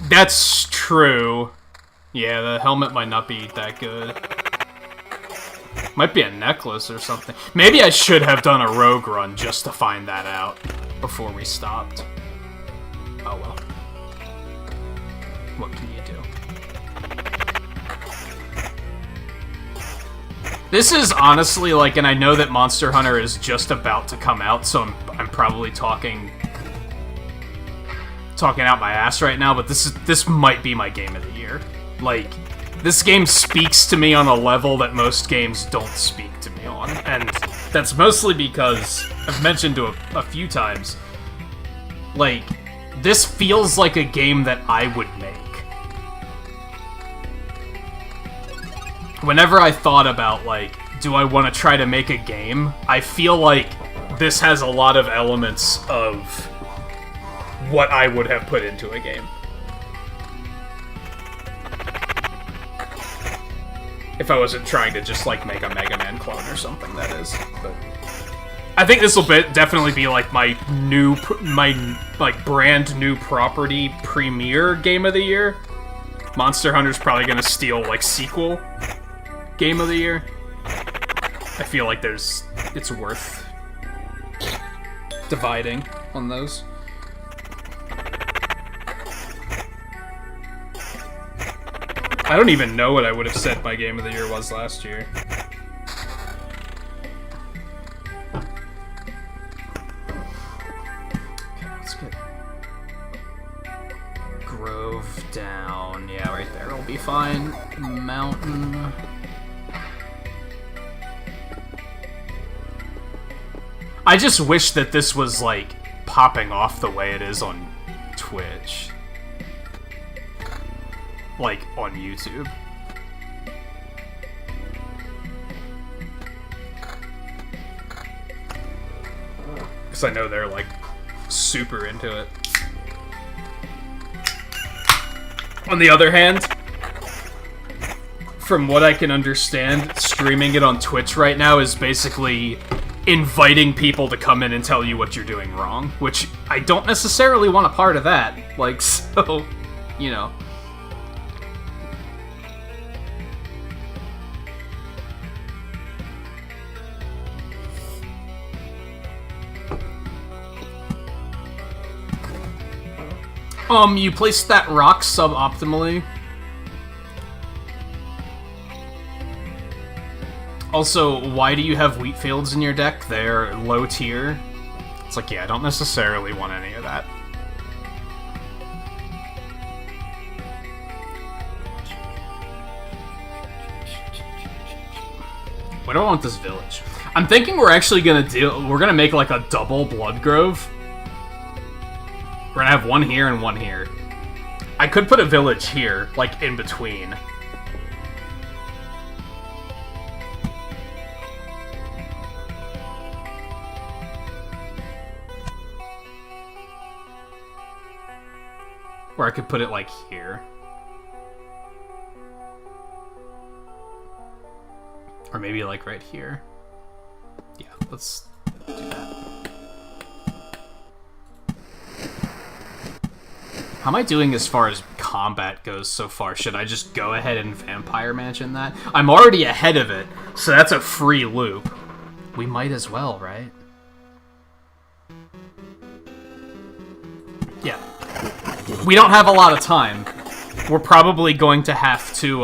That's true. Yeah, the helmet might not be that good. Might be a necklace or something. Maybe I should have done a rogue run just to find that out before we stopped. Oh well. What can you do? This is honestly like, and I know that Monster Hunter is just about to come out, so I'm probably talking out my ass right now, but this might be my game of the year. Like, this game speaks to me on a level that most games don't speak to me on, and that's mostly because I've mentioned to a few times, like, this feels like a game that I would make. Whenever I thought about, like, do I want to try to make a game, I feel like this has a lot of elements of what I would have put into a game. If I wasn't trying to just, like, make a Mega Man clone or something, that is. But I think this will definitely be, like, my brand new property premiere game of the year. Monster Hunter's probably gonna steal, like, sequel game of the year. I feel like it's worth dividing on those. I don't even know what I would have said my game of the year was last year. Okay, let's get Grove down. Yeah, right there will be fine. Mountain. I just wish that this was, like, popping off the way it is on Twitch. Like, on YouTube. Because I know they're, like, super into it. On the other hand, from what I can understand, streaming it on Twitch right now is basically inviting people to come in and tell you what you're doing wrong, which I don't necessarily want a part of that. Like, so, you know. You placed that rock suboptimally. Also, why do you have wheat fields in your deck? They're low tier. It's like, yeah, I don't necessarily want any of that. Why do I want this village? I'm thinking we're actually we're gonna make like a double blood grove. We're gonna have one here and one here. I could put a village here, like in between. Or I could put it like here. Or maybe like right here. Yeah, let's do that. How am I doing as far as combat goes so far? Should I just go ahead and Vampire Mansion that? I'm already ahead of it, so that's a free loop. We might as well, right? Yeah. We don't have a lot of time. We're probably going to have to,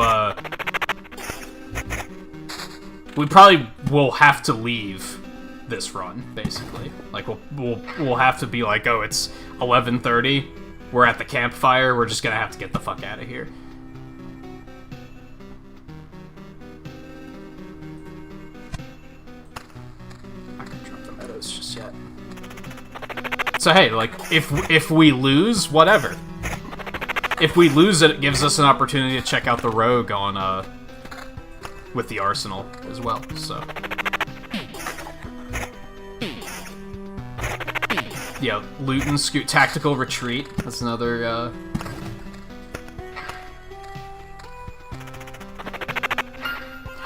we probably will have to leave this run, basically. Like, we'll have to be like, oh, it's 11:30. We're at the campfire. We're just gonna have to get the fuck out of here. I'm not gonna drop the meadows just yet. So hey, like, if we lose, whatever. if we lose it, it gives us an opportunity to check out the rogue on, with the arsenal as well, so. Yeah, loot and scoot, tactical retreat. That's another,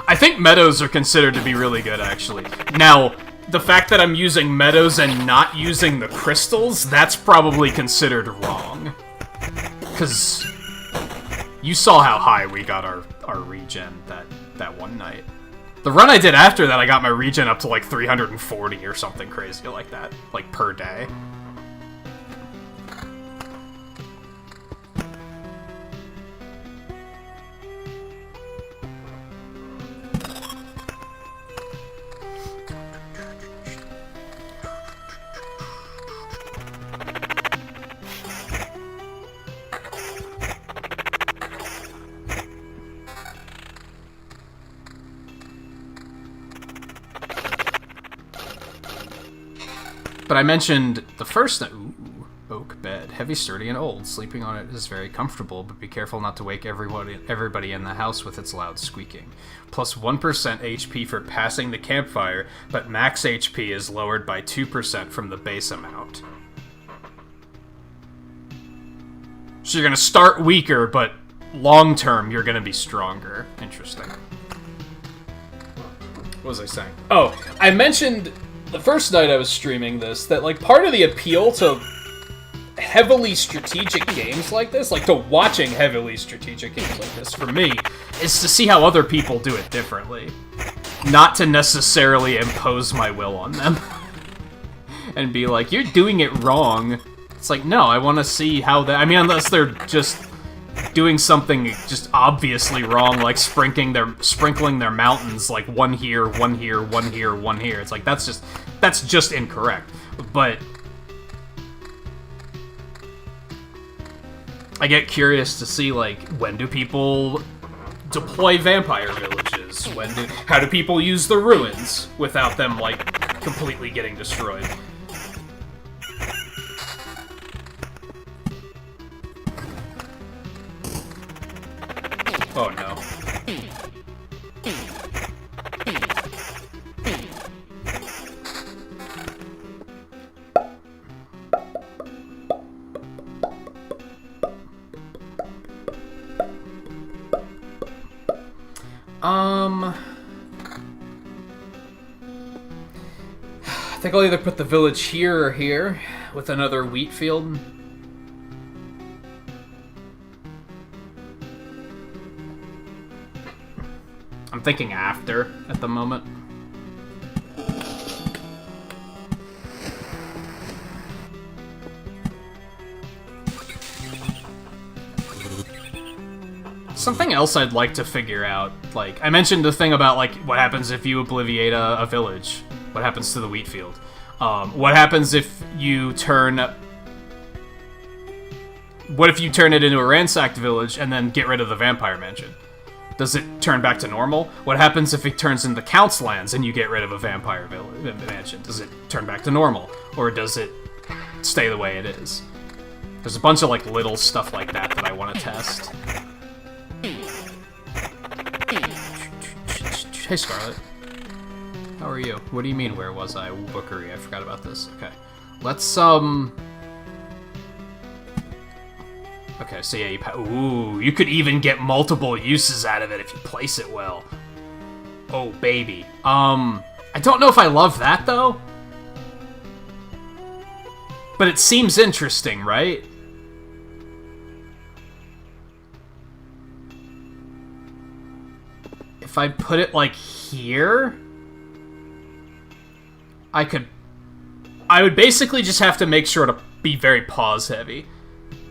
I think meadows are considered to be really good, actually. Now, the fact that I'm using meadows and not using the crystals, that's probably considered wrong. Because you saw how high we got our regen that one night. The run I did after that, I got my regen up to like 340 or something crazy like that, like per day. But I mentioned the first night. Ooh, oak bed. Heavy, sturdy, and old. Sleeping on it is very comfortable, but be careful not to wake everybody in the house with its loud squeaking. Plus 1% HP for passing the campfire, but max HP is lowered by 2% from the base amount. So you're gonna start weaker, but long term you're gonna be stronger. Interesting. What was I saying? Oh, I mentioned the first night I was streaming this, that, like, part of the appeal to heavily strategic games like this, like, to watching heavily strategic games like this, for me, is to see how other people do it differently. Not to necessarily impose my will on them. And be like, you're doing it wrong. It's like, no, I want to see how that... I mean, unless they're just doing something just obviously wrong, like sprinkling their mountains, like one here, one here, one here, one here. It's like, that's just incorrect. But I get curious to see, like, when do people deploy vampire villages? How do people use the ruins without them, like, completely getting destroyed? Oh no. I think I'll either put the village here or here with another wheat field. I'm thinking after, at the moment. Something else I'd like to figure out, like, I mentioned the thing about, like, what happens if you obliviate a village? What happens to the wheat field? What happens if you turn... What if you turn it into a ransacked village and then get rid of the vampire mansion? Does it turn back to normal? What happens if it turns into Count's lands and you get rid of a vampire mansion? Does it turn back to normal? Or does it stay the way it is? There's a bunch of, like, little stuff like that that I want to test. Hey, Scarlet. How are you? What do you mean, where was I? Bookery, I forgot about this. Okay. Let's, Okay, so yeah, ooh, you could even get multiple uses out of it if you place it well. Oh, baby. I don't know if I love that, though. But it seems interesting, right? If I put it, like, here... I would basically just have to make sure to be very pause-heavy.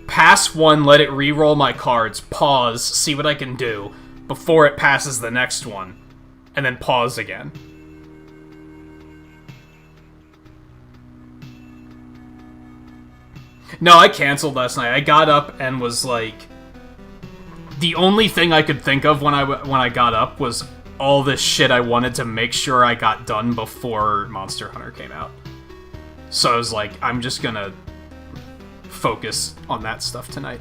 Pass one, let it re-roll my cards, pause, see what I can do, before it passes the next one, and then pause again. No, I canceled last night. I got up and was like... The only thing I could think of when I got up was all this shit I wanted to make sure I got done before Monster Hunter came out. So I was like, I'm just gonna focus on that stuff tonight.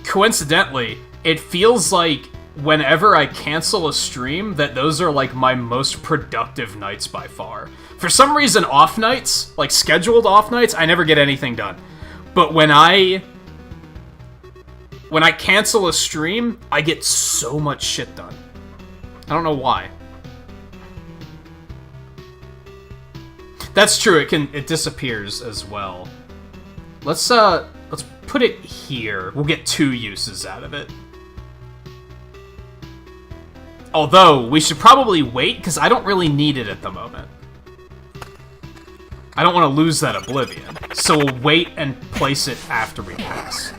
coincidentally, it feels like whenever I cancel a stream, that those are, like, my most productive nights by far. For some reason, off nights, like, scheduled off nights, I never get anything done. But when I cancel a stream, I get so much shit done. I don't know why. That's true, it disappears as well. Let's put it here. We'll get 2 uses out of it. Although, we should probably wait, because I don't really need it at the moment. I don't want to lose that Oblivion. So we'll wait and place it after we pass.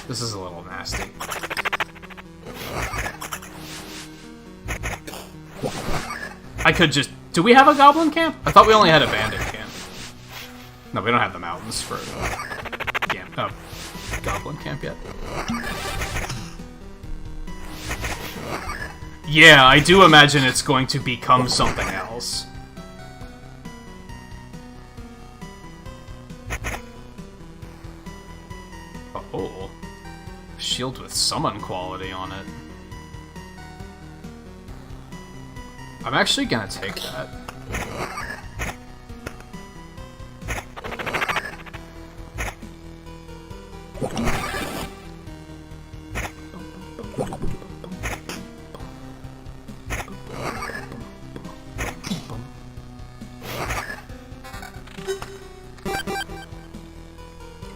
This is a little nasty. I could just... Do we have a goblin camp? I thought we only had a bandit camp. No, we don't have the mountains for goblin camp yet. Yeah, I do imagine it's going to become something else. Oh. Shield with summon quality on it. I'm actually gonna take that.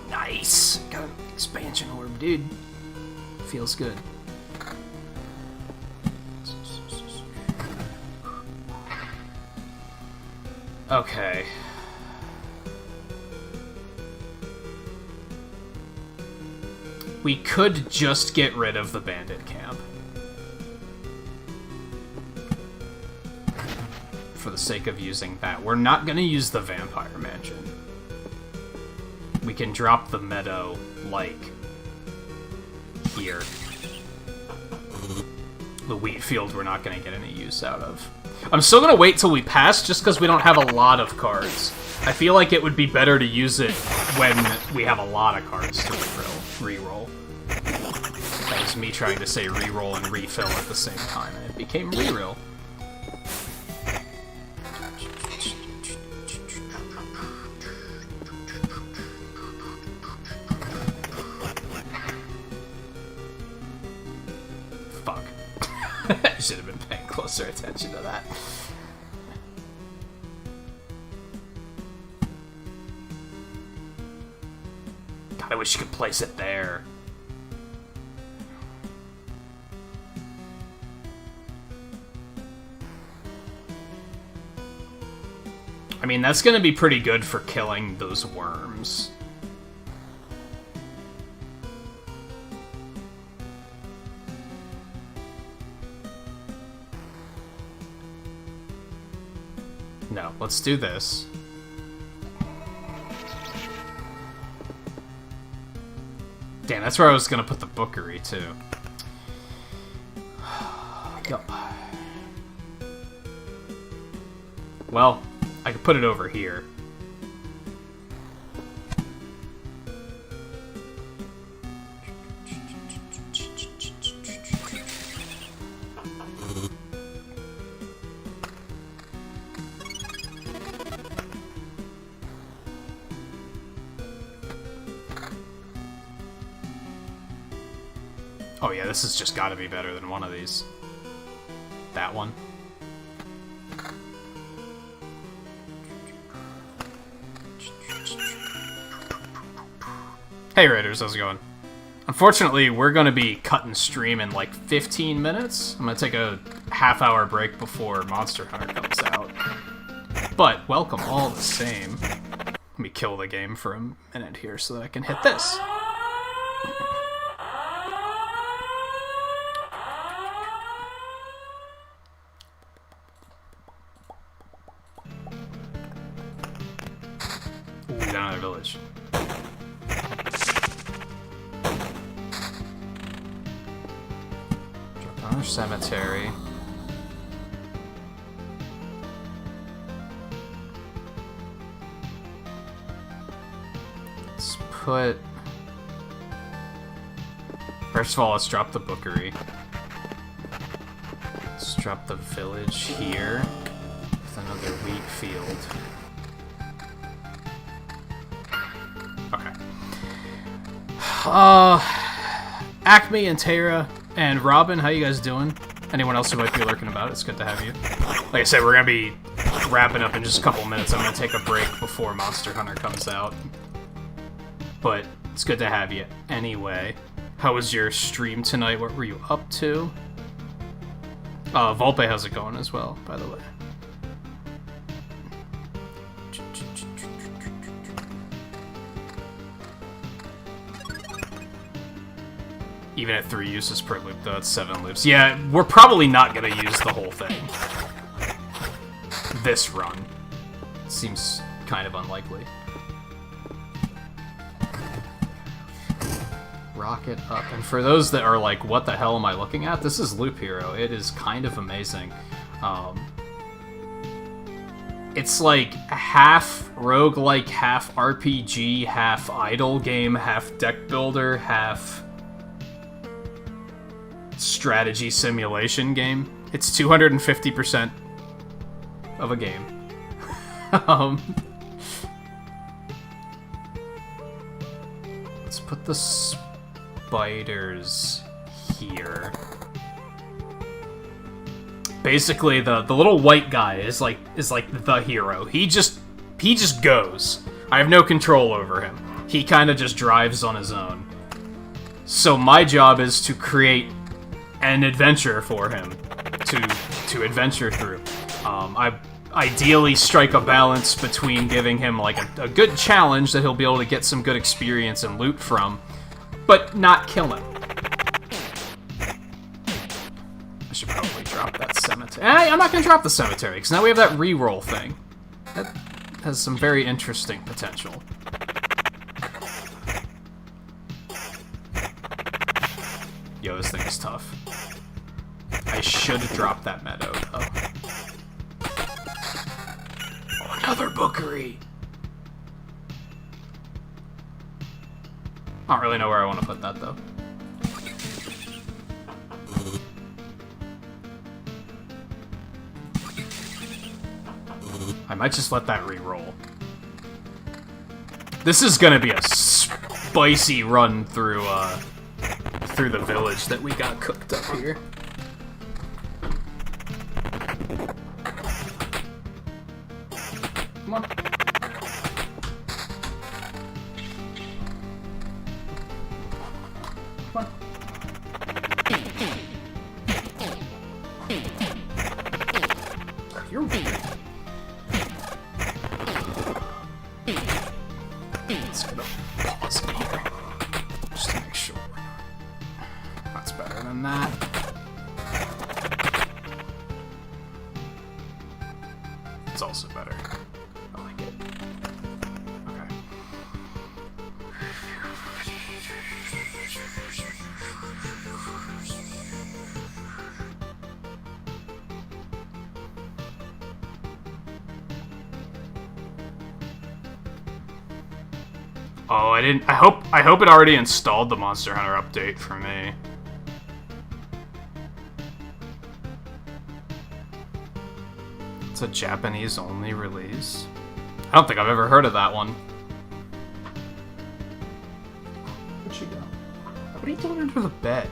Nice! Got an expansion orb, dude. Feels good. Okay. We could just get rid of the bandit camp. For the sake of using that. We're not gonna use the vampire mansion. We can drop the meadow, like, here. The wheat field we're not gonna get any use out of. I'm still gonna wait till we pass, just because we don't have a lot of cards. I feel like it would be better to use it when we have a lot of cards to reroll. That was me trying to say reroll and refill at the same time, and it became reroll. Fuck. I should have been paying closer attention to that. God, I wish you could place it there. I mean, that's gonna be pretty good for killing those worms. No, let's do this. Damn, that's where I was gonna put the bookery, too. Go. Well, I could put it over here. Oh yeah, this has just got to be better than one of these. That one. Hey Raiders, how's it going? Unfortunately, we're going to be cutting stream in like 15 minutes. I'm going to take a half-hour break before Monster Hunter comes out. But welcome all the same. Let me kill the game for a minute here so that I can hit this. get another village. Drop another cemetery. Let's put... First of all, let's drop the bookery. Let's drop the village here with another wheat field. Okay. Acme and Tara and Robin, how you guys doing? Anyone else who might be lurking about, it's good to have you. Like I said, we're gonna be wrapping up in just a couple minutes. I'm gonna take a break before Monster Hunter comes out. But it's good to have you anyway. How was your stream tonight? What were you up to? Volpe, how's it going as well, by the way? Even at 3 uses per loop, though, it's 7 loops. Yeah, we're probably not going to use the whole thing. This run. Seems kind of unlikely. Rocket up. And for those that are like, what the hell am I looking at? This is Loop Hero. It is kind of amazing. It's like half roguelike, half RPG, half idle game, half deck builder, half strategy simulation game. It's 250% of a game. Let's put the spiders here. Basically, the little white guy is like the hero. He just goes. I have no control over him. He kind of just drives on his own. So my job is to create an adventure for him to adventure through. I ideally strike a balance between giving him like a good challenge that he'll be able to get some good experience and loot from, but not kill him. I should probably drop that cemetery. I'm not going to drop the cemetery, because now we have that reroll thing. That has some very interesting potential. Yo, this thing is tough. I should drop that meadow, though. Oh, another bookery! I don't really know where I want to put that, though. I might just let that re-roll. This is gonna be a spicy run through the village that we got cooked up here. Come on. Come on. You're weird. Let's get a pause in here, just to make sure. That's better than that. It's also better. I like it. Okay. Oh, I didn't. I hope it already installed the Monster Hunter update for me. It's a Japanese-only release. I don't think I've ever heard of that one. Where'd she go? What are you doing under the bed?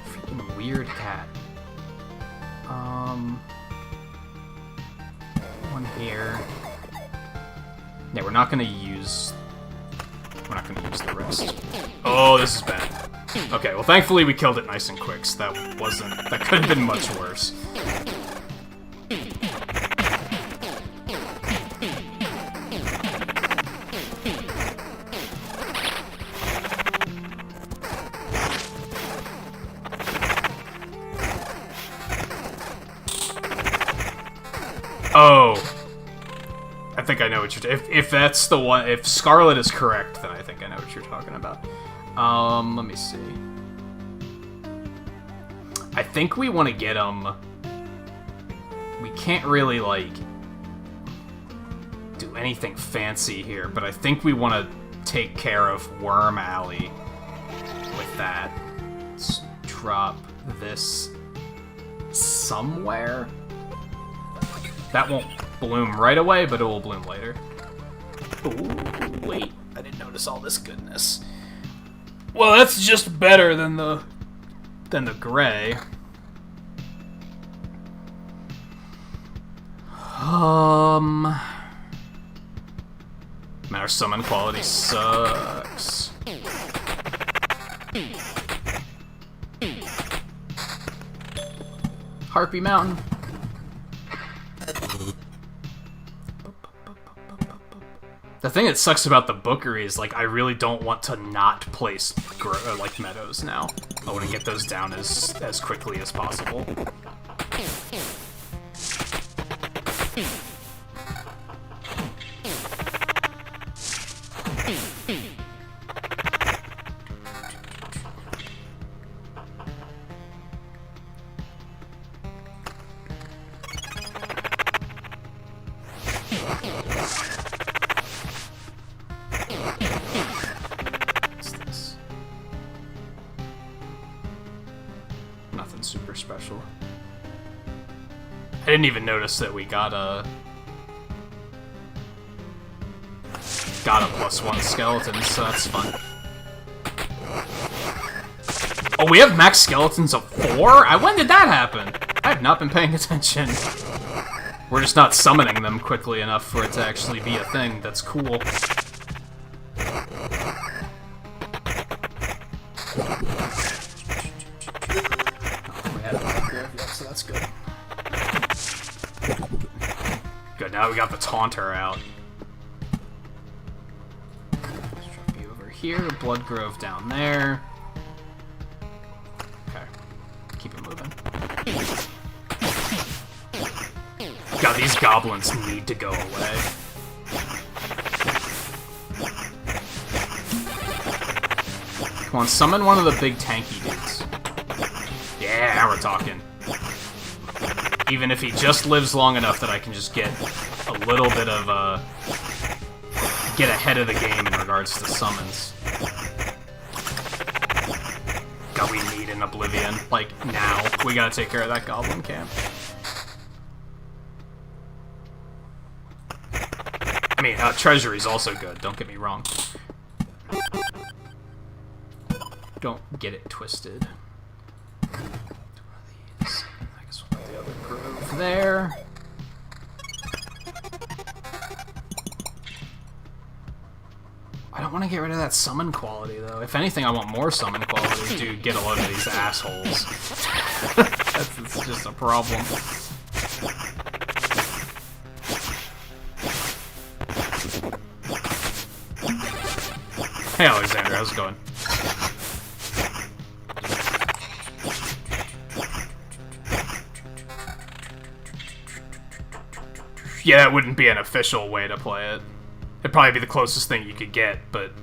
Freaking weird cat. One here. Yeah, we're not gonna use the rest. Oh, this is bad. Okay, well, thankfully we killed it nice and quick, so that could have been much worse. Oh. think I know what you're... If that's the one... If Scarlet is correct, then I think I know what you're talking about. Let me see. I think we want to get him... We can't really, like... do anything fancy here, but I think we want to take care of Worm Alley with that. Let's drop this somewhere. That won't bloom right away, but it will bloom later. Ooh, wait, I didn't notice all this goodness. Well, that's just better than the gray. Man, our summon quality sucks. Harpy Mountain. The thing that sucks about the Bookery is, like, I really don't want to not place, like, meadows now. I want to get those down as quickly as possible. Nothing super special. I didn't even notice that we got a +1 skeleton, so that's fun. Oh, we have max skeletons of 4? When did that happen? I have not been paying attention. We're just not summoning them quickly enough for it to actually be a thing that's cool. So that's good. Good, now we got the Taunter out. Let's drop you over here, Blood Grove down there. Okay, keep it moving. God, these goblins need to go away. Come on, summon one of the big tanky dudes. Yeah, now we're talking. Even if he just lives long enough that I can just get a little bit of, get ahead of the game in regards to summons. God, we need an Oblivion. Like, now. We gotta take care of that goblin camp. I mean, Treasury's also good, don't get me wrong. Don't get it twisted. The other grove there. I don't want to get rid of that summon quality, though. If anything, I want more summon quality to get a load of these assholes. That's just a problem. Hey, Alexander, how's it going? Yeah, that wouldn't be an official way to play it. It'd probably be the closest thing you could get, but...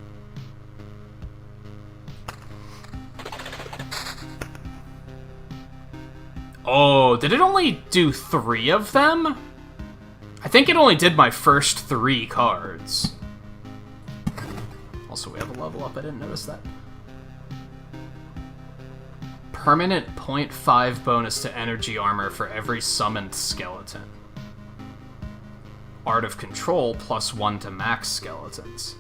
Oh, did it only do 3 of them? I think it only did my first 3 cards. Also, we have a level up, I didn't notice that. Permanent 0.5 bonus to energy armor for every summoned skeleton. Art of Control, +1 to max skeletons.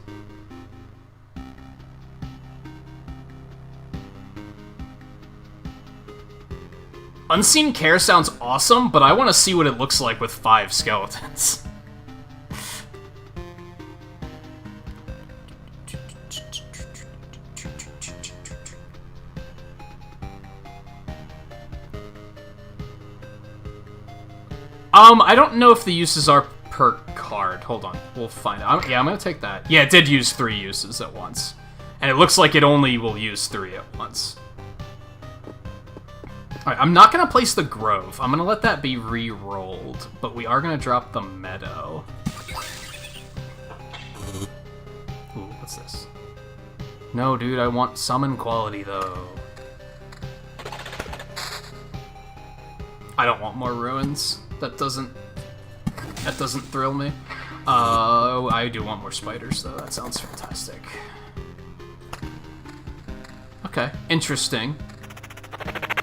Unseen Care sounds awesome, but I want to see what it looks like with 5 skeletons. I don't know if the uses are per card. Hold on, we'll find out. Yeah, I'm gonna take that. Yeah, it did use 3 uses at once. And it looks like it only will use 3 at once. Alright, I'm not gonna place the Grove. I'm gonna let that be re-rolled, but we are gonna drop the Meadow. What's this? No, dude, I want summon quality, though. I don't want more ruins. That doesn't thrill me. I do want more spiders, though. That sounds fantastic. Okay, interesting.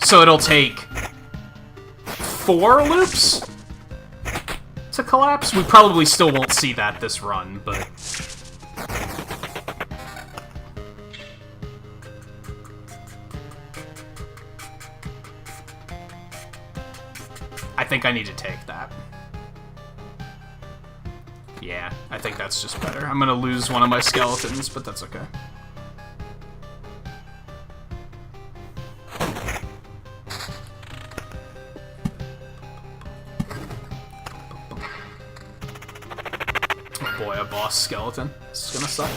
So it'll take 4 loops to collapse? We probably still won't see that this run, but... I think I need to take that. Yeah, I think that's just better. I'm gonna lose one of my skeletons, but that's okay. Oh boy, a boss skeleton. This is gonna suck.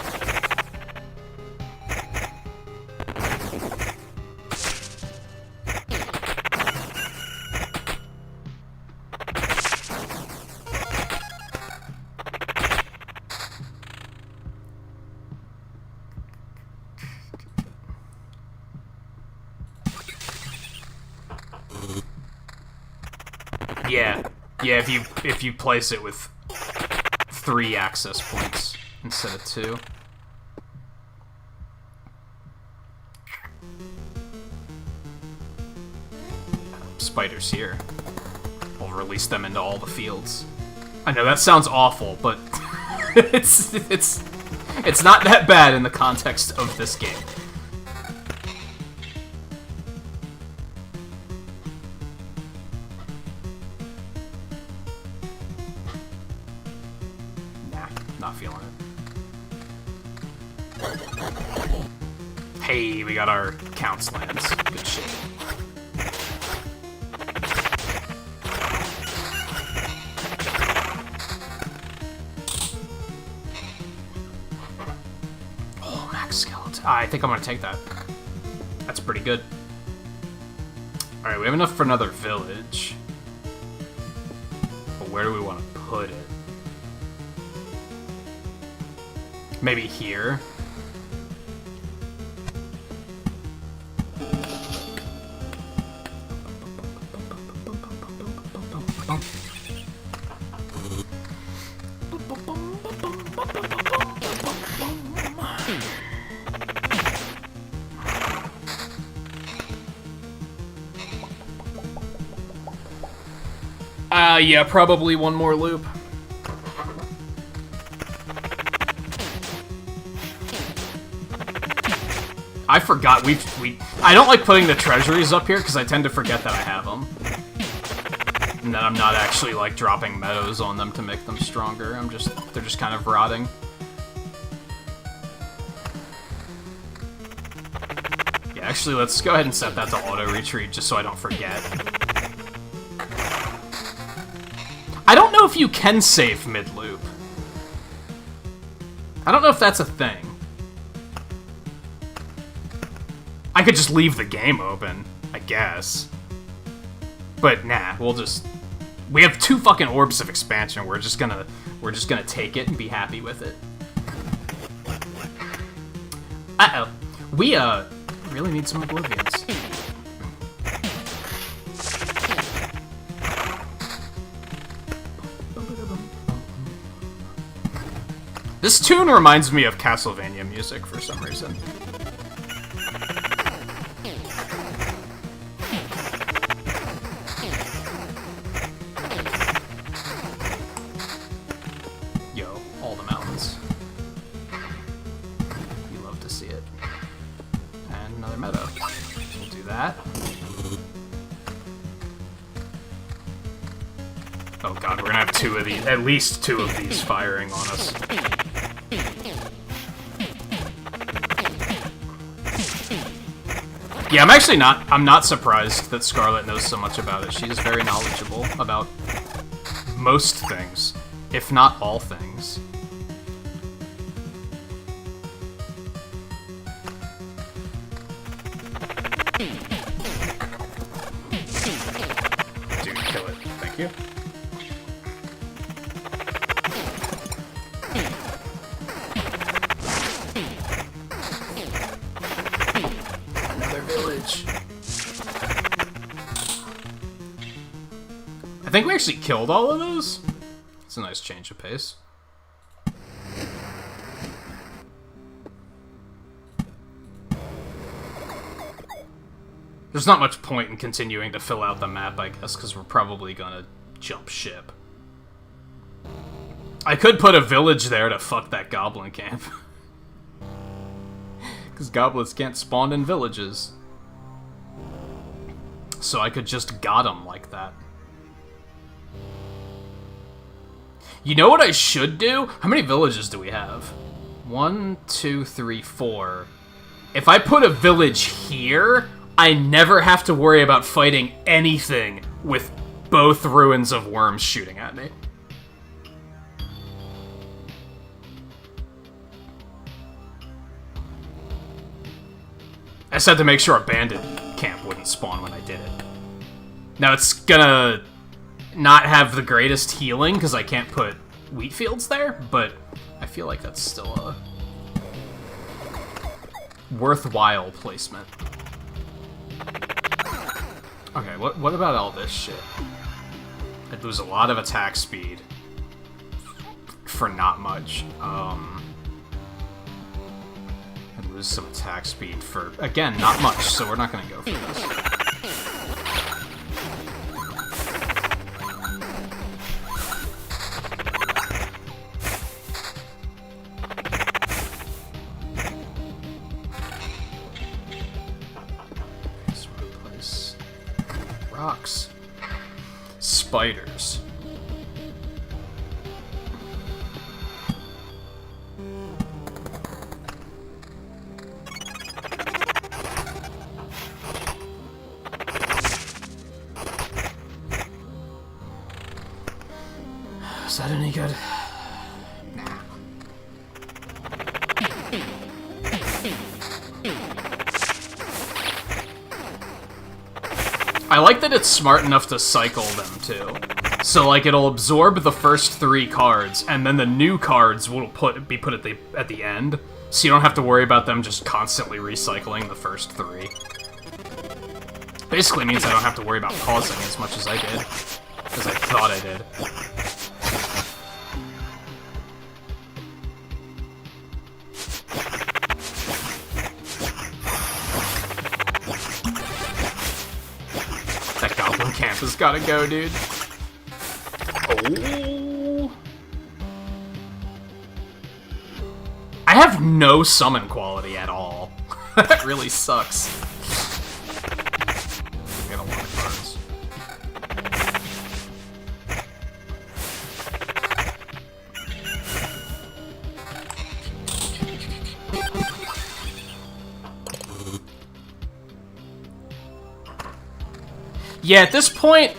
Yeah, if you place it with 3 access points instead of 2. Spiders here. We'll release them into all the fields. I know that sounds awful, but it's not that bad in the context of this game. Not feeling it. Hey, we got our counts lands. Good shit. Oh, max skeleton. I think I'm gonna take that. That's pretty good. Alright, we have enough for another village. But where do we want to put it? Maybe here. Yeah, probably one more loop. I forgot I don't like putting the treasuries up here because I tend to forget that I have them. And that I'm not actually like dropping meadows on them to make them stronger. They're just kind of rotting. Yeah, actually let's go ahead and set that to auto retreat just so I don't forget. I don't know if you can save mid-loop. I don't know if that's a thing. I could just leave the game open, I guess. But nah, we have 2 fucking orbs of expansion. We're just gonna take it and be happy with it. Uh-oh. We really need some oblivions. This tune reminds me of Castlevania music for some reason. Yo, all the mountains. You love to see it. And another meadow. We'll do that. Oh god, we're gonna have 2 of these, at least 2 of these firing on us. Yeah, I'm not surprised that Scarlet knows so much about it. She is very knowledgeable about most things, if not all things. Dude, kill it. Thank you. think we actually killed all of those. It's a nice change of pace. There's not much point in continuing to fill out the map, I guess, because we're probably gonna jump ship. I could put a village there to fuck that goblin camp. Because goblins can't spawn in villages. So I could just got them like that. You know what I should do? How many villages do we have? 1, 2, 3, 4. If I put a village here, I never have to worry about fighting anything with both ruins of worms shooting at me. I just had to make sure a bandit camp wouldn't spawn when I did it. Now it's gonna not have the greatest healing because I can't put wheat fields there, but I feel like that's still a worthwhile placement. Okay, what about all this shit? I lose a lot of attack speed for not much. I lose some attack speed for, again, not much, so we're not gonna go for this. Rocks. Spiders. Is that any good? Nah. I like that it's smart enough to cycle them, too. So, like, it'll absorb the first 3 cards, and then the new cards will be put at the end, so you don't have to worry about them just constantly recycling the first 3. Basically means I don't have to worry about pausing as much as I did. As I thought I did. Camp has gotta go, dude. Oh. I have no summon quality at all. That really sucks. I got a lot of cards. Yeah, at this point,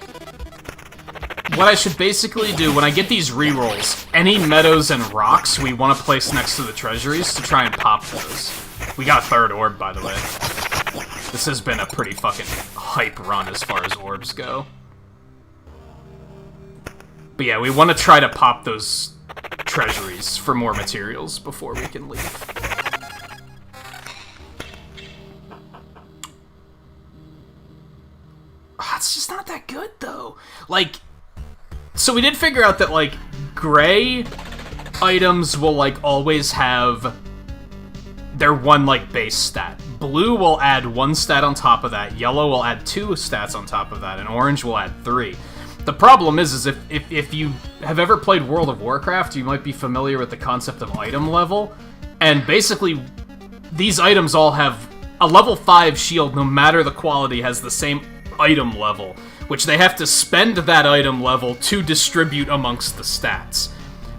what I should basically do, when I get these rerolls, any meadows and rocks we want to place next to the treasuries to try and pop those. We got a 3rd orb, by the way. This has been a pretty fucking hype run as far as orbs go. But yeah, we want to try to pop those treasuries for more materials before we can leave. It's just not that good, though. Like, so we did figure out that, like, gray items will, like, always have their one, like, base stat. Blue will add 1 stat on top of that, yellow will add 2 stats on top of that, and orange will add 3. The problem is if you have ever played World of Warcraft, you might be familiar with the concept of item level, and basically, these items all have a level 5 shield, no matter the quality, has the same item level, which they have to spend that item level to distribute amongst the stats.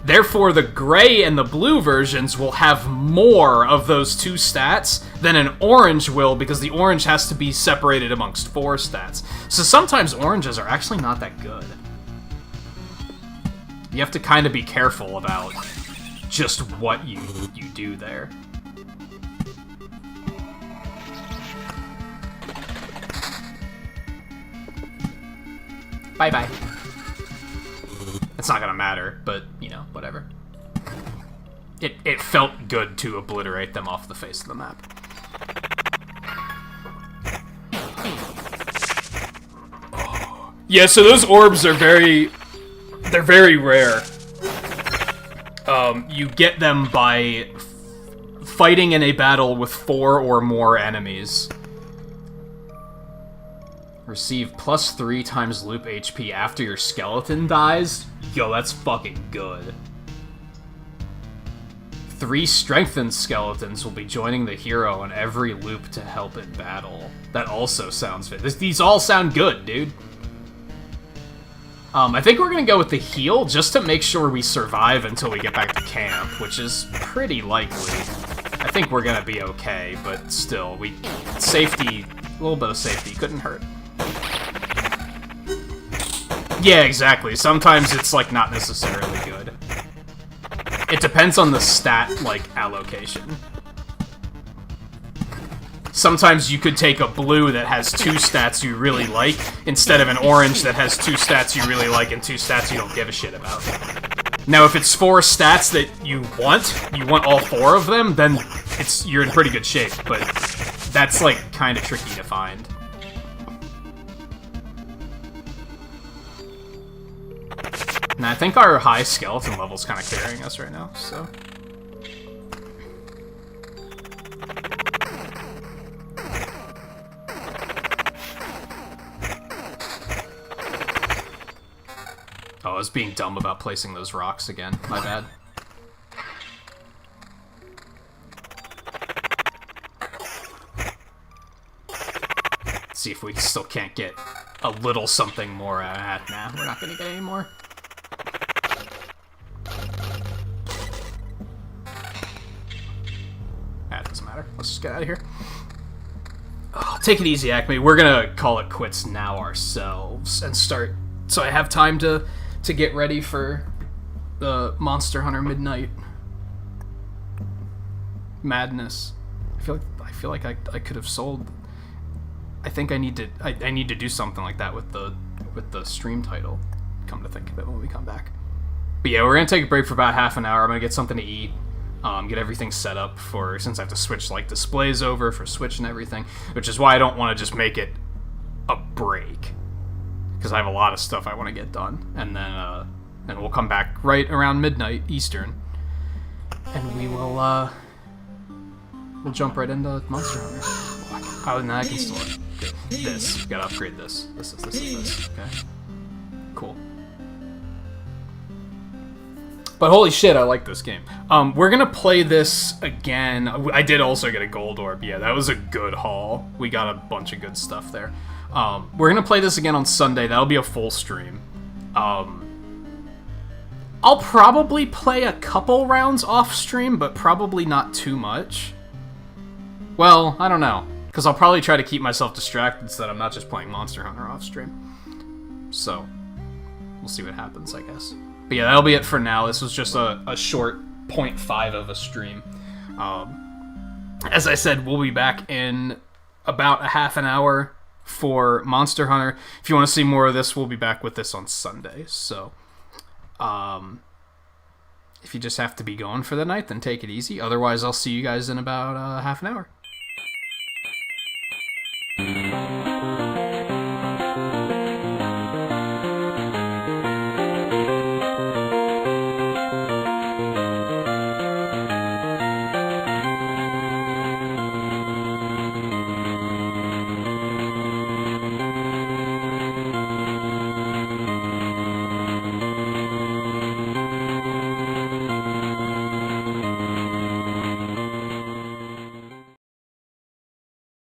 Therefore, the gray and the blue versions will have more of those 2 stats than an orange will, because the orange has to be separated amongst 4 stats. So sometimes oranges are actually not that good. You have to kind of be careful about just what you do there. Bye-bye. It's not gonna matter, but, you know, whatever. It felt good to obliterate them off the face of the map. Oh, Yeah, so those orbs are they're very rare. You get them by fighting in a battle with 4 or more enemies. Receive +3 times loop HP after your skeleton dies. Yo, that's fucking good. 3 strengthened skeletons will be joining the hero in every loop to help in battle. That also sounds fit. These all sound good, dude. I think we're gonna go with the heal just to make sure we survive until we get back to camp, which is pretty likely. I think we're gonna be okay, but still, safety, a little bit of safety couldn't hurt. Yeah, exactly. Sometimes it's, like, not necessarily good. It depends on the stat, like, allocation. Sometimes you could take a blue that has 2 stats you really like, instead of an orange that has 2 stats you really like and 2 stats you don't give a shit about. Now, if it's 4 stats that you want all 4 of them, then you're in pretty good shape, but that's, like, kind of tricky to find. Now, I think our high skeleton level's kind of carrying us right now, so... Oh, I was being dumb about placing those rocks again. My bad. Let's see if we still can't get a little something more out of that. Nah, we're not gonna get any more. That doesn't matter. Let's just get out of here. Oh, take it easy, Acme. We're gonna call it quits now ourselves and start... So I have time to get ready for the Monster Hunter Midnight madness. I feel like I could have sold. I think I need to do something like that with the stream title. Come to think of it when we come back. But yeah, we're gonna take a break for about half an hour. I'm gonna get something to eat. Get everything set up for, since I have to switch like displays over for Switch and everything, which is why I don't want to just make it a break, because I have a lot of stuff I want to get done, and then we'll come back right around midnight Eastern, and we'll jump right into Monster Hunter. Oh, now I can still this. Gotta upgrade this. This is this. Okay. Cool. But holy shit, I like this game. We're gonna play this again. I did also get a gold orb. Yeah, that was a good haul. We got a bunch of good stuff there. We're gonna play this again on Sunday. That'll be a full stream. I'll probably play a couple rounds off stream, but probably not too much. Well, I don't know, because I'll probably try to keep myself distracted so that I'm not just playing Monster Hunter off stream. So, we'll see what happens, I guess. But yeah, that'll be it for now. This was just a short 0.5 of a stream. As I said, we'll be back in about a half an hour for Monster Hunter. If you want to see more of this, we'll be back with this on Sunday. So, if you just have to be going for the night, then take it easy. Otherwise, I'll see you guys in about half an hour.